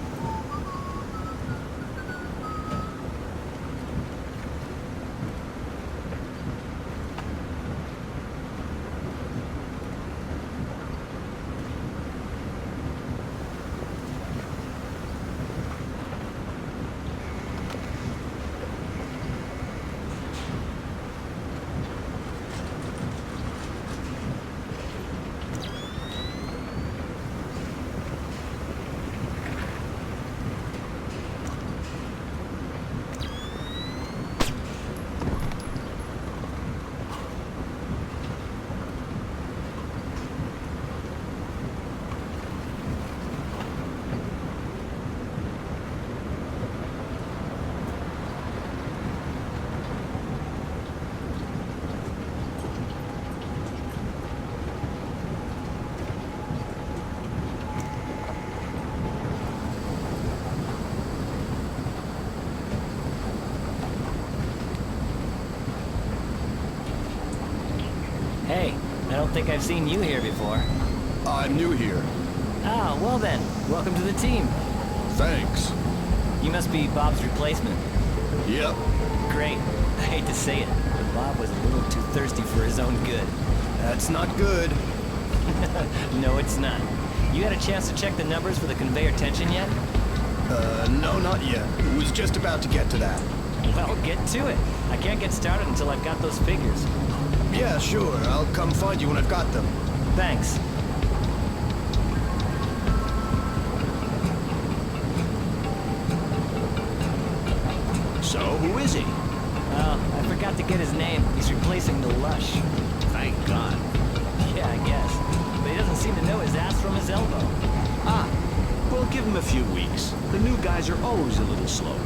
Speaker 16: Hey, I don't think I've seen you here before.
Speaker 20: I'm new here.
Speaker 16: Ah, well then, welcome to the team.
Speaker 20: Thanks.
Speaker 16: You must be Bob's replacement.
Speaker 20: Yep.
Speaker 16: Great. I hate to say it, but Bob was a little too thirsty for his own good.
Speaker 20: That's not good.
Speaker 16: No, it's not. You had a chance to check the numbers for the conveyor tension yet?
Speaker 20: No, not yet. Was just about to get to that.
Speaker 16: Well, get to it. I can't get started until I've got those figures.
Speaker 20: Yeah, sure. I'll come find you when I've got them.
Speaker 16: Thanks.
Speaker 20: So, who is he?
Speaker 16: I forgot to get his name. He's replacing the Lush.
Speaker 20: Thank God.
Speaker 16: Yeah, I guess. But he doesn't seem to know his ass from his elbow.
Speaker 20: Ah, well, give him a few weeks. The new guys are always a little slow.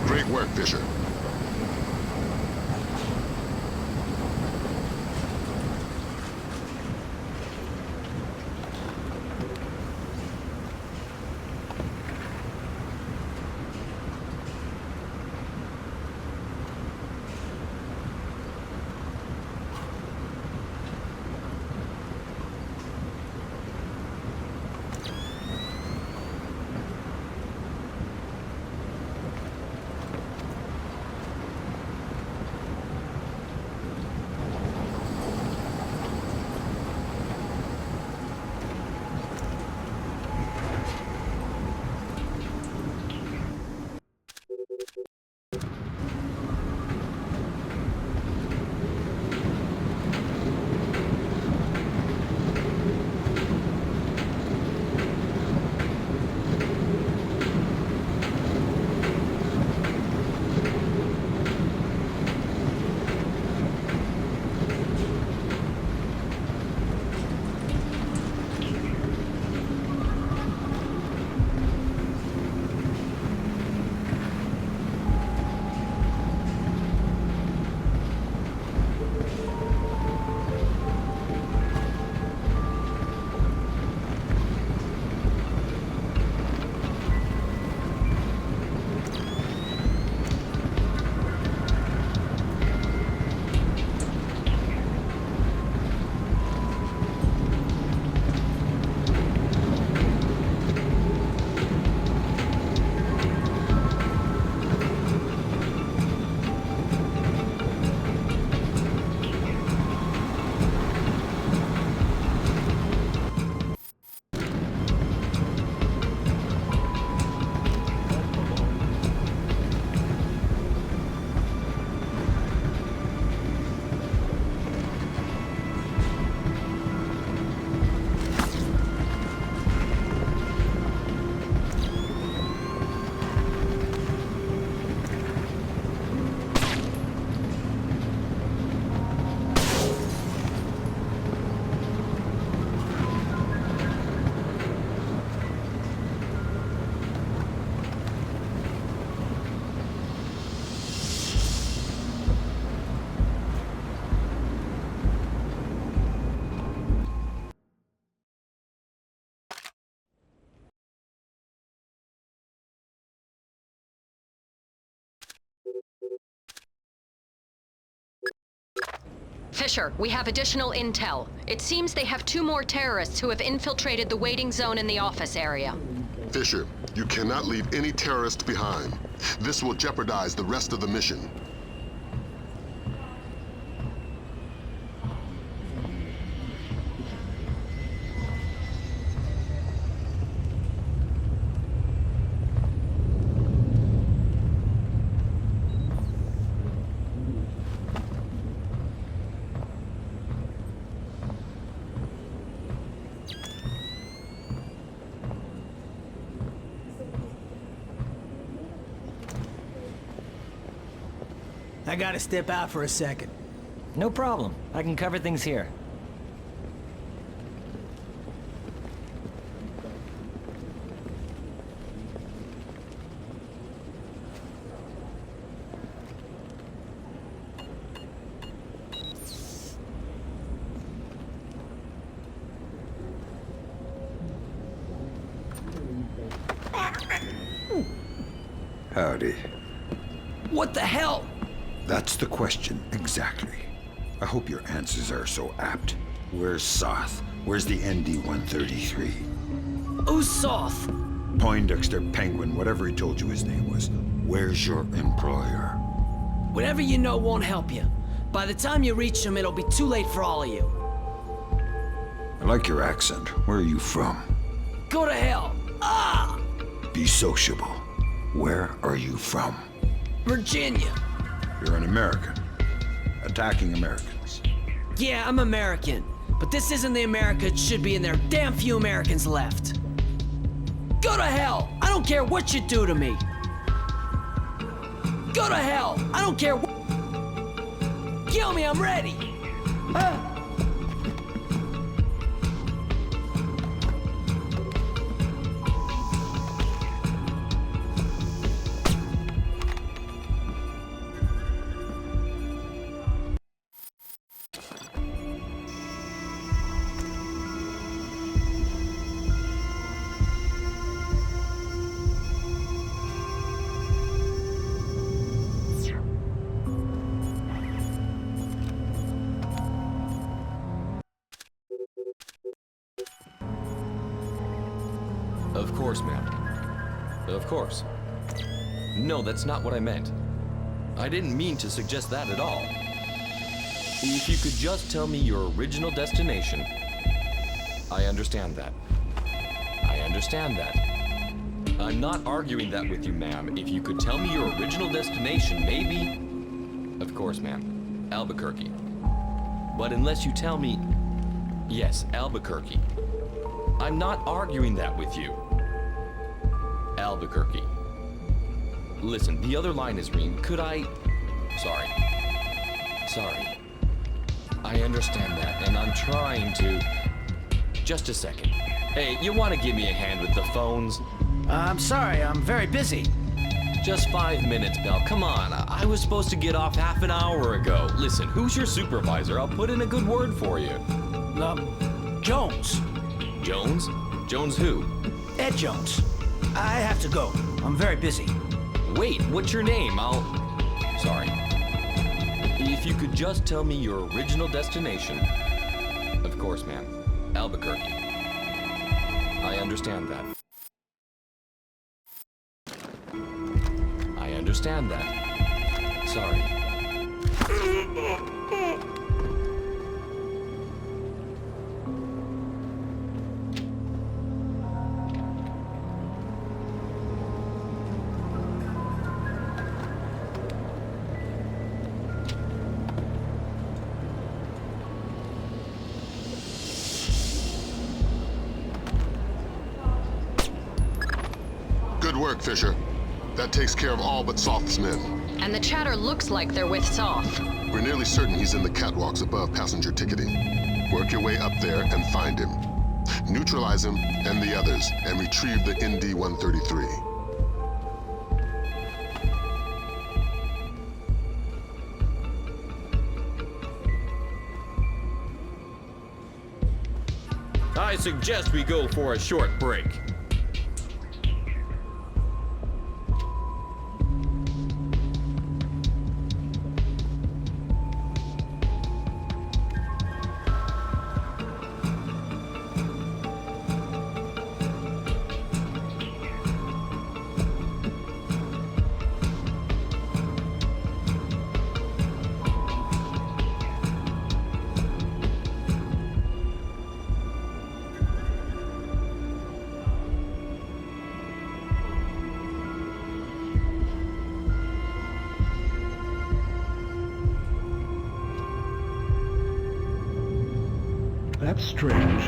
Speaker 2: Great work, Fisher.
Speaker 5: Fisher, we have additional intel. It seems they have 2 more terrorists who have infiltrated the waiting zone in the office area.
Speaker 2: Fisher, you cannot leave any terrorists behind. This will jeopardize the rest of the mission.
Speaker 9: I gotta step out for a second.
Speaker 16: No problem. I can cover things here.
Speaker 3: Howdy.
Speaker 16: What the hell?
Speaker 3: That's the question, exactly. I hope your answers are so apt. Where's Soth? Where's the ND-133?
Speaker 16: Who's Soth?
Speaker 3: Poindexter, Penguin, whatever he told you his name was. Where's your employer?
Speaker 16: Whatever you know won't help you. By the time you reach him, it'll be too late for all of you.
Speaker 3: I like your accent. Where are you from?
Speaker 16: Go to hell. Ah!
Speaker 3: Be sociable. Where are you from?
Speaker 16: Virginia.
Speaker 3: You're an American. Attacking Americans.
Speaker 16: Yeah, I'm American. But this isn't the America it should be, and there are damn few Americans left. Go to hell! I don't care what you do to me! Go to hell! I don't care what... Kill me, I'm ready!
Speaker 1: Of course, ma'am. Of course. No, that's not what I meant. I didn't mean to suggest that at all. If you could just tell me your original destination. I understand that. I understand that. I'm not arguing that with you, ma'am. If you could tell me your original destination, maybe... Of course, ma'am. Albuquerque. But unless you tell me... Yes, Albuquerque. I'm not arguing that with you. Albuquerque. Listen, the other line is green. Could I... Sorry. Sorry. I understand that, and I'm trying to... Just a second. Hey, you want to give me a hand with the phones?
Speaker 9: I'm sorry, I'm very busy.
Speaker 1: Just 5 minutes, Belle. Come on. I was supposed to get off half an hour ago. Listen, who's your supervisor? I'll put in a good word for you.
Speaker 9: Jones.
Speaker 1: Jones? Jones who?
Speaker 9: Ed Jones. I have to go. I'm very busy.
Speaker 1: Wait, what's your name? Sorry. If you could just tell me your original destination. Of course, ma'am. Albuquerque. I understand that. I understand that. Sorry.
Speaker 2: Good work, Fisher. That takes care of all but Soth's men.
Speaker 5: And the chatter looks like they're with Soth.
Speaker 2: We're nearly certain he's in the catwalks above passenger ticketing. Work your way up there and find him. Neutralize him and the others, and retrieve the ND-133.
Speaker 1: I suggest we go for a short break.
Speaker 13: That's strange.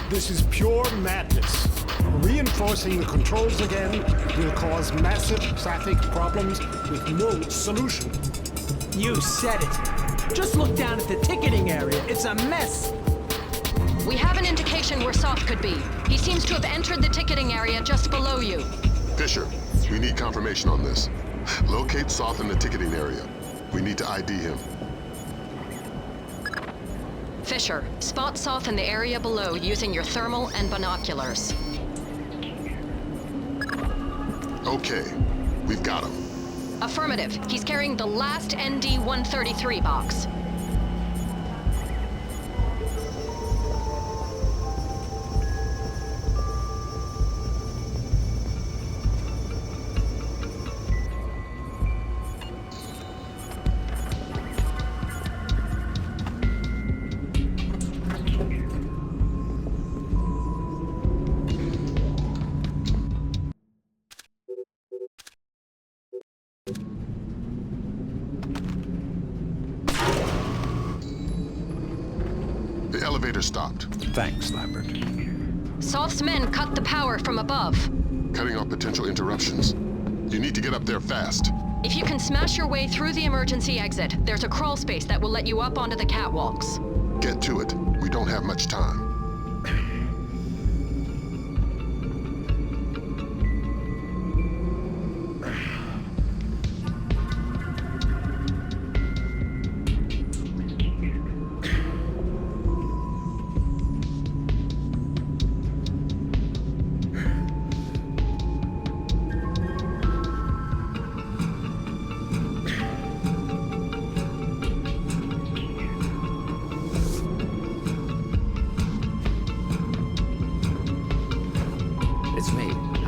Speaker 13: This is pure madness. Reinforcing the controls again will cause massive traffic problems with no solution.
Speaker 9: You said it. Just look down at the ticketing area. It's a mess.
Speaker 5: We have an indication where Soth could be. He seems to have entered the ticketing area just below you.
Speaker 2: Fisher, we need confirmation on this. Locate Soth in the ticketing area. We need to ID him.
Speaker 5: Fisher, spot Soth in the area below using your thermal and binoculars.
Speaker 2: Okay, we've got him.
Speaker 5: Affirmative. He's carrying the last ND-133 box.
Speaker 2: The elevator stopped.
Speaker 17: Thanks, Lambert.
Speaker 5: Soth's men cut the power from above.
Speaker 2: Cutting off potential interruptions. You need to get up there fast.
Speaker 5: If you can smash your way through the emergency exit, there's a crawl space that will let you up onto the catwalks.
Speaker 2: Get to it. We don't have much time.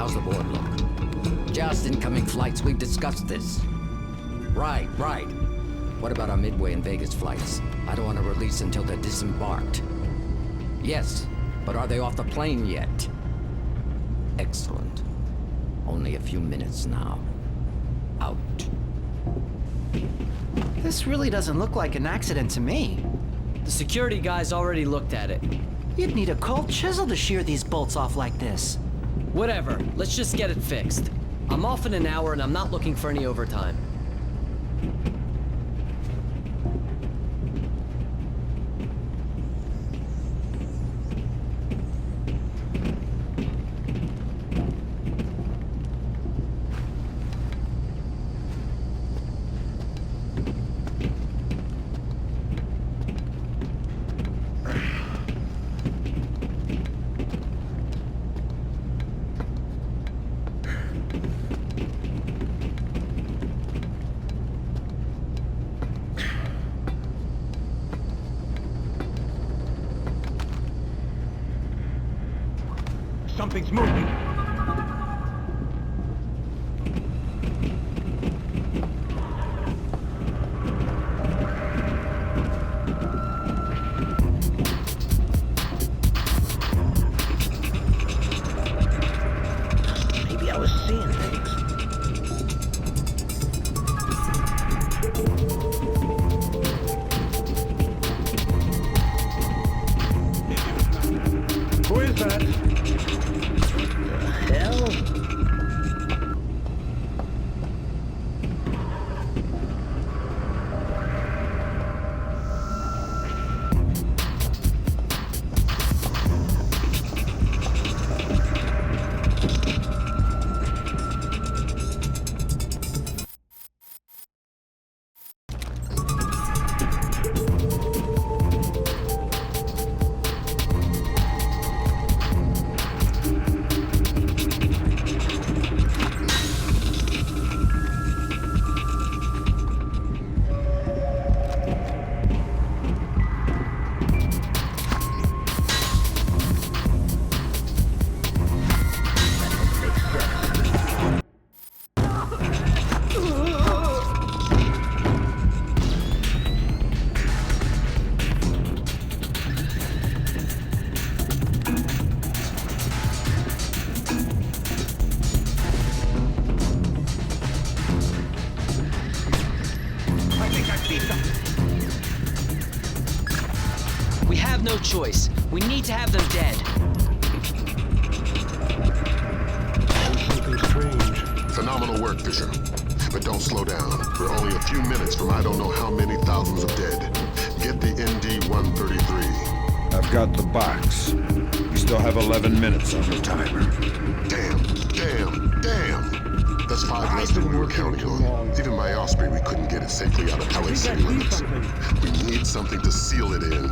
Speaker 7: How's the board look? Just incoming flights, we've discussed this. Right. What about our Midway and Vegas flights? I don't want to release until they're disembarked. Yes, but are they off the plane yet? Excellent. Only a few minutes now. Out.
Speaker 14: This really doesn't look like an accident to me.
Speaker 4: The security guys already looked at it.
Speaker 14: You'd need a cold chisel to shear these bolts off like this.
Speaker 4: Whatever, let's just get it fixed. I'm off in an hour and I'm not looking for any overtime.
Speaker 9: Something's moving. Maybe I was seeing things. Who is that? Hell?
Speaker 4: We have no choice. We need to have them dead.
Speaker 2: Something strange. Phenomenal work, Fisher. But don't slow down. We're only a few minutes from I don't know how many thousands of dead. Get the ND-133.
Speaker 3: I've got the box. You still have 11 minutes on the timer.
Speaker 2: Damn. That's 5 less than we were counting on. Even by Osprey, we couldn't get it safely out of LA city limits. We need something to seal it in.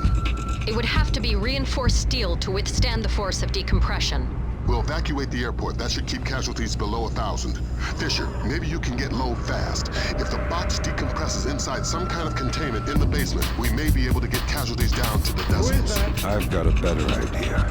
Speaker 5: It would have to be reinforced steel to withstand the force of decompression.
Speaker 2: We'll evacuate the airport. That should keep casualties below 1,000. Fisher, maybe you can get low fast. If the box decompresses inside some kind of containment in the basement, we may be able to get casualties down to the decimals.
Speaker 3: I've got a better idea.